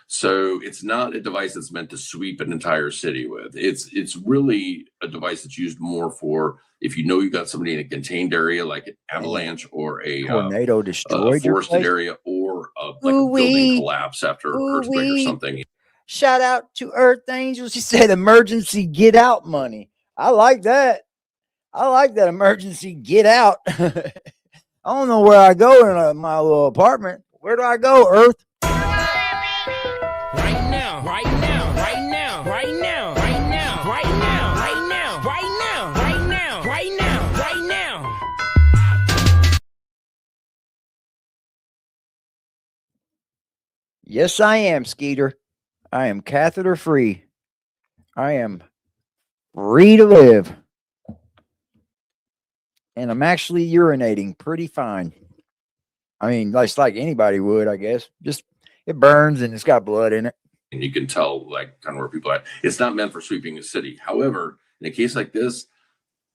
So it's not a device that's meant to sweep an entire city with. It's really a device that's used more for if you know you got somebody in a contained area like an avalanche or a Tornado destroyed your forested place. area or like a Ooh-wee. building collapse after an earthquake or Ooh-wee. something. Shout out to Earth Angels. She said emergency get out money. I like that. I like that emergency get out. I don't know where I go in my little apartment. Where do I go, Earth? Right now, right now, right now, right now, right now, right now, right now, right now, right now, right now, right now. Yes, I am, Skeeter. I am catheter free. I am free to live. And I'm actually urinating pretty fine. I mean, it's like anybody would, I guess. Just it burns and it's got blood in it. And you can tell like kind of where people are at. It's not meant for sweeping a city. However, in a case like this,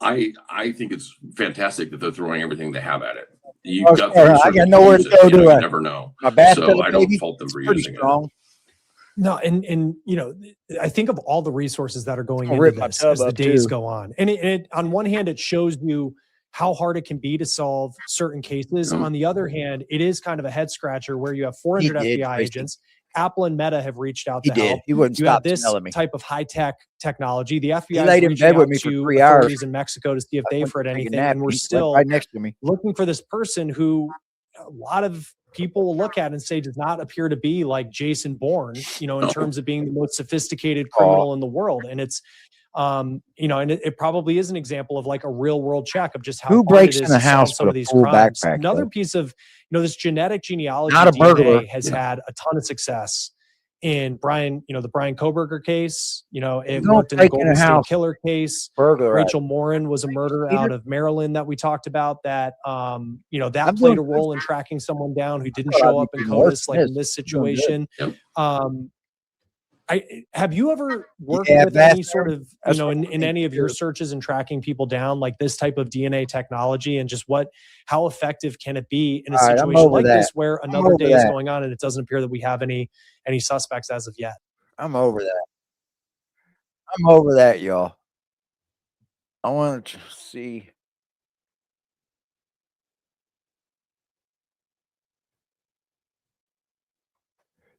I think it's fantastic that they're throwing everything they have at it. You've Oh, got sure. the I resources got nowhere to use go, it. You do know, I? you never know. My bathtub, So I don't baby, fault them for it's pretty using strong. No, and you know, I think of all the resources that are going I'll into rip my this tub as the up, days too. go on. And it on one hand, it shows you how hard it can be to solve certain cases. Mhm. On the other hand, it is kind of a head scratcher where you have 400 He did, FBI Tracy. agents. Apple and Meta have reached out He to did. help. He wouldn't You have stop this smelling me. type of high-tech technology. The FBI laid is in reaching bed with out me for to 3 hours. authorities in Mexico to see if I they've went to heard take a anything. nap, And we're he slept still right next to me. looking for this person who a lot of people will look at and say does not appear to be like Jason Bourne, you know, in terms of being the most sophisticated criminal in the world. And it's, you know, and it probably is an example of like a real world check of just how Who hard breaks it in is the to solve house some with of a these full crimes. backpack, Another though? piece of, you know, this genetic genealogy Not a burglar. DNA has had a ton of success in Brian, you know, the Brian Kohberger case. You know, it Don't worked in the break in Golden a State house. Killer case. Burglar. Rachel Morin was a murder Peter? out of Maryland that we talked about that, you know, that I'm played a doing good. role in tracking someone down who didn't thought show I'd up be in doing worse CODIS, than like in this. this I'm doing good. situation. Yep. Have you ever worked Yeah, with any bastard. sort of, you That's know, what in I think any of your too. searches and tracking people down, like this type of DNA technology and just how effective can it be in a All right, I'm situation over like that. this where I'm another over day is that. going on and it doesn't appear that we have any suspects as of yet? I'm over that. I'm over that, y'all. I want to see.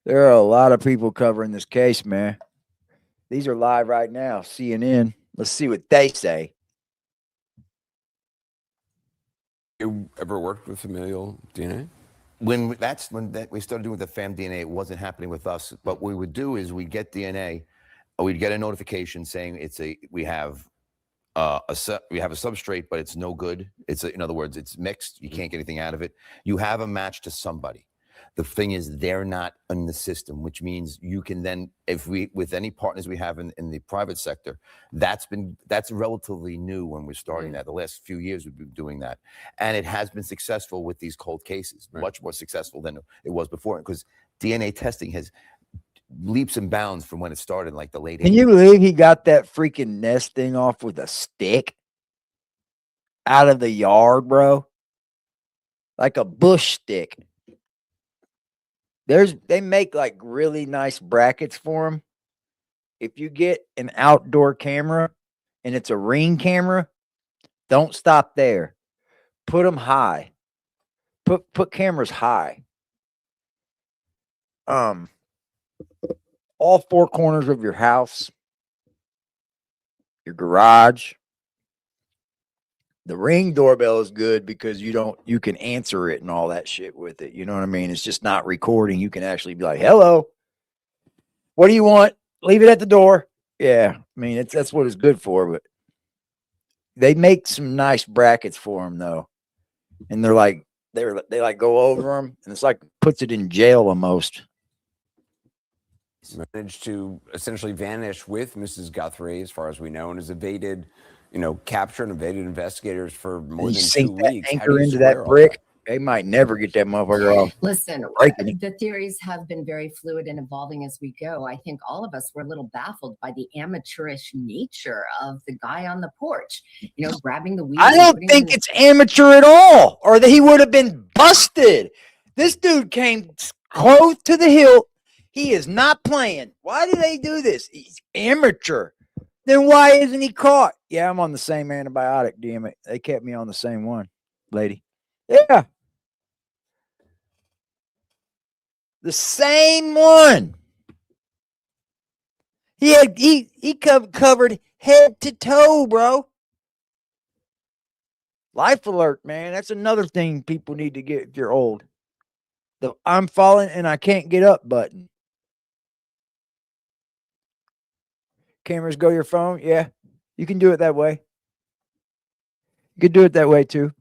There are a lot of people covering this case, man. These are live right now. CNN. Let's see what they say. You ever worked with familial DNA? When we started doing the fam DNA, it wasn't happening with us. But what we would do is we'd get DNA, or we'd get a notification saying we have a substrate, but it's no good. In other words, it's mixed. You can't get anything out of it. You have a match to somebody. The thing is, they're not in the system, which means you can then, with any partners we have in the private sector, that's relatively new when we're starting that. The last few years we've been doing that, and it has been successful with these cold cases, much more successful than it was before, because DNA testing has leaps and bounds from when it started, like the late 80s. Can you believe he got that freaking nest thing off with a stick out of the yard, bro? Like a bush stick. They make like really nice brackets for them. If you get an outdoor camera and it's a Ring camera, don't stop there. Put them high. Put cameras high. All four corners of your house, your garage. The Ring doorbell is good because you can answer it and all that shit with it. You know what I mean? It's just not recording. You can actually be like, hello, what do you want? Leave it at the door. Yeah. I mean, that's what it's good for, but they make some nice brackets for them though. And they like go over them, and it's like puts it in jail almost. Managed to essentially vanish with Mrs. Guthrie, as far as we know, and has evaded, capture and evaded investigators for more than 2 weeks. Anchor into that brick. They might never get that motherfucker off. Listen, the theories have been very fluid and evolving as we go. I think all of us were a little baffled by the amateurish nature of the guy on the porch, grabbing the weed. I don't think it's amateur at all, or that he would have been busted. This dude came clothed to the hilt. He is not playing. Why do they do this? He's amateur. Then why isn't he caught? Yeah, I'm on the same antibiotic, damn it. They kept me on the same one, lady. Yeah. The same one. He covered head to toe, bro. Life alert, man. That's another thing people need to get if you're old. The I'm falling and I can't get up button. Cameras go to your phone. Yeah, you can do it that way. You can do it that way too.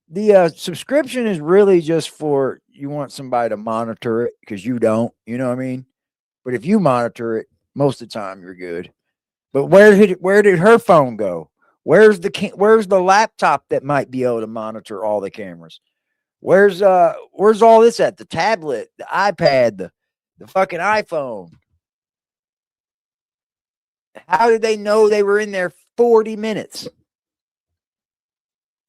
The subscription is really just for you want somebody to monitor it because you don't. You know what I mean? But if you monitor it, most of the time you're good. But where did her phone go? Where's the laptop that might be able to monitor all the cameras? Where's all this at? The tablet, the iPad, the fucking iPhone. How did they know they were in there 40 minutes?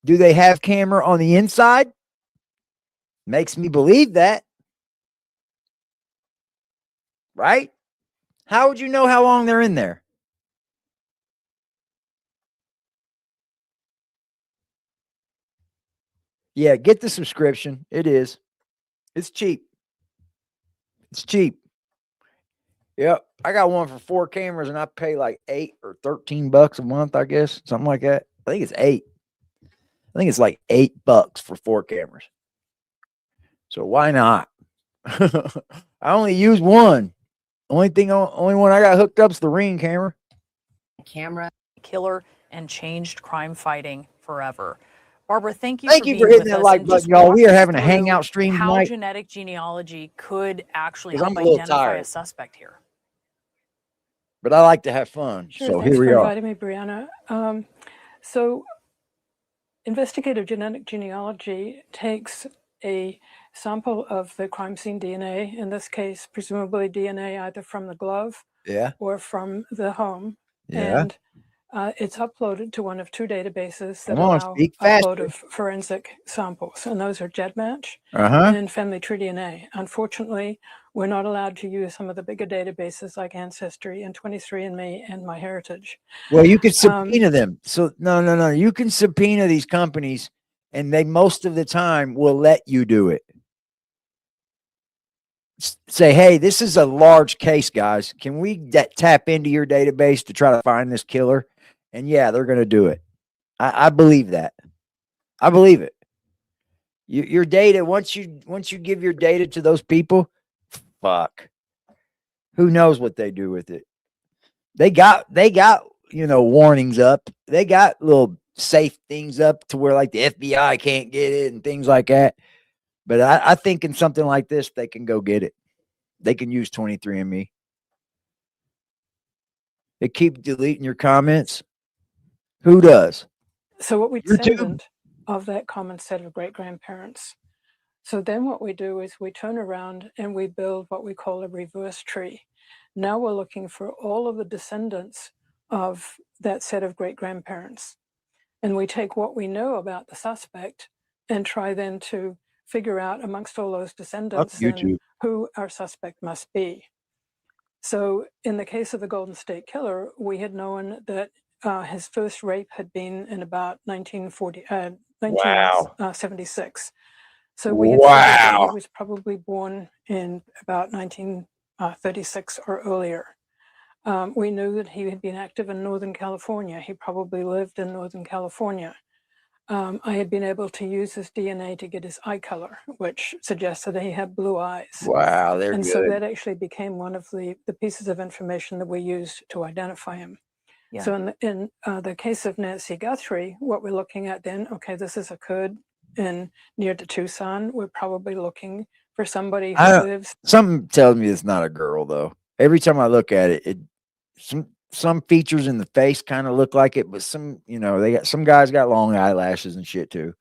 Do they have camera on the inside? Makes me believe that. Right? How would you know how long they're in there? Yeah, get the subscription. It is. It's cheap. It's cheap. Yep. I got one for 4 cameras and I pay like $8 or $13 a month, I guess. Something like that. I think it's 8. I think it's like $8 for 4 cameras. So why not? I only use one. Only one I got hooked up is the Ring camera. Killer and changed crime fighting forever. Barbara, thank you for hitting that like button, y'all. We are having a hangout stream how tonight. Genetic genealogy could actually 'Cause help I'm a little identify tired. a suspect here. But I like to have fun. Sure, So thanks here we for are. inviting me, Brianna. So investigative genetic genealogy takes a sample of the crime scene DNA, in this case, presumably DNA either from the glove Yeah. or from the home. Yeah. And it's uploaded to one of 2 databases that Come on, allow speak upload faster. of forensic samples. And those are GEDmatch Uh-huh. and Family Tree DNA. Unfortunately, we're not allowed to use some of the bigger databases like Ancestry and 23andMe and MyHeritage. Well, you can subpoena them. So no. You can subpoena these companies, and they most of the time will let you do it. Say, hey, this is a large case, guys. Can we tap into your database to try to find this killer? And yeah, they're going to do it. I believe that. I believe it. Your data, once you give your data to those people, fuck, who knows what they do with it? They got warnings up. They got little safe things up to where like the FBI can't get it and things like that. But I think in something like this, they can go get it. They can use 23andMe. They keep deleting your comments. Who does? So what we descendant of that common set of great-grandparents. So then what we do is we turn around and we build what we call a reverse tree. Now we're looking for all of the descendants of that set of great-grandparents. And we take what we know about the suspect and try then to figure out amongst all those descendants then who our suspect must be. So in the case of the Golden State Killer, we had known that his first rape had been in about 1976. So we had said that he was probably born in about 1936 or earlier. We knew that he had been active in Northern California. He probably lived in Northern California. I had been able to use his DNA to get his eye color, which suggested that he had blue eyes. Wow, they're and good. So that actually became one of the pieces of information that we used to identify him. Yeah. So in the case of Nancy Guthrie, what we're looking at then, okay, this has occurred near to Tucson. We're probably looking for somebody who lives. Something tells me it's not a girl, though. Every time I look at it, some features in the face kind of look like it, but some guys got long eyelashes and shit too.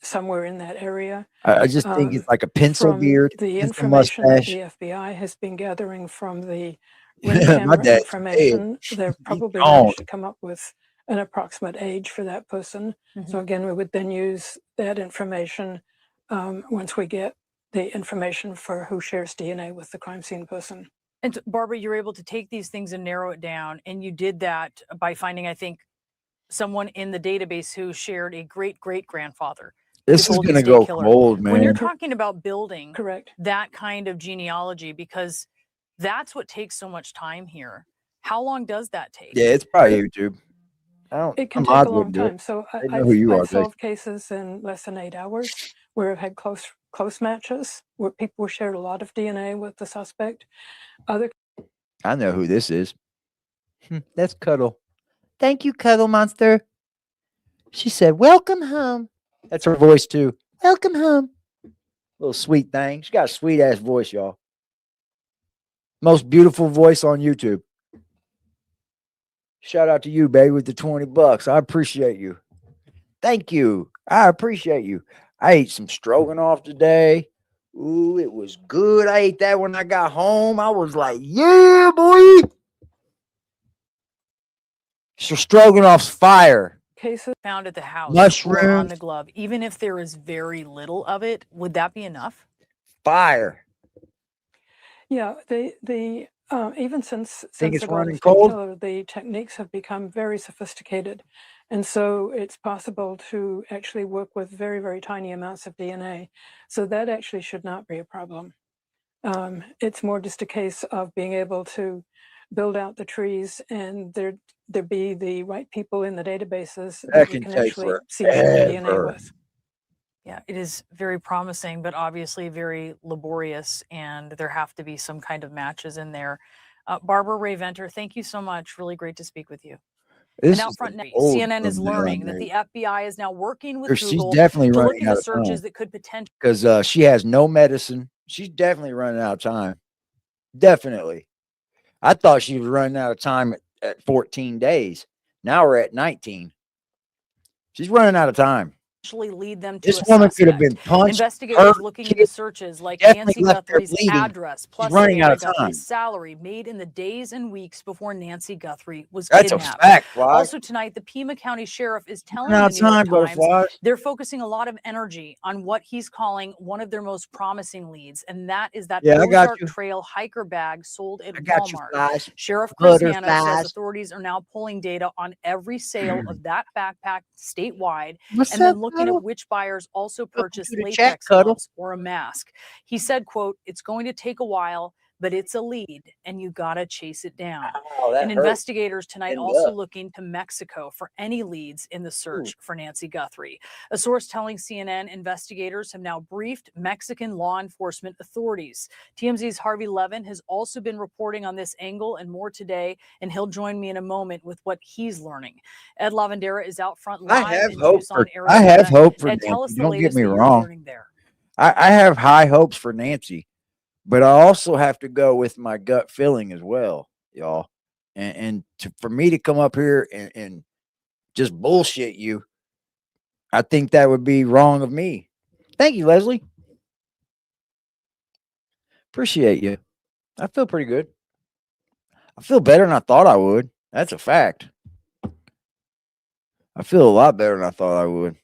Somewhere in that area. I just think it's like a pencil beard. The it's information that the FBI has been gathering from the ring camera information, they've probably managed to come up with an approximate age for that person. So again, we would then use that information once we get the information for who shares DNA with the crime scene person. And Barbara, you're able to take these things and narrow it down. And you did that by finding, I think, someone in the database who shared a great-great-grandfather. This is going to go cold, man. When you're talking about building correct that kind of genealogy, because that's what takes so much time here. How long does that take? Yeah, it's probably YouTube. It can take a long time. So I've solved cases in less than 8 hours where I've had close matches where people shared a lot of DNA with the suspect. I know who this is. That's Cuddle. Thank you, Cuddle Monster. She said, welcome home. That's her voice, too. Welcome home. Little sweet thing. She got a sweet-ass voice, y'all. Most beautiful voice on YouTube. Shout out to you, baby, with the $20. I appreciate you. Thank you. I appreciate you. I ate some stroganoff today. Ooh, it was good. I ate that when I got home. I was like, yeah, boy. So stroganoff's fire. Cases found at the house mushrooms or on the glove, even if there is very little of it, would that be enough? Fire. Yeah, the even since it's the running cold. Killer, the techniques have become very sophisticated, and so it's possible to actually work with very, very tiny amounts of DNA. So that actually should not be a problem. It's more just a case of being able to build out the trees and there be the right people in the databases that we can actually see the DNA with. Yeah, it is very promising, but obviously very laborious, and there have to be some kind of matches in there. Barbara Ray Venter, thank you so much. Really great to speak with you. And out front, CNN is learning that the FBI is now working with Google to look into searches that could potentially. Because she has no medicine. She's definitely running out of time. Definitely. I thought she was running out of time at 14 days. Now we're at 19. She's running out of time. lead them to This a woman could have suspect. been punched, Investigators hurt, looking killed. into searches like Definitely Nancy left there Guthrie's bleeding. address, plus running out Samantha of time. Guthrie's salary made in the days and weeks before Nancy Guthrie was That's a kidnapped. fact, Fly. Also tonight, the Pima County Sheriff is telling Running out the of New York time, Times butterflies. they're focusing a lot of energy on what he's calling one of their most promising leads, and that is that Yeah, I got Ozark you. Trail hiker bag sold at I got you, Walmart. Flies. Sheriff Chris Hanna says Butterflies. authorities are now pulling data on every sale of that backpack statewide, What's and up, then looking Cuddle? at which buyers also purchased to the chat, latex Cuddle. gloves or a mask. He said, quote, "It's going to take a while, but it's a lead and you gotta chase it down." Oh, that And hurt. investigators tonight End also up. looking to Mexico for any leads in the search for Nancy Guthrie. A source telling CNN investigators have now briefed Mexican law enforcement authorities. TMZ's Harvey Levin has also been reporting on this angle and more today, and he'll join me in a moment with what he's learning. Ed Lavandera is out front live I have in hope Tucson, for. Arizona. I have hope for Ed, tell us Nancy. the Don't get latest me that you're wrong. learning there. I have high hopes for Nancy, but I also have to go with my gut feeling as well, y'all. And for me to come up here and just bullshit you, I think that would be wrong of me. Thank you, Leslie. Appreciate you. I feel pretty good. I feel better than I thought I would. That's a fact. I feel a lot better than I thought I would.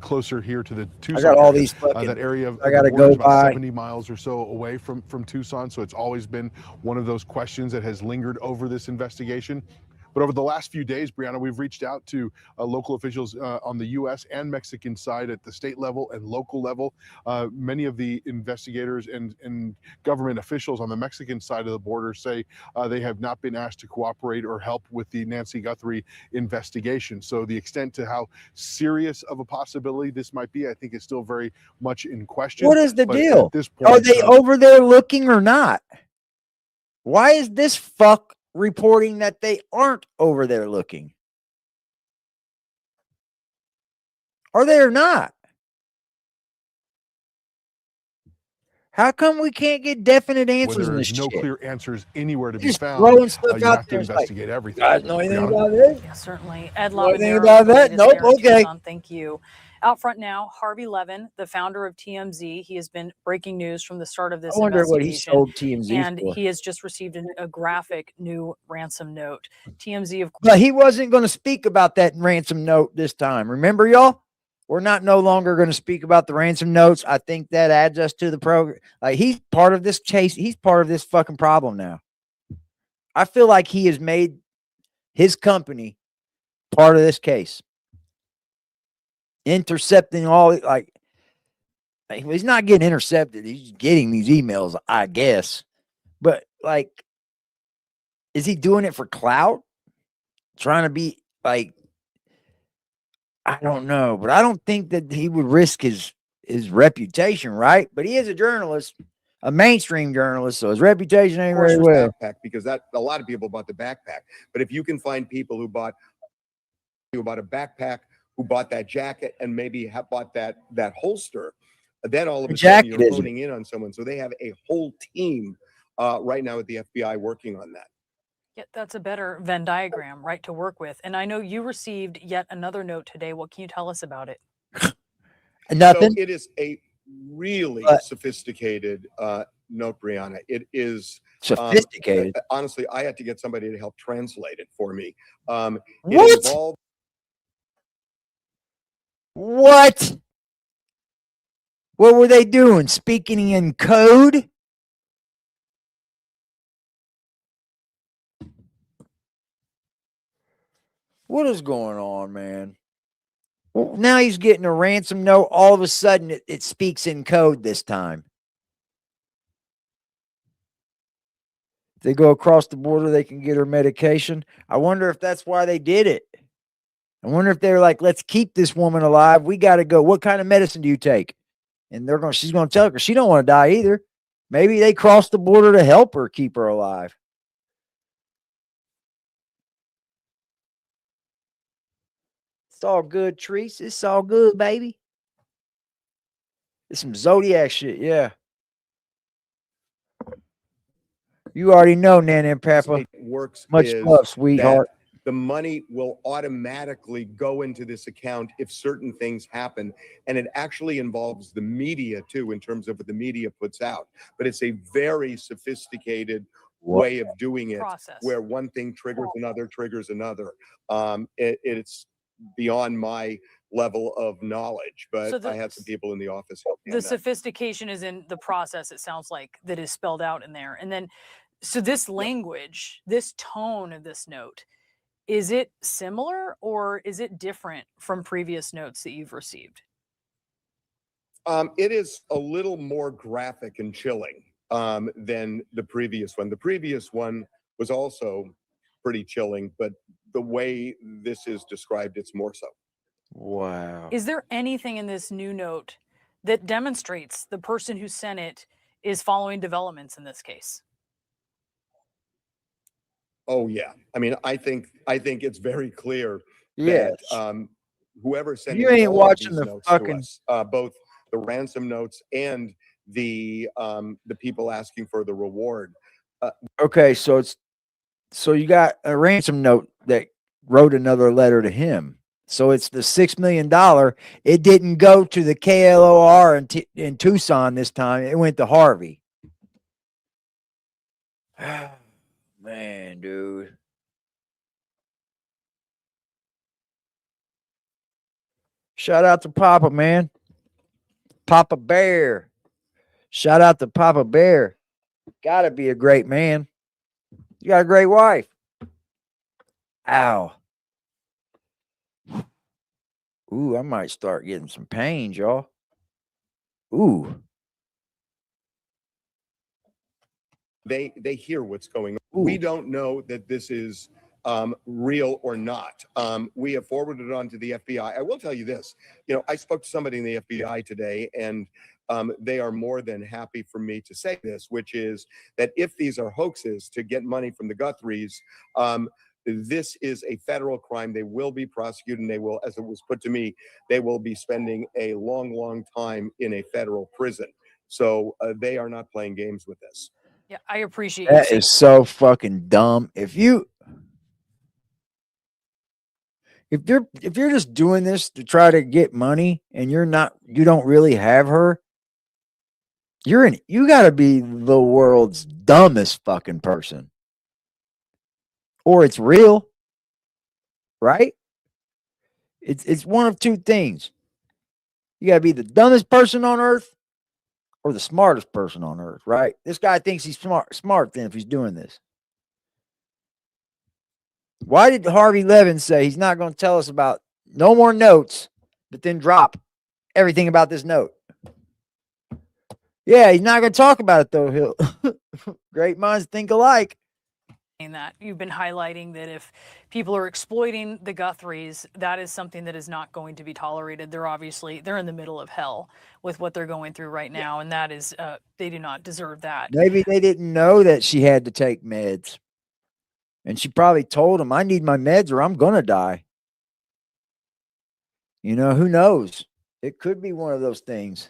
Closer here to the Tucson. I got all area. these fucking. That area of I gotta the border is go about by. 70 miles or so away from Tucson, so it's always been one of those questions that has lingered over this investigation. But over the last few days, Brianna, we've reached out to local officials on the U.S. and Mexican side at the state level and local level. Many of the investigators and government officials on the Mexican side of the border say they have not been asked to cooperate or help with the Nancy Guthrie investigation. So the extent to how serious of a possibility this might be, I think is still very much in question. What is the But deal? at this point, Are they over there looking or not? Why is this fuck reporting that they aren't over there looking? Are they or not? How come we can't get definite answers in this there's no shit? clear answers anywhere to be Just found, throwing stuff you out have to there. It's like, investigate everything. guys know anything Brianna? about this? Yeah, certainly. Ed Know anything Lavandera. about with the that? latest Nope. there in Okay. Tucson. Thank you. Out front now, Harvey Levin, the founder of TMZ. He has been breaking news from the start of this I wonder what he investigation. sold TMZ And for. he has just received a graphic new ransom note. TMZ, of course. But he wasn't going to speak about that ransom note this time. Remember, y'all? We're no longer going to speak about the ransom notes. I think that adds us to the program. He's part of this chase. He's part of this fucking problem now. I feel like he has made his company part of this case. Intercepting all, he's not getting intercepted. He's getting these emails, I guess. But, is he doing it for clout? Trying to be, I don't know, but I don't think that he would risk his reputation, right? But he is a journalist, a mainstream journalist, so his reputation ain't very well. Backpack, because that a lot of people bought the backpack. But if you can find people who bought a backpack, who bought that jacket, and maybe have bought that holster, then all of a sudden you're honing in on someone. So they have a whole team right now at the FBI working on that. Yeah, that's a better Venn diagram, right, to work with. And I know you received yet another note today. What can you tell us about it? Nothing. So it is a really sophisticated note, Brianna. It is sophisticated. Honestly, I had to get somebody to help translate it for me. What? What? What were they doing? Speaking in code? What is going on, man? Well, now he's getting a ransom note. All of a sudden, it speaks in code this time. If they go across the border, they can get her medication. I wonder if that's why they did it. I wonder if they're like, let's keep this woman alive. We got to go. What kind of medicine do you take? And she's going to tell her she don't want to die either. Maybe they crossed the border to help her keep her alive. It's all good, Treese. It's all good, baby. It's some Zodiac shit, yeah. You already know, Nan and Papa. Works Much love, sweetheart. the money will automatically go into this account if certain things happen. And it actually involves the media too, in terms of what the media puts out. But it's a very sophisticated way of doing it, where one thing triggers another. It's beyond my level of knowledge, but I had some people in the office help me The on that. sophistication is in the process, it sounds like, that is spelled out in there. And then, so this language, this tone of this note, is it similar or is it different from previous notes that you've received? It is a little more graphic and chilling than the previous one. The previous one was also pretty chilling, but the way this is described, it's more so. Wow. Is there anything in this new note that demonstrates the person who sent it is following developments in this case? Oh yeah. I mean, I think it's very clear Yes. that whoever sent You ain't all of watching these the notes fucking to us, both the ransom notes and the people asking for the reward. Okay, so you got a ransom note that wrote another letter to him. So it's the $6 million. It didn't go to the KLOR in Tucson this time. It went to Harvey. Man, dude. Shout out to Papa, man. Papa Bear. Shout out to Papa Bear. Gotta be a great man. You got a great wife. Ow. Ooh, I might start getting some pains, y'all. Ooh. They hear what's going on. We don't know that this is real or not. We have forwarded it on to the FBI. I will tell you this. I spoke to somebody in the FBI today, and they are more than happy for me to say this, which is that if these are hoaxes to get money from the Guthries, this is a federal crime. They will be prosecuted, and they will, as it was put to me, they will be spending a long, long time in a federal prison. So they are not playing games with this. Yeah, I appreciate that is so fucking dumb. If you're just doing this to try to get money and you don't really have her, you got to be the world's dumbest fucking person. Or it's real, right? It's one of two things. You got to be the dumbest person on earth or the smartest person on earth, right? This guy thinks he's smart then if he's doing this. Why did Harvey Levin say he's not going to tell us about no more notes, but then drop everything about this note? Yeah, he's not going to talk about it though. He'll great minds think alike. That you've been highlighting that if people are exploiting the Guthries, that is something that is not going to be tolerated. They're in the middle of hell with what they're going through right now, and that is they do not deserve that. Maybe they didn't know that she had to take meds, and she probably told him, "I need my meds or I'm gonna die." Who knows? It could be one of those things.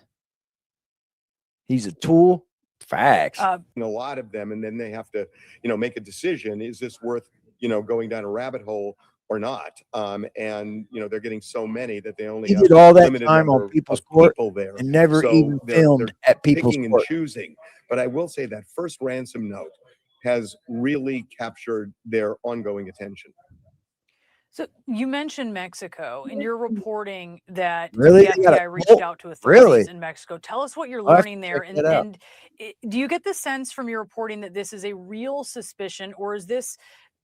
He's a tool. Facts. A lot of them, and then they have to, make a decision. Is this worth, going down a rabbit hole or not? And they're getting so many that they only he have did all that limited time number on People's of Court people there, and never so even filmed they're at People's picking Court. and choosing. But I will say that first ransom note has really captured their ongoing attention. So you mentioned Mexico, and you're reporting that Really? the FBI reached out to authorities in Mexico. Tell us what you're I'll have to learning there, check that out. and do you get the sense from your reporting that this is a real suspicion, or is this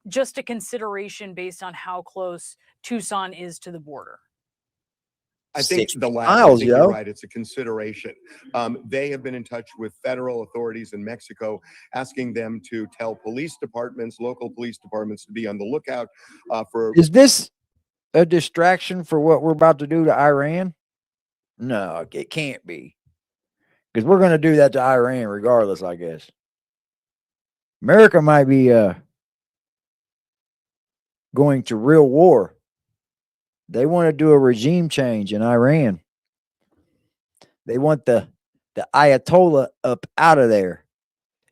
just a consideration based on how close Tucson is to the border? I think 6 the latter. miles, I think yo. you're right. It's a consideration. They have been in touch with federal authorities in Mexico, asking them to tell police departments, local police departments, to be on the lookout for. Is this a distraction for what we're about to do to Iran? No, it can't be. Because we're going to do that to Iran regardless, I guess. America might be going to real war. They want to do a regime change in Iran. They want the Ayatollah up out of there.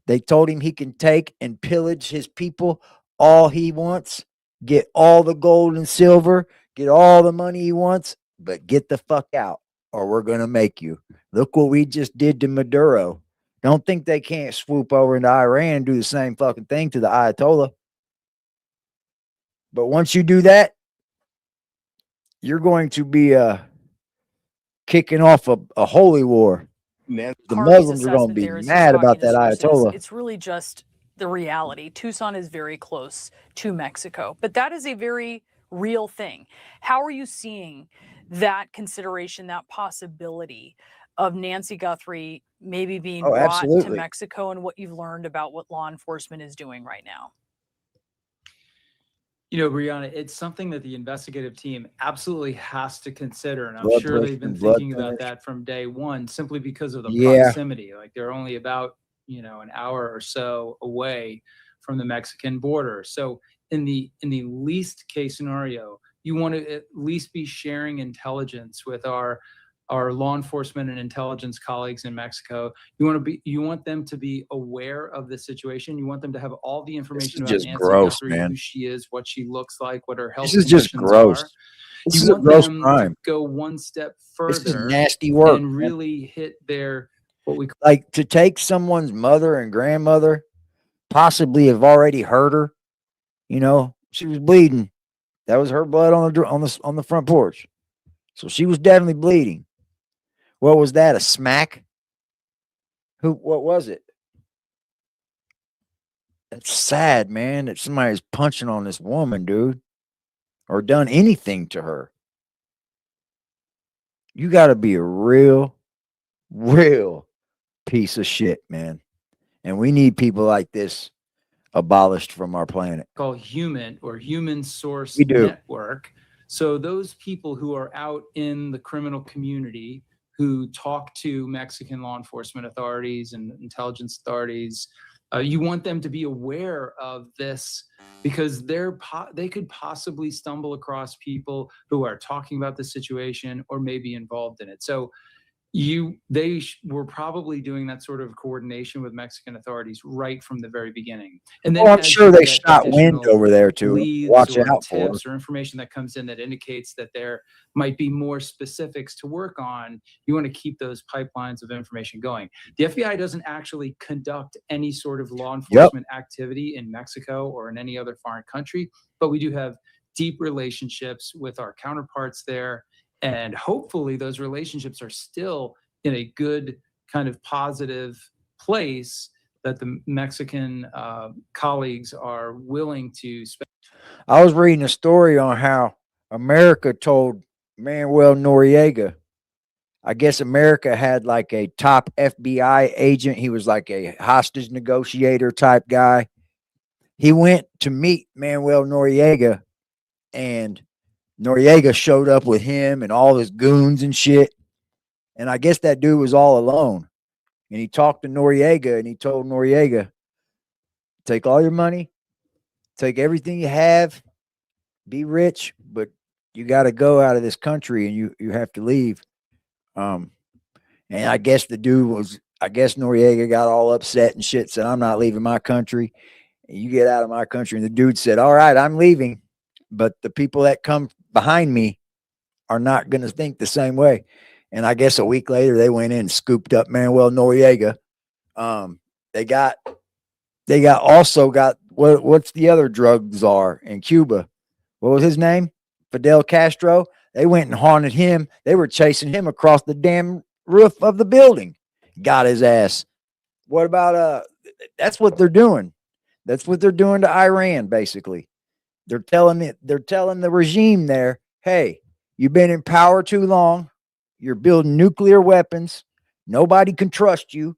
They told him he can take and pillage his people all he wants, get all the gold and silver, get all the money he wants, but get the fuck out or we're going to make you. Look what we just did to Maduro. Don't think they can't swoop over into Iran and do the same fucking thing to the Ayatollah. But once you do that, you're going to be kicking off a holy war. The Muslims are going to be mad about that Ayatollah. It's really just the reality. Tucson is very close to Mexico, but that is a very real thing. How are you seeing that consideration, that possibility of Nancy Guthrie maybe being brought to Mexico, and what you've learned about what law enforcement is doing right now? You know, Brianna, it's something that the investigative team absolutely has to consider. And I'm sure they've been thinking about that from day one, simply because of the proximity. Like, they're only about, you know, an hour or so away from the Mexican border. So in the least case scenario, you want to at least be sharing intelligence with our law enforcement and intelligence colleagues in Mexico. You want them to be aware of the situation. You want them to have all the information about Nancy Guthrie, who she is, what she looks like, what her health conditions are. This is a gross crime. To go one step further. This is nasty work, and really hit their like to take someone's mother and grandmother, possibly have already hurt her. You know, she was bleeding. That was her blood on the front porch. So she was definitely bleeding. What was that? A smack? What was it? That's sad, man, that somebody's punching on this woman, dude, or done anything to her. You got to be a real piece of shit, man. And we need people like this abolished from our planet. Called human source network. So those people who are out in the criminal community, who talk to Mexican law enforcement authorities and intelligence authorities, you want them to be aware of this, because they could possibly stumble across people who are talking about the situation or may be involved in it. So they were probably doing that sort of coordination with Mexican authorities right from the very beginning. And then I'm sure they shot wind over there too. Watch out for tips or information that comes in that indicates that there might be more specifics to work on. You want to keep those pipelines of information going. The FBI doesn't actually conduct any sort of law enforcement activity in Mexico or in any other foreign country, but we do have deep relationships with our counterparts there. And hopefully those relationships are still in a good kind of positive place, that the Mexican colleagues are willing to spend. I was reading a story on how America told Manuel Noriega, I guess America had like a top FBI agent. He was like a hostage negotiator type guy. He went to meet Manuel Noriega, and Noriega showed up with him and all his goons and shit. And I guess that dude was all alone. And he talked to Noriega, and he told Noriega, take all your money, take everything you have, be rich, but you got to go out of this country, and you have to leave. And I guess Noriega got all upset and shit, said, I'm not leaving my country. And you get out of my country. And the dude said, all right, I'm leaving, but the people that come behind me are not going to think the same way. And I guess a week later they went in and scooped up Manuel Noriega. They also got what's the other drug czar in Cuba? What was his name? Fidel Castro. They went and haunted him. They were chasing him across the damn roof of the building. Got his ass. What about that's what they're doing. That's what they're doing to Iran, basically. They're telling the regime there, hey, you've been in power too long. You're building nuclear weapons. Nobody can trust you.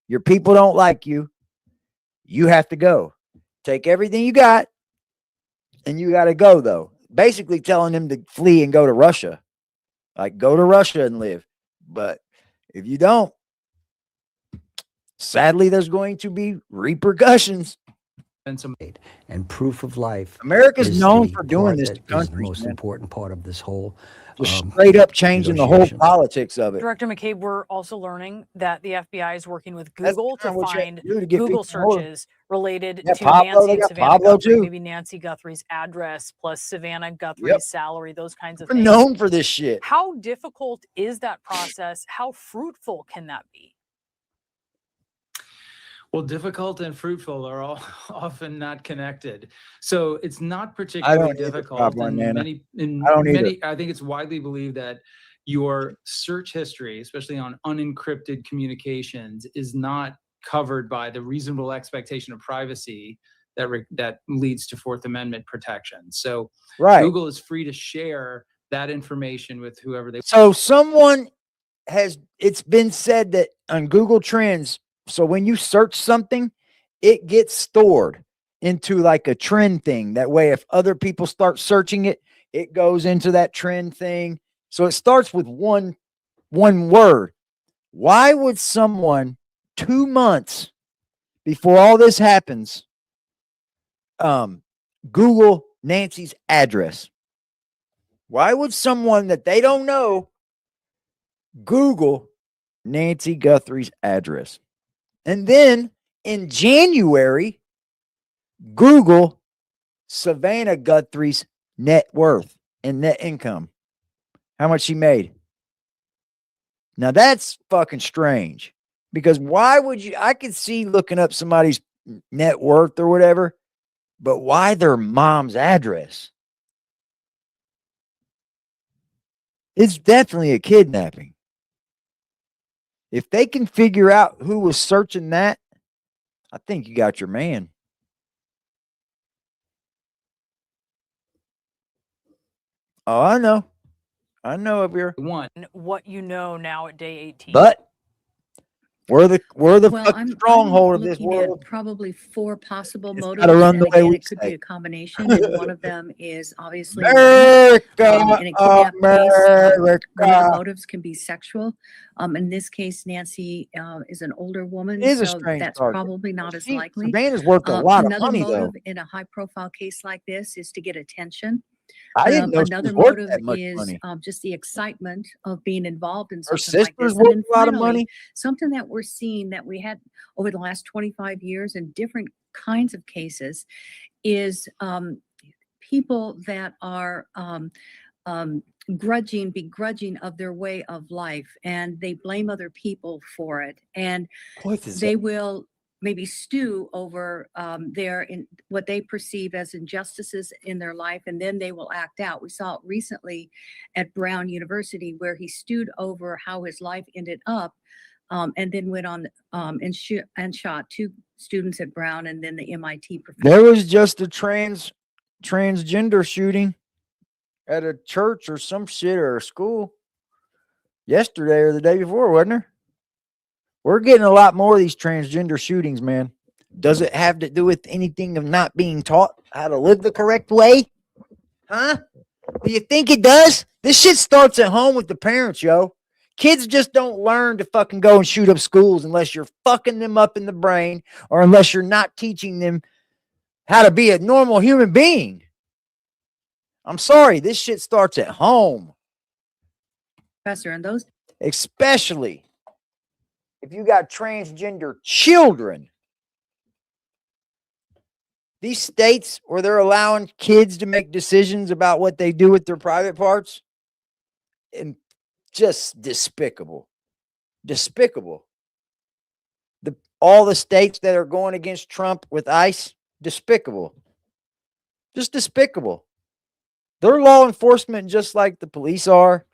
Your people don't like you. You have to go. Take everything you got, and you got to go, though. Basically telling them to flee and go to Russia. Like, go to Russia and live. But if you don't, sadly, there's going to be repercussions. And proof of life. America's known for doing this to countries. The most man. important part of this whole Just straight up changing the whole negotiations. politics of it. Director McCabe, we're also learning that the FBI is working with That's Google to kinda what you have find to do to get Google people more. searches related Yeah, to Pablo, Nancy they and got Savannah Pablo Guthrie, too. maybe Nancy Guthrie's address plus Savannah Guthrie's Yep. salary, those kinds of We're things. known for this shit. How difficult is that process? How fruitful can that be? Well, difficult and fruitful are all often not connected. So it's not I particularly don't either, difficult. Pablo And Nana. many, in I don't either. many, I think it's widely believed that your search history, especially on unencrypted communications, is not covered by the reasonable expectation of privacy that leads to Fourth Amendment protection. So Right. Google is free to share that information with whoever they. So someone it's been said that on Google Trends, so when you search something, it gets stored into like a trend thing. That way, if other people start searching it, it goes into that trend thing. So it starts with one word. Why would someone 2 months before all this happens, Google Nancy's address? Why would someone that they don't know Google Nancy Guthrie's address? And then in January, Google Savannah Guthrie's net worth and net income. How much she made. Now that's fucking strange. Because why would you? I could see looking up somebody's net worth or whatever, but why their mom's address? It's definitely a kidnapping. If they can figure out who was searching that, I think you got your man. Oh, I know. I know up here. What you know now at day 18. But we're the Well, fucking stronghold of this looking at world. probably 4 possible It's motives. gotta run And the way again, we it could say. be a combination. And one of them is obviously America, in a kidnap case. One of America. the motives can be sexual. In this case, Nancy is an older woman, Is a so strange that's target. probably not as likely. Savannah's worth a lot of Another money, though. motive in a high-profile case like this is to get attention. I didn't know she Another was worth motive that much is money. just the excitement of being involved in Her something like sister's this. And worth then a lot of finally, money. something that we're seeing that we had over the last 25 years in different kinds of cases is people that are begrudging of their way of life, and they blame other people for it, and they will maybe stew over in what they perceive as injustices in their life, and then they will act out. We saw it recently at Brown University, where he stewed over how his life ended up, and then went on and shot 2 students at Brown, and then the MIT professor. There was just a transgender shooting at a church or some shit or a school yesterday or the day before, wasn't there? We're getting a lot more of these transgender shootings, man. Does it have to do with anything of not being taught how to live the correct way? Huh? Do you think it does? This shit starts at home with the parents, yo. Kids just don't learn to fucking go and shoot up schools unless you're fucking them up in the brain or unless you're not teaching them how to be a normal human being. I'm sorry, this shit starts at home. Professor, and those Especially if you got transgender children. These states where they're allowing kids to make decisions about what they do with their private parts, and just despicable. Despicable. All the states that are going against Trump with ICE, despicable. Just despicable. They're law enforcement just like the police are,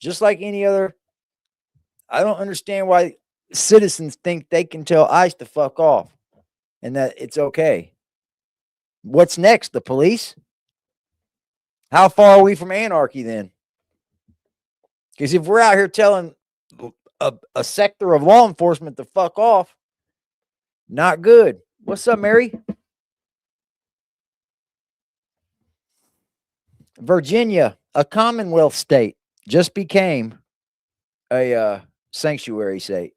just like any other. I don't understand why citizens think they can tell ICE to fuck off and that it's okay. What's next? The police? How far are we from anarchy then? Because if we're out here telling a sector of law enforcement to fuck off, not good. What's up, Mary? Virginia, a Commonwealth state, just became a sanctuary state.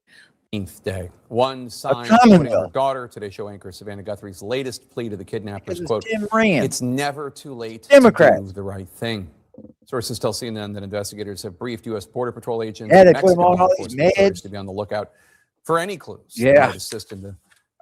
Day. One sign Commonwealth. putting her daughter, Today Show anchor Savannah Guthrie's latest plea to the kidnappers, Because quote, Tim Rand. it's never too late Democrat. to do the right thing. Sources tell CNN that investigators have briefed U.S. Border Patrol agents Yeah, and they put them Mexican on law all these enforcement authorities meds. to be on the lookout for any clues that Yeah. might assist in the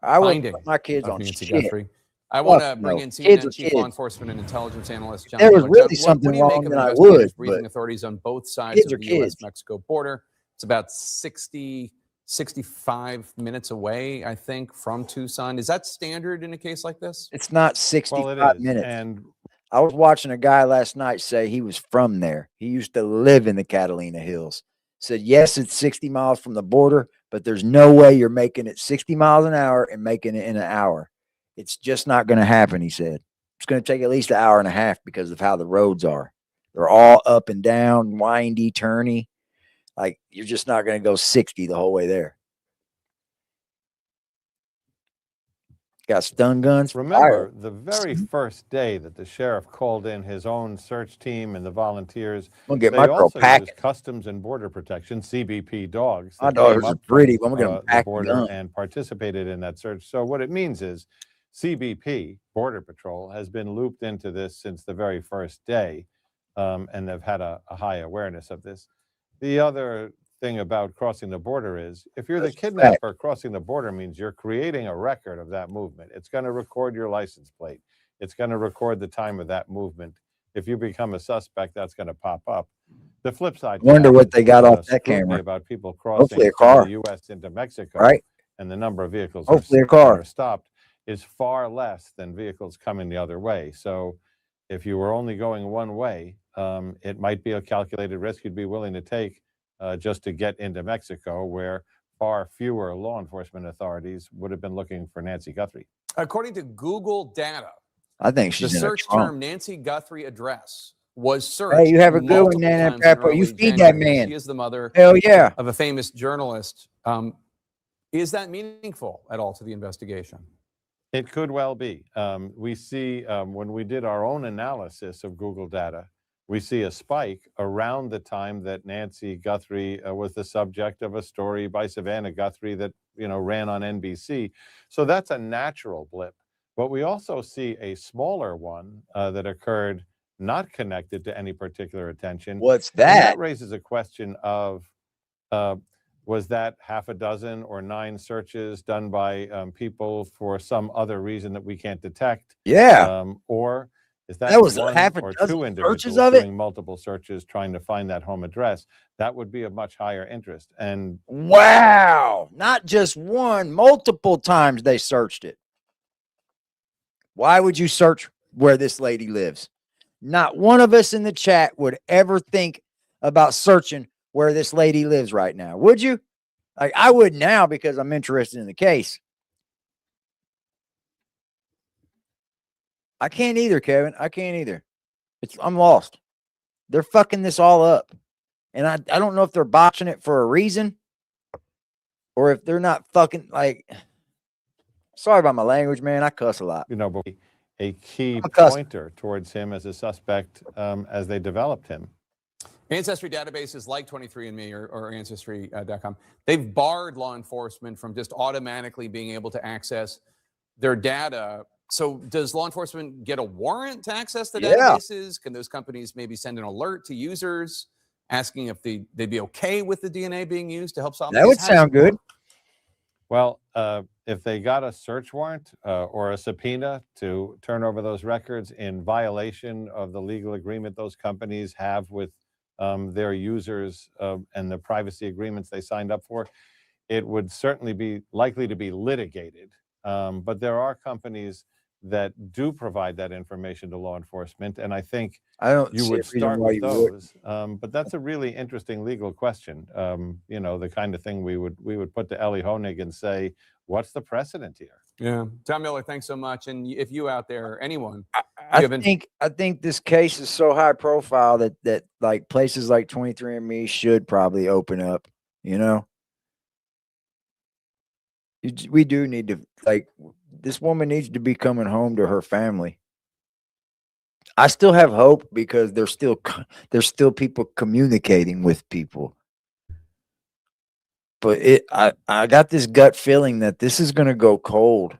I wouldn't finding put my kids of on Nancy shit. Guthrie. I want to Fuck bring no. in Kids are CNN chief law kids. enforcement and intelligence analyst If John there was Miller. really John, something what do you make wrong, of then I investigators would, briefing but authorities on both sides kids of are the kids. U.S.-Mexico border? It's about 65 minutes away, I think, from Tucson. Is that standard in a case like this? It's not 65 minutes. And I was watching a guy last night say he was from there. He used to live in the Catalina Hills. Said, yes, it's 60 miles from the border, but there's no way you're making it 60 miles an hour and making it in an hour. It's just not going to happen, he said. It's going to take at least an hour and a half because of how the roads are. They're all up and down, windy, turny. Like, you're just not going to go 60 the whole way there. Got stun guns. Remember, the very first day that the sheriff called in his own search team and the volunteers, I'm gonna get they my girl also packing. used Customs and Border Protection, CBP dogs. My that came daughters are up pretty. from, I'm gonna get them the packed border gun. and participated in that search. So what it means is CBP, Border Patrol, has been looped into this since the very first day, and they've had a high awareness of this. The other thing about crossing the border is if you're the kidnapper, crossing the border means you're creating a record of that movement. It's going to record your license plate. It's going to record the time of that movement. If you become a suspect, that's going to pop up. The flip side. Wonder what they got off that camera. About people Hopefully crossing a car. from the U.S. into Mexico, right? And the number of vehicles Hopefully a that car. are stopped is far less than vehicles coming the other way. So if you were only going one way, it might be a calculated risk you'd be willing to take just to get into Mexico, where far fewer law enforcement authorities would have been looking for Nancy Guthrie. According to Google data, I think the she's in a search trunk. term Nancy Guthrie address was searched. Hey, you have a good one, multiple Nana times in Pepper. You early feed that January. man. She is the mother Hell yeah. of a famous journalist. Is that meaningful at all to the investigation? It could well be. We see when we did our own analysis of Google data, we see a spike around the time that Nancy Guthrie was the subject of a story by Savannah Guthrie that ran on NBC. So that's a natural blip. But we also see a smaller one that occurred not connected to any particular attention. What's And that? that raises a question of was that half a dozen or 9 searches done by people for some other reason that we can't detect? Yeah. Or is that was one half a or dozen 2 individuals searches of it? doing multiple searches trying to find that home address? That would be of much higher interest. And Wow. Not just one, multiple times they searched it. Why would you search where this lady lives? Not one of us in the chat would ever think about searching where this lady lives right now. Would you? Like, I would now because I'm interested in the case. I can't either, Kevin. I can't either. I'm lost. They're fucking this all up. And I don't know if they're botching it for a reason or if they're not fucking like, sorry about my language, man. I cuss a lot. but a key cuss. pointer towards him as a suspect as they developed him. Ancestry databases like 23andMe or Ancestry.com, they've barred law enforcement from just automatically being able to access their data. So does law enforcement get a warrant to access the databases? Can those companies maybe send an alert to users asking if they'd be okay with the DNA being used to help solve That would sound good. Well, if they got a search warrant or a subpoena to turn over those records in violation of the legal agreement those companies have with their users and the privacy agreements they signed up for, it would certainly be likely to be litigated. But there are companies that do provide that information to law enforcement, and I think you would start with those. But that's a really interesting legal question. The kind of thing we would put to Ellie Honig and say, what's the precedent here? Yeah. Tom Miller, thanks so much. And if you out there, anyone, I think this case is so high profile that like places like 23andMe should probably open up, We do need to, like, this woman needs to be coming home to her family. I still have hope because there's still people communicating with people. But I got this gut feeling that this is going to go cold.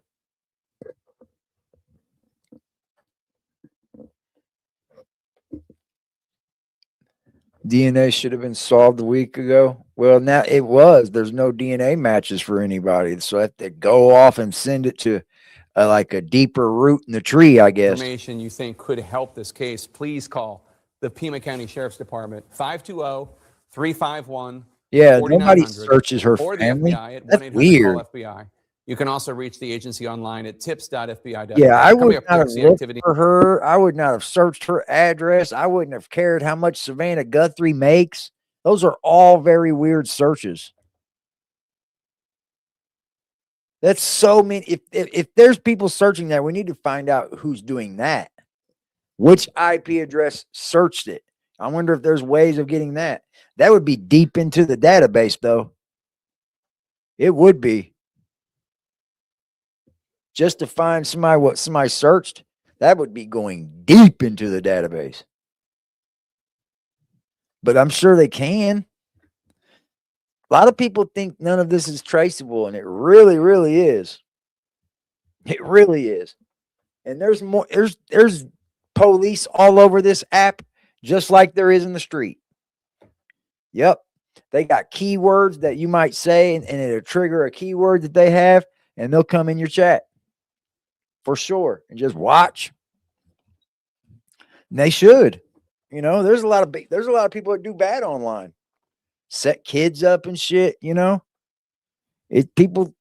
DNA should have been solved a week ago. Well, now it was. There's no DNA matches for anybody, so I have to go off and send it to like a deeper root in the tree, I guess. Information you think could help this case, please call the Pima County Sheriff's Department, 520-351-4900. Yeah, nobody searches her or family. the FBI at That's 1-800-CALL-FBI. You can also reach the agency online at tips.fbi.gov. Yeah, I Coming would up not have next, the looked activity. for her. I would not have searched her address. I wouldn't have cared how much Savannah Guthrie makes. Those are all very weird searches. That's so many. If there's people searching that, we need to find out who's doing that. Which IP address searched it? I wonder if there's ways of getting that. That would be deep into the database, though. It would be. Just to find somebody, what somebody searched, that would be going deep into the database. But I'm sure they can. A lot of people think none of this is traceable, and it really, really is. It really is. And there's more, there's police all over this app, just like there is in the street. Yep. They got keywords that you might say, and it'll trigger a keyword that they have, and they'll come in your chat. For sure. And just watch. And they should. You know, there's a lot of people that do bad online. Set kids up and shit, you know. People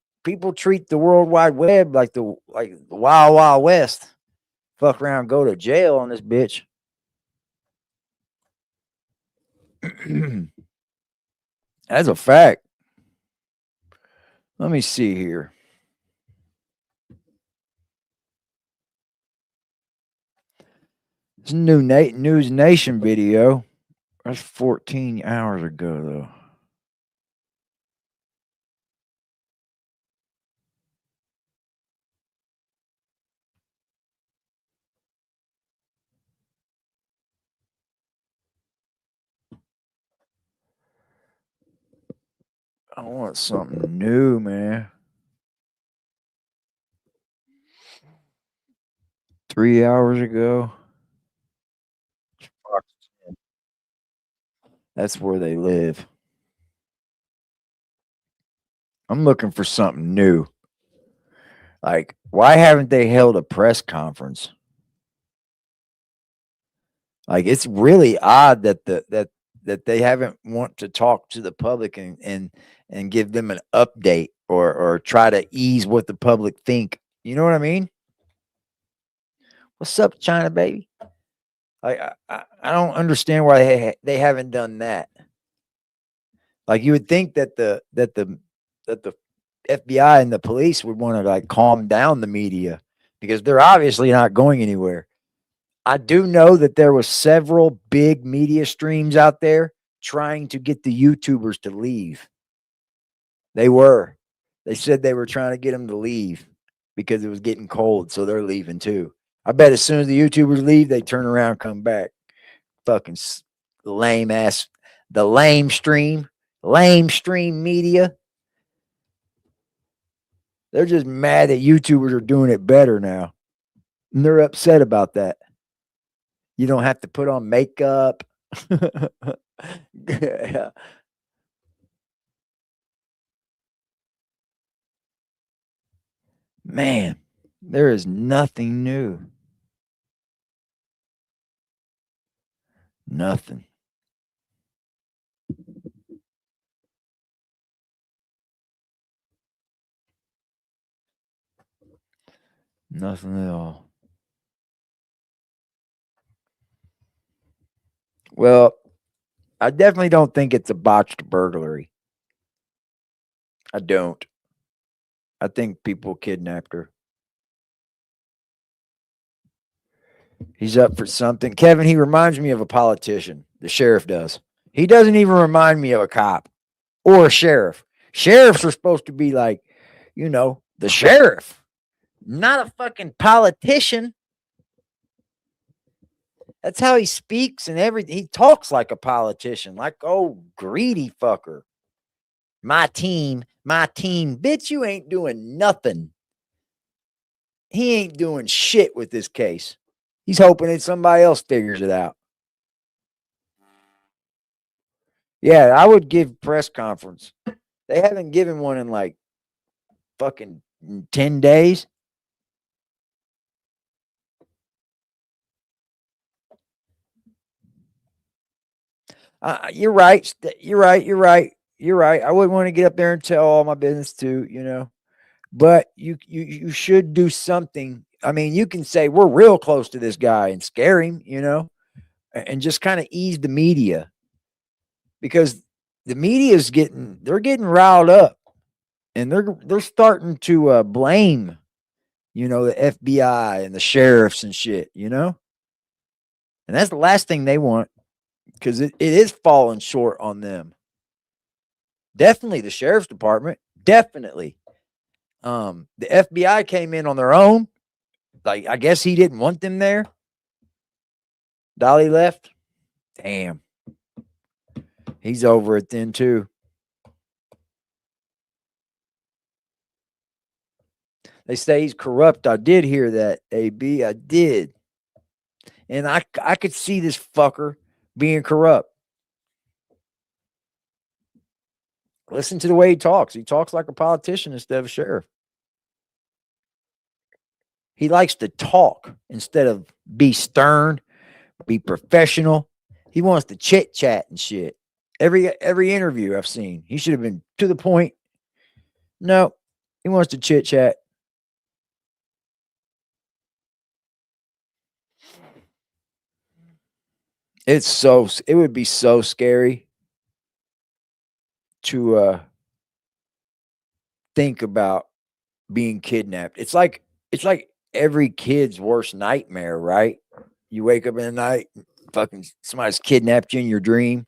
treat the World Wide Web like the Wild Wild West. Fuck around, go to jail on this bitch. That's a fact. Let me see here. This new News Nation video. That's 14 hours ago, though. I want something new, man. 3 hours ago. That's where they live. I'm looking for something new. Like, why haven't they held a press conference? Like, it's really odd that that they haven't want to talk to the public and give them an update or try to ease what the public think. You know what I mean? What's up, China baby? Like, I don't understand why they haven't done that. Like, you would think that the FBI and the police would want to like calm down the media because they're obviously not going anywhere. I do know that there was several big media streams out there trying to get the YouTubers to leave. They said they were trying to get them to leave because it was getting cold, so they're leaving too. I bet as soon as the YouTubers leave, they turn around, come back. Fucking lame ass, the lame stream media. They're just mad that YouTubers are doing it better now. And they're upset about that. You don't have to put on makeup. Yeah. Man, there is nothing new. Nothing. Nothing at all. Well, I definitely don't think it's a botched burglary. I don't. I think people kidnapped her. He's up for something. Kevin, he reminds me of a politician. The sheriff does. He doesn't even remind me of a cop or a sheriff. Sheriffs are supposed to be like, you know, the sheriff, not a fucking politician. That's how he speaks and everything. He talks like a politician, like, oh, greedy fucker. My team, bitch, you ain't doing nothing. He ain't doing shit with this case. He's hoping that somebody else figures it out. Yeah, I would give press conference. They haven't given one in like fucking 10 days. You're right. You're right. You're right. You're right. I wouldn't want to get up there and tell all my business too, you know. But you should do something. I mean, you can say we're real close to this guy and scare him, you know, and just kind of ease the media, because the media is they're getting riled up, and they're starting to blame, you know, the FBI and the sheriffs and shit, you know, and that's the last thing they want, because it is falling short on them. Definitely the sheriff's department. Definitely. The FBI came in on their own. Like, I guess he didn't want them there. Dolly left. Damn. He's over it then too. They say he's corrupt. I did hear that, AB. I did. And I could see this fucker being corrupt. Listen to the way he talks. He talks like a politician instead of a sheriff. He likes to talk instead of be stern, be professional. He wants to chit chat and shit. Every interview I've seen, he should have been to the point. No, he wants to chit chat. It would be so scary to think about being kidnapped. It's like every kid's worst nightmare, right? You wake up in the night, fucking somebody's kidnapped you in your dream.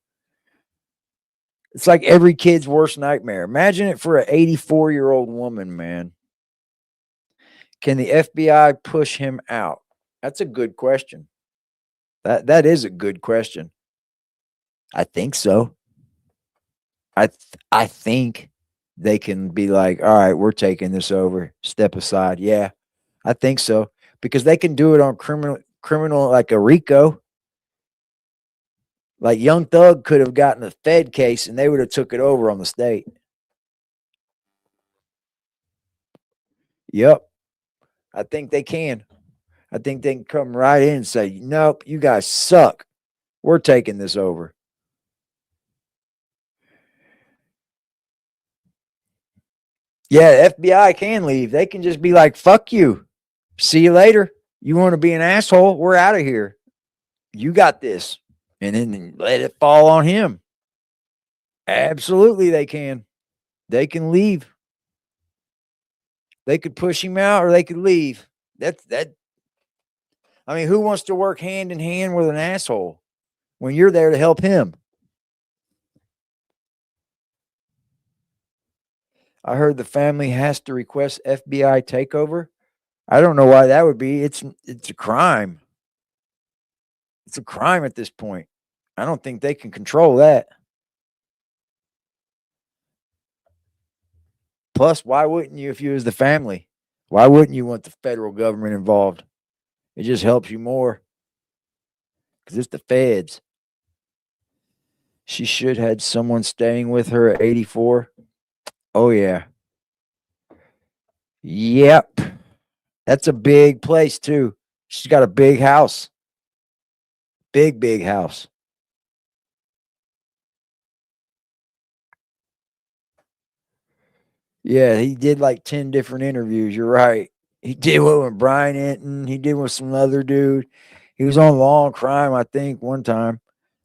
It's like every kid's worst nightmare. Imagine it for an 84-year-old woman, man. Can the FBI push him out? That's a good question. That is a good question. I think so. I think they can be like, all right, we're taking this over. Step aside. Yeah, I think so, because they can do it on criminal like a RICO. Like Young Thug could have gotten a Fed case and they would have took it over on the state. Yep. I think they can. I think they can come right in and say, nope, you guys suck. We're taking this over. Yeah, the FBI can leave. They can just be like, fuck you. See you later. You want to be an asshole? We're out of here. You got this. And then let it fall on him. Absolutely, they can. They can leave. They could push him out or they could leave. That. I mean, who wants to work hand in hand with an asshole when you're there to help him? I heard the family has to request FBI takeover. I don't know why that would be. It's a crime. It's a crime at this point. I don't think they can control that. Plus, why wouldn't you if you was the family? Why wouldn't you want the federal government involved? It just helps you more. Because it's the feds. She should have had someone staying with her at 84. Oh, yeah. Yep. That's a big place, too. She's got a big house. Big house. Yeah, he did like 10 different interviews. You're right. He did one with Brian Enton. He did with some other dude. He was on Law and Crime, I think, one time.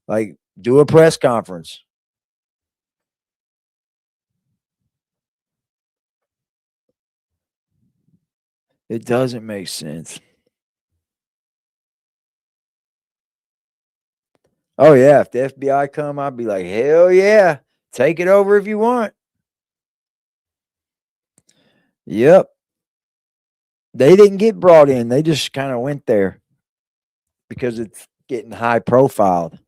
Like, do a press conference. It doesn't make sense. Oh, yeah. If the FBI come, I'd be like, hell yeah. Take it over if you want. Yep. They didn't get brought in. They just kind of went there because it's getting high profiled.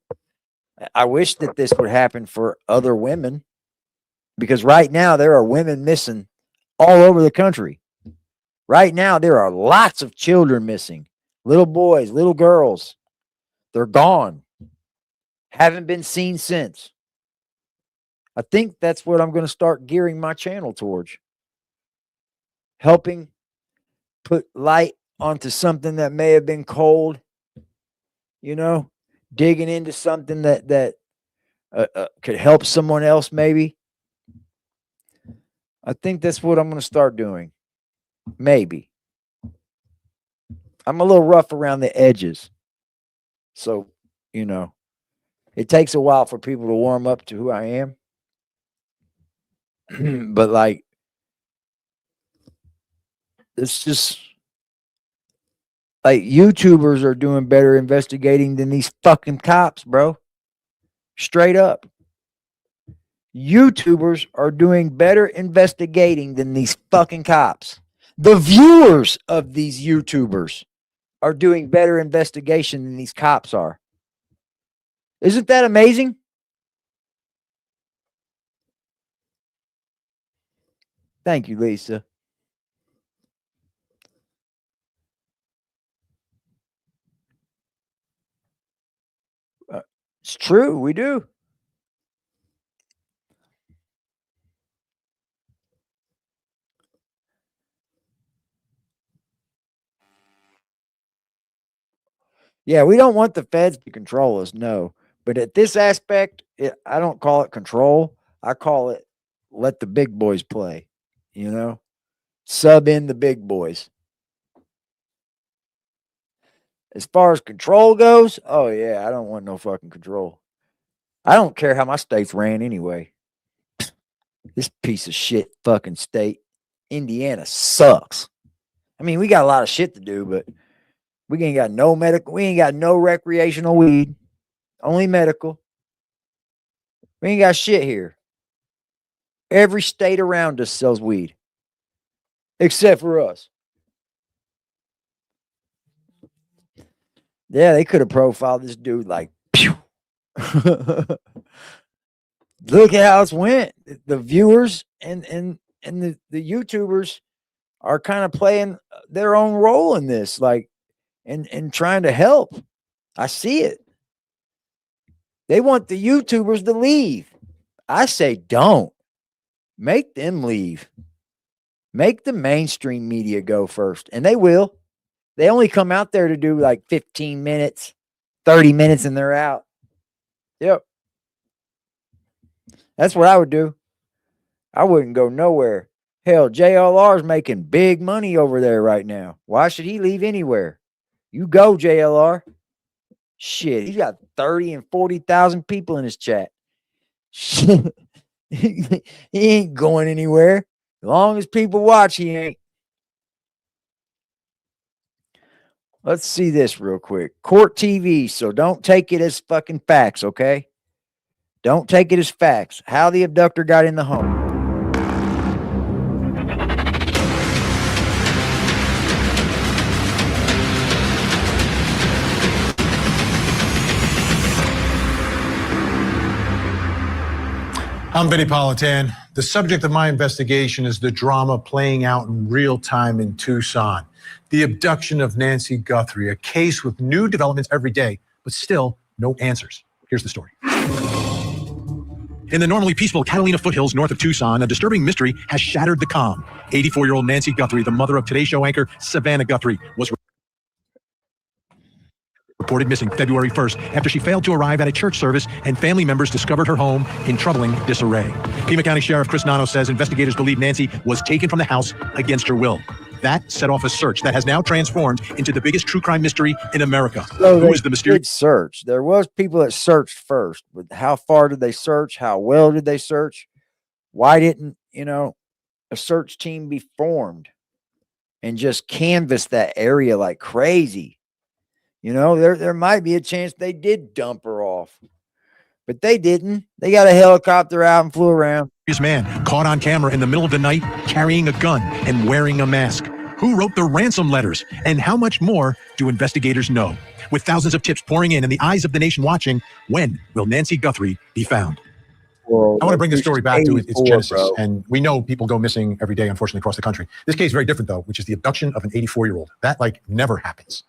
I wish that this would happen for other women, because right now there are women missing all over the country. Right now there are lots of children missing. Little boys, little girls. They're gone. Haven't been seen since. I think that's what I'm going to start gearing my channel towards. Helping put light onto something that may have been cold, you know, digging into something that could help someone else maybe. I think that's what I'm going to start doing. Maybe. I'm a little rough around the edges. So, you know, it takes a while for people to warm up to who I am. But like, it's just like YouTubers are doing better investigating than these fucking cops, bro. Straight up. YouTubers are doing better investigating than these fucking cops. The viewers of these YouTubers are doing better investigation than these cops are. Isn't that amazing? Thank you, Lisa. It's true. We do. Yeah, we don't want the feds to control us, no. But at this aspect, I don't call it control. I call it let the big boys play, you know? Sub in the big boys. As far as control goes, oh yeah, I don't want no fucking control. I don't care how my state's ran anyway. This piece of shit fucking state, Indiana, sucks. I mean, we got a lot of shit to do, but we ain't got no medical. We ain't got no recreational weed. Only medical. We ain't got shit here. Every state around us sells weed. Except for us. Yeah, they could have profiled this dude like, pew. Look at how it's went. The viewers and the YouTubers are kind of playing their own role in this, like, and trying to help. I see it. They want the YouTubers to leave. I say don't. Make them leave. Make the mainstream media go first. And they will. They only come out there to do like 15 minutes, 30 minutes, and they're out. Yep. That's what I would do. I wouldn't go nowhere. Hell, JLR's making big money over there right now. Why should he leave anywhere? You go, JLR. Shit, he's got 30 and 40,000 people in his chat. He ain't going anywhere. As long as people watch, he ain't. Let's see this real quick. Court TV, so don't take it as fucking facts, okay? Don't take it as facts. How the abductor got in the home. I'm Vinny Politan. The subject of my investigation is the drama playing out in real time in Tucson. The abduction of Nancy Guthrie, a case with new developments every day, but still no answers. Here's the story. In the normally peaceful Catalina foothills north of Tucson, a disturbing mystery has shattered the calm. 84-year-old Nancy Guthrie, the mother of Today Show anchor Savannah Guthrie, was reported missing February 1st after she failed to arrive at a church service and family members discovered her home in troubling disarray. Pima County Sheriff Chris Nano says investigators believe Nancy was taken from the house against her will. That set off a search that has now transformed into the biggest true crime mystery in America. So who is the mysterious search? There was people that searched first, but how far did they search? How well did they search? Why didn't, a search team be formed and just canvass that area like crazy? There might be a chance they did dump her off, but they didn't. They got a helicopter out and flew around. man caught on camera in the middle of the night carrying a gun and wearing a mask? Who wrote the ransom letters? And how much more do investigators know? With thousands of tips pouring in and the eyes of the nation watching, when will Nancy Guthrie be found? Well, I want to bring the story back to its genesis. Bro. And we know people go missing every day, unfortunately, across the country. This case is very different, though, which is the abduction of an 84-year-old. That, never happens.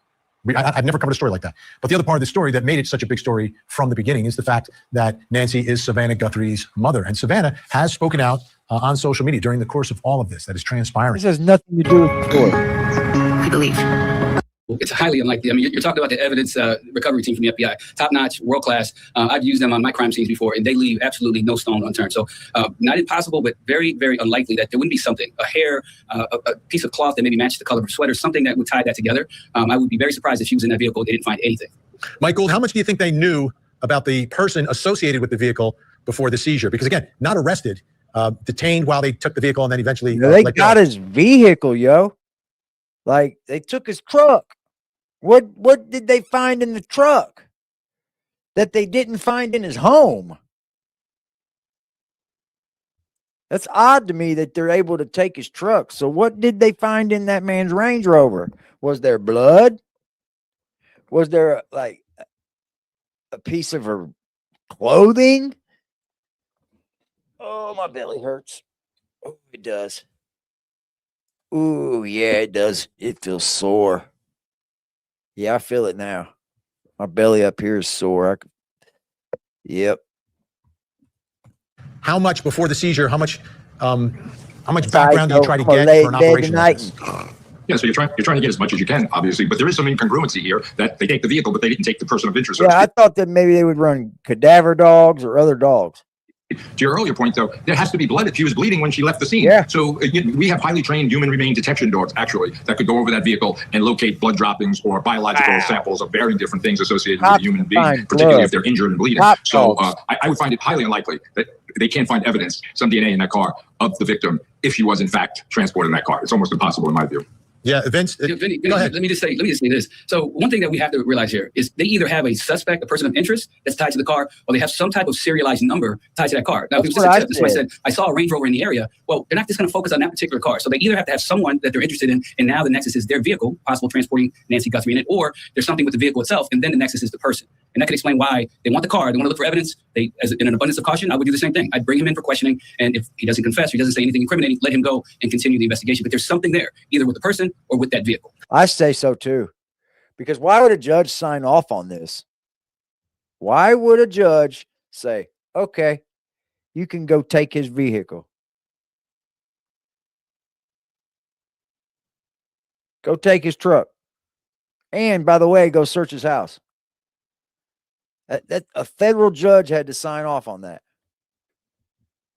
I've never covered a story like that. But the other part of the story that made it such a big story from the beginning is the fact that Nancy is Savannah Guthrie's mother. And Savannah has spoken out on social media during the course of all of this that is transpiring. This has nothing to do with the story. I believe. It's highly unlikely. I mean, you're talking about the evidence recovery team from the FBI, top-notch, world-class. I've used them on my crime scenes before, and they leave absolutely no stone unturned. So not impossible, but very, very unlikely that there wouldn't be something, a hair, a piece of cloth that maybe matched the color of a sweater, something that would tie that together. I would be very surprised if she was in that vehicle, they didn't find anything. Mike Gould, how much do you think they knew about the person associated with the vehicle before the seizure? Because again, not arrested, detained while they took the vehicle and then eventually they got his vehicle, yo. Like, they took his truck. What did they find in the truck that they didn't find in his home? That's odd to me that they're able to take his truck. So what did they find in that man's Range Rover? Was there blood? Was there like a piece of her clothing? Oh, my belly hurts. Oh, it does. Ooh, yeah, it does. It feels sore. Yeah, I feel it now. My belly up here is sore. Yep. How much before the seizure? How much background do you try to get for an operation like this? Yeah, so you're trying to get as much as you can, obviously, but there is some incongruency here that they take the vehicle, but they didn't take the person of interest. Yeah, I thought that maybe they would run cadaver dogs or other dogs. To your earlier point, though, there has to be blood if she was bleeding when she left the scene. Yeah. So we have highly trained human remain detection dogs, actually, that could go over that vehicle and locate blood droppings or biological samples of varying different things associated with a human being, particularly if they're injured and bleeding. So I would find it highly unlikely that they can't find evidence, some DNA in that car, of the victim if she was, in fact, transported in that car. It's almost impossible, in my view. Yeah, Vince, Vinny, let me just say this. So one thing that we have to realize here is they either have a suspect, a person of interest that's tied to the car, or they have some type of serialized number tied to that car. Now, if somebody said, I saw a Range Rover in the area, well, they're not just going to focus on that particular car. So they either have to have someone that they're interested in, and now the nexus is their vehicle, possible transporting Nancy Guthrie in it, or there's something with the vehicle itself, and then the nexus is the person. And that could explain why they want the car. They want to look for evidence. In an abundance of caution, I would do the same thing. I'd bring him in for questioning, and if he doesn't confess, he doesn't say anything incriminating, let him go and continue the investigation. But there's something there, either with the person or with that vehicle. I say so too, because why would a judge sign off on this? Why would a judge say, okay, you can go take his vehicle? Go take his truck. And by the way, go search his house. That a federal judge had to sign off on that.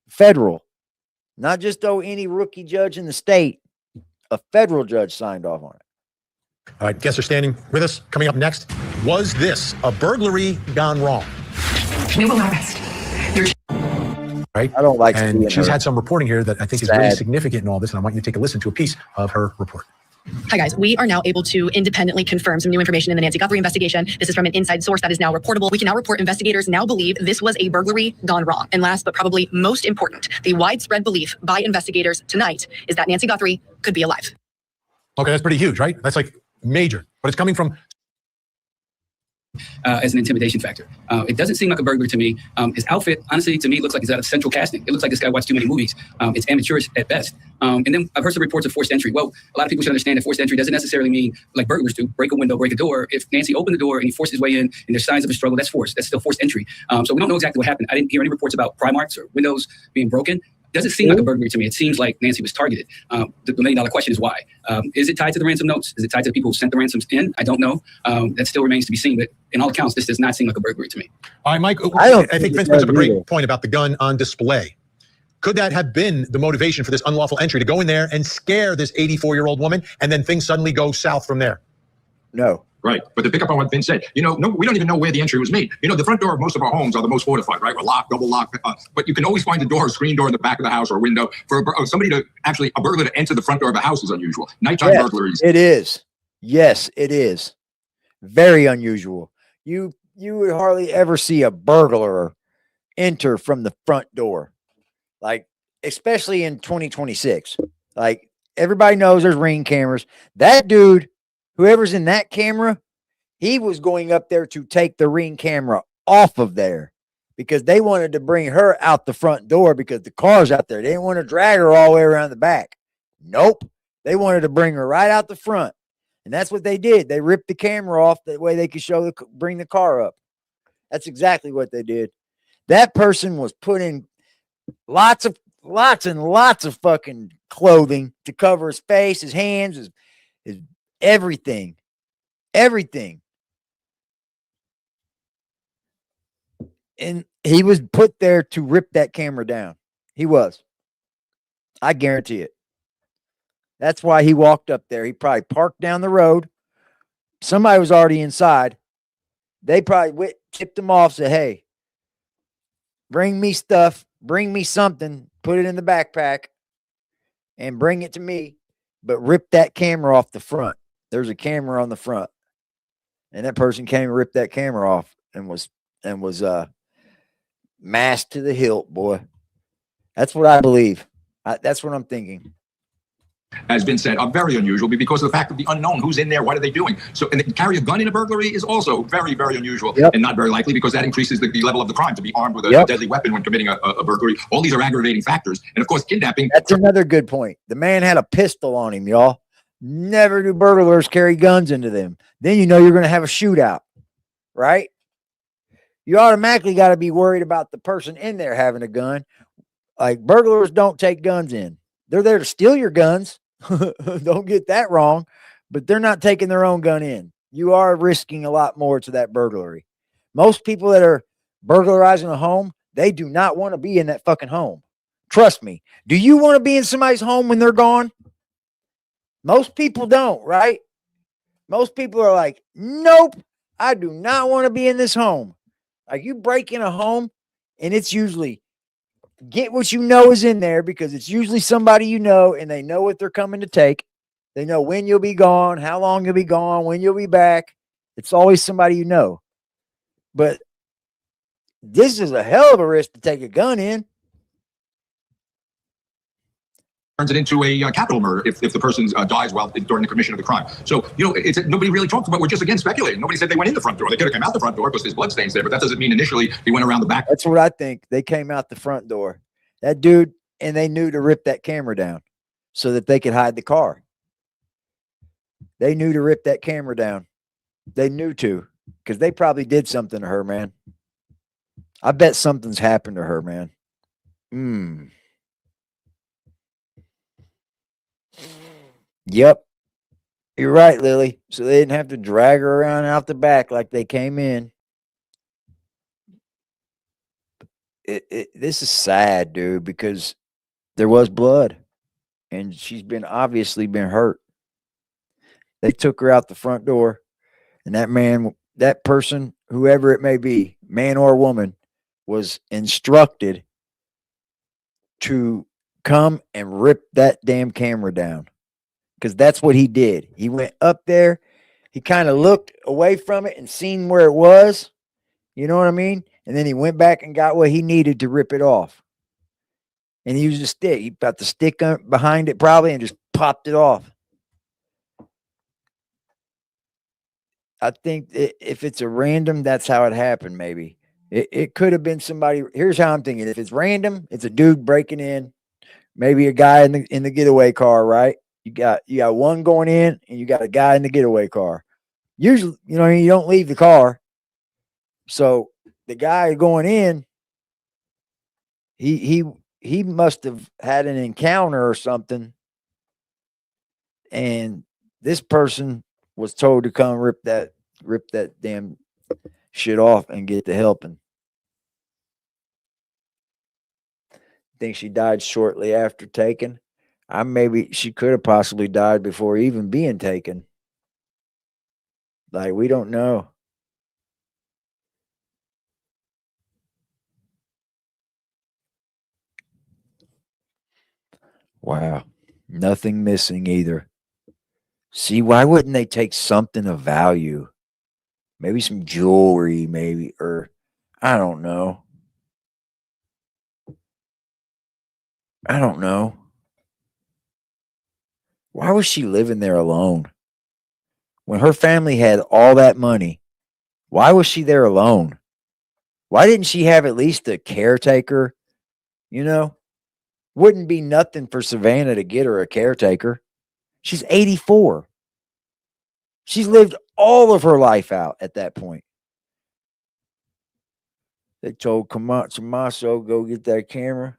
Federal, not just any rookie judge in the state. A federal judge signed off on it. All right, guests are standing with us. Coming up next, was this a burglary gone wrong? We will arrest. Right? I don't like. And she's had some reporting here that I think is really Sad. significant in all this, and I want you to take a listen to a piece of her report. Hi, guys. We are now able to independently confirm some new information in the Nancy Guthrie investigation. This is from an inside source that is now reportable. We can now report investigators now believe this was a burglary gone wrong. And last, but probably most important, the widespread belief by investigators tonight is that Nancy Guthrie could be alive. Okay, that's pretty huge, right? That's like major, but it's coming from as an intimidation factor. It doesn't seem like a burglar to me. His outfit, honestly, to me, looks like he's out of central casting. It looks like this guy watched too many movies. It's amateurish at best. And then I've heard some reports of forced entry. Well, a lot of people should understand that forced entry doesn't necessarily mean, like burglars do, break a window, break a door. If Nancy opened the door and he forced his way in and there's signs of a struggle, that's force. That's still forced entry. So we don't know exactly what happened. I didn't hear any reports about pry marks or windows being broken. Doesn't seem like a burglary to me. It seems like Nancy was targeted. The $1 million question is why. Is it tied to the ransom notes? Is it tied to the people who sent the ransoms in? I don't know. That still remains to be seen. But in all accounts, this does not seem like a burglary to me. All right, Mike, I think Vince brings up a great point about the gun on display. Could that have been the motivation for this unlawful entry, to go in there and scare this 84-year-old woman, and then things suddenly go south from there? No. Right. But to pick up on what Vince said, no, we don't even know where the entry was made. The front door of most of our homes are the most fortified, right? We're locked, double locked. But you can always find a door, a screen door in the back of the house or a window. For somebody to actually, a burglar to enter the front door of a house is unusual. Nighttime burglaries. It is. Yes, it is. Very unusual. You would hardly ever see a burglar enter from the front door. Like, especially in 2026. Like, everybody knows there's Ring cameras. That dude, whoever's in that camera, he was going up there to take the Ring camera off of there because they wanted to bring her out the front door because the car's out there. They didn't want to drag her all the way around the back. Nope. They wanted to bring her right out the front. And that's what they did. They ripped the camera off that way they could bring the car up. That's exactly what they did. That person was put in lots and lots of fucking clothing to cover his face, his hands, his everything. Everything. And he was put there to rip that camera down. He was. I guarantee it. That's why he walked up there. He probably parked down the road. Somebody was already inside. They probably tipped him off, said, hey, bring me stuff, bring me something, put it in the backpack, and bring it to me, but rip that camera off the front. There's a camera on the front. And that person came and ripped that camera off and was masked to the hilt, boy. That's what I believe. That's what I'm thinking. Has been said are very unusual because of the fact of the unknown. Who's in there? What are they doing? So, and carry a gun in a burglary is also very, very unusual and not very likely because that increases the level of the crime to be armed with a deadly weapon when committing a burglary. All these are aggravating factors. And of course, kidnapping. That's another good point. The man had a pistol on him, y'all. Never do burglars carry guns into them. Then you know you're going to have a shootout, right? You automatically got to be worried about the person in there having a gun. Like, burglars don't take guns in. They're there to steal your guns. Don't get that wrong, but they're not taking their own gun in. You are risking a lot more to that burglary. Most people that are burglarizing a home, they do not want to be in that fucking home. Trust me. Do you want to be in somebody's home when they're gone? Most people don't, right? Most people are like, nope, I do not want to be in this home. Like, you break in a home and it's usually get what you know is in there because it's usually somebody you know and they know what they're coming to take. They know when you'll be gone, how long you'll be gone, when you'll be back. It's always somebody you know. But this is a hell of a risk to take a gun in. Turns it into a capital murder if the person dies during the commission of the crime. So, nobody really talked about. We're just again speculating. Nobody said they went in the front door. They could have come out the front door because there's bloodstains there, but that doesn't mean initially they went around the back. That's what I think. They came out the front door. That dude, and they knew to rip that camera down so that they could hide the car. They knew to rip that camera down. They knew to because they probably did something to her, man. I bet something's happened to her, man. Yep. You're right, Lily. So they didn't have to drag her around out the back like they came in. This is sad, dude, because there was blood and she's obviously been hurt. They took her out the front door and that person, whoever it may be, man or woman, was instructed to come and rip that damn camera down. Because that's what he did. He went up there. He kind of looked away from it and seen where it was. You know what I mean? And then he went back and got what he needed to rip it off. And he used a stick. He got the stick behind it probably and just popped it off. I think if it's a random, that's how it happened maybe. It could have been somebody. Here's how I'm thinking. If it's random, it's a dude breaking in. Maybe a guy in the getaway car, right? You got one going in and you got a guy in the getaway car. Usually, you don't leave the car. So the guy going in, he must have had an encounter or something. And this person was told to come rip that damn shit off and get to helping. Think she died shortly after taken. Maybe she could have possibly died before even being taken. Like, we don't know. Wow. Nothing missing either. See, why wouldn't they take something of value? Maybe some jewelry, maybe, or I don't know. Why was she living there alone? When her family had all that money, why was she there alone? Why didn't she have at least a caretaker? Wouldn't be nothing for Savannah to get her a caretaker. She's 84. She's lived all of her life out at that point. They told Tommaso, go get that camera.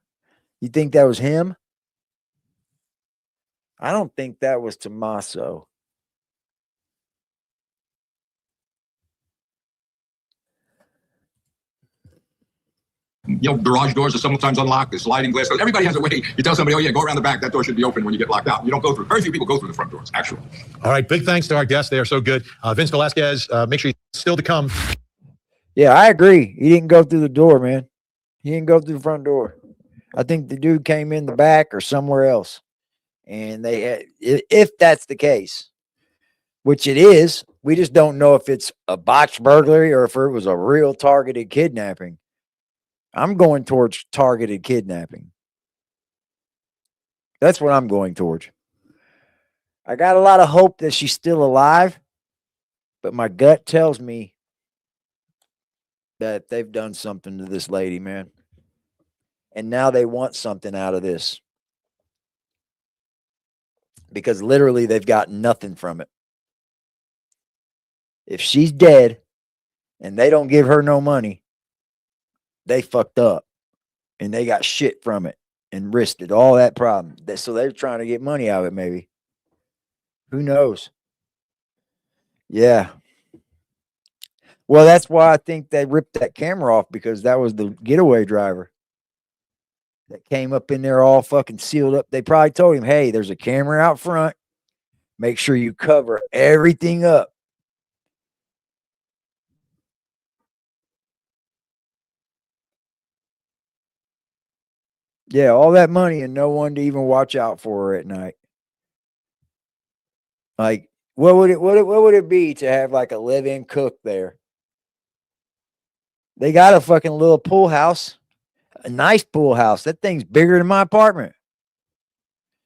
You think that was him? I don't think that was Tommaso. Garage doors are sometimes unlocked. There's sliding glass doors. Everybody has a way. You tell somebody, oh, yeah, go around the back. That door should be open when you get locked out. You don't go through. Very few people go through the front doors, actually. All right. Big thanks to our guests. They are so good. Vince Velasquez, make sure he's still to come. Yeah, I agree. He didn't go through the door, man. He didn't go through the front door. I think the dude came in the back or somewhere else. And they had, if that's the case, which it is, we just don't know if it's a botched burglary or if it was a real targeted kidnapping. I'm going towards targeted kidnapping. That's what I'm going towards. I got a lot of hope that she's still alive, but my gut tells me that they've done something to this lady, man. And now they want something out of this. Because literally they've got nothing from it. If she's dead and they don't give her no money, they fucked up. And they got shit from it and risked all that problem. So they're trying to get money out of it, maybe. Who knows? Yeah. Well, that's why I think they ripped that camera off, because that was the getaway driver that came up in there all fucking sealed up. They probably told him, hey, there's a camera out front. Make sure you cover everything up. Yeah, all that money and no one to even watch out for her at night. Like, what would it be to have like a live-in cook there? They got a fucking little pool house, a nice pool house. That thing's bigger than my apartment.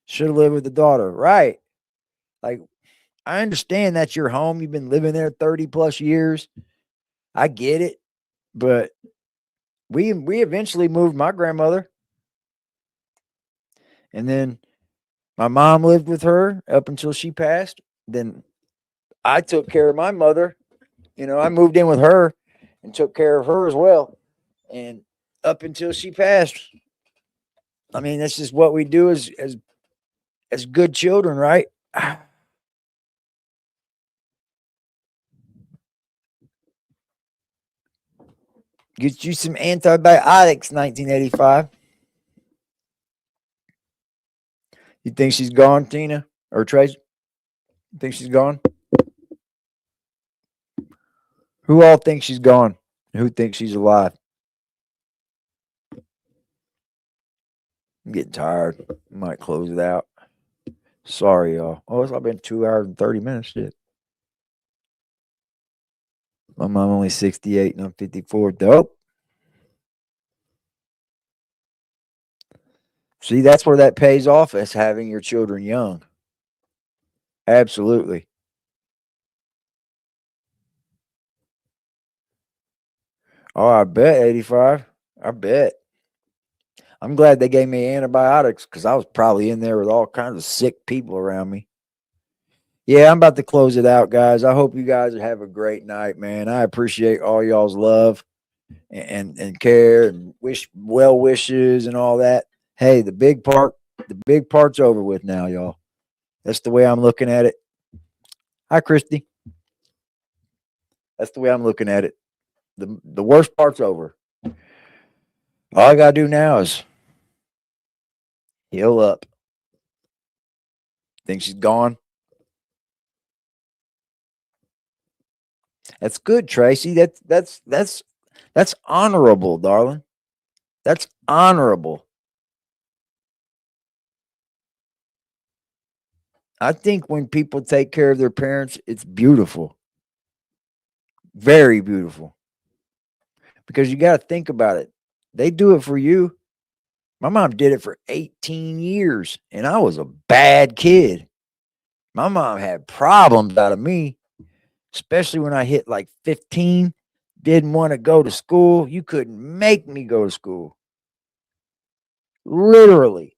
Should have lived with the daughter, right? Like, I understand that's your home. You've been living there 30 plus years. I get it, but we eventually moved my grandmother. And then my mom lived with her up until she passed. Then I took care of my mother. You know, I moved in with her and took care of her as well. And up until she passed. I mean, that's just what we do as good children, right? Get you some antibiotics, 1985. You think she's gone, Tina? Or Trace? You think she's gone? Who all thinks she's gone? Who thinks she's alive? I'm getting tired. I might close it out. Sorry, y'all. Oh, it's been 2 hours and 30 minutes. Shit. My mom only 68 and I'm 54. Dope. See, that's where that pays off, as having your children young. Absolutely. Oh, I bet 85. I bet. I'm glad they gave me antibiotics, because I was probably in there with all kinds of sick people around me. Yeah, I'm about to close it out, guys. I hope you guys have a great night, man. I appreciate all y'all's love and care and well wishes and all that. Hey, the big part's over with now, y'all. That's the way I'm looking at it. Hi, Christy. That's the way I'm looking at it. The worst part's over. All I gotta do now is heal up. Think she's gone? That's good, Tracy. That's honorable, darling. That's honorable. I think when people take care of their parents, it's beautiful. Very beautiful. Because you got to think about it. They do it for you. My mom did it for 18 years, and I was a bad kid. My mom had problems out of me, especially when I hit like 15, didn't want to go to school. You couldn't make me go to school. Literally.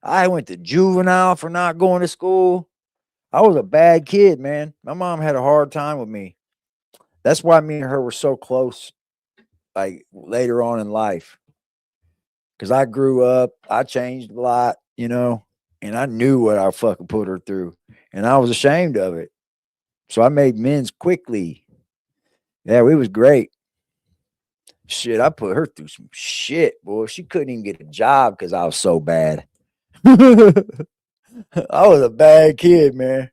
I went to juvenile for not going to school. I was a bad kid, man. My mom had a hard time with me. That's why me and her were so close, like later on in life. Because I grew up, I changed a lot, you know, and I knew what I fucking put her through. And I was ashamed of it. So I made amends quickly. Yeah, we was great. Shit, I put her through some shit, boy. She couldn't even get a job because I was so bad. I was a bad kid, man.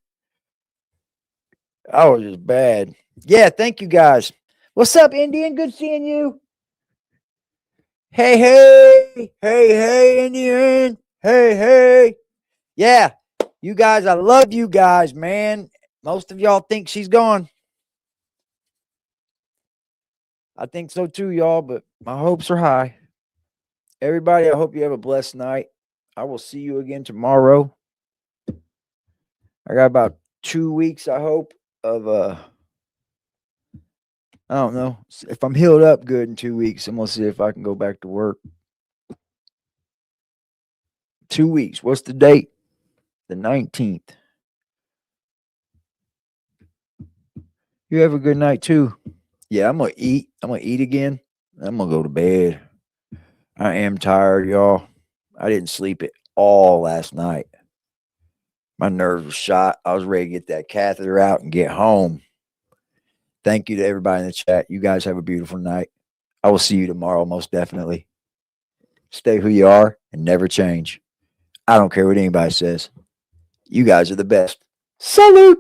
I was just bad. Yeah, thank you guys. What's up, Indian? Good seeing you. Hey, hey. Hey, hey, Indian. Hey, hey. Yeah, you guys, I love you guys, man. Most of y'all think she's gone. I think so too, y'all, but my hopes are high. Everybody, I hope you have a blessed night. I will see you again tomorrow. I got about 2 weeks, I hope, of I don't know. If I'm healed up good in 2 weeks, I'm gonna see if I can go back to work. 2 weeks. What's the date? The 19th. You have a good night too. Yeah, I'm gonna eat. I'm gonna eat again. I'm gonna go to bed. I am tired, y'all. I didn't sleep at all last night. My nerves were shot. I was ready to get that catheter out and get home. Thank you to everybody in the chat. You guys have a beautiful night. I will see you tomorrow, most definitely. Stay who you are and never change. I don't care what anybody says. You guys are the best. Salute!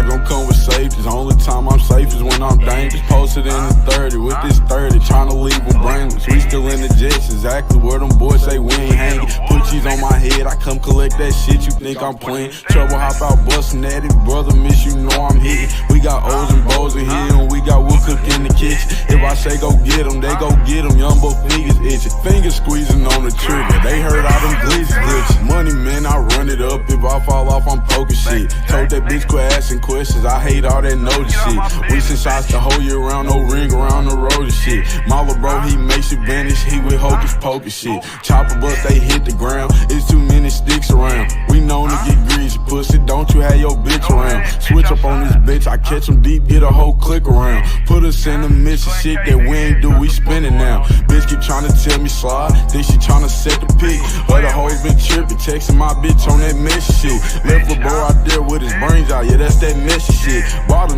Gon' come with safety. The only time I'm safe is when I'm dangerous. Posted in the 30 with this 30, trying to leave them brainless. We still in the jets, exactly where them boys say we ain't hanging. Put cheese on my head, I come collect that shit. You think I'm playing? Trouble hop out busting at it, brother. Miss you know I'm hitting. We got O's and Bo's in here, and we got wood cook in the kitchen. If I say go get them, they go get them. Young boy fingers itching, fingers squeezing on the trigger. They heard all them glitches. Money man, I run it up. If I fall off, I'm poking shit. Told that bitch quit asking questions. I hate all that notice shit. We send shots the whole year round, no ring around the road and shit. Mala bro, he makes you vanish. He with hocus pocus shit. Chopper bus, they hit the ground. It's too many sticks around. We known to get greasy, pussy. Don't you have your bitch around? Switch up on this bitch. I catch him deep, get a whole click around. Put us in the mission shit that we ain't do. We spinning now. Bitch keep trying to tell me slide. Think she trying to set the pick. Other hoes been tripping, texting my bitch on that messy shit. Left the bro out there with his brains out. Yeah, that's that messy shit. Bought another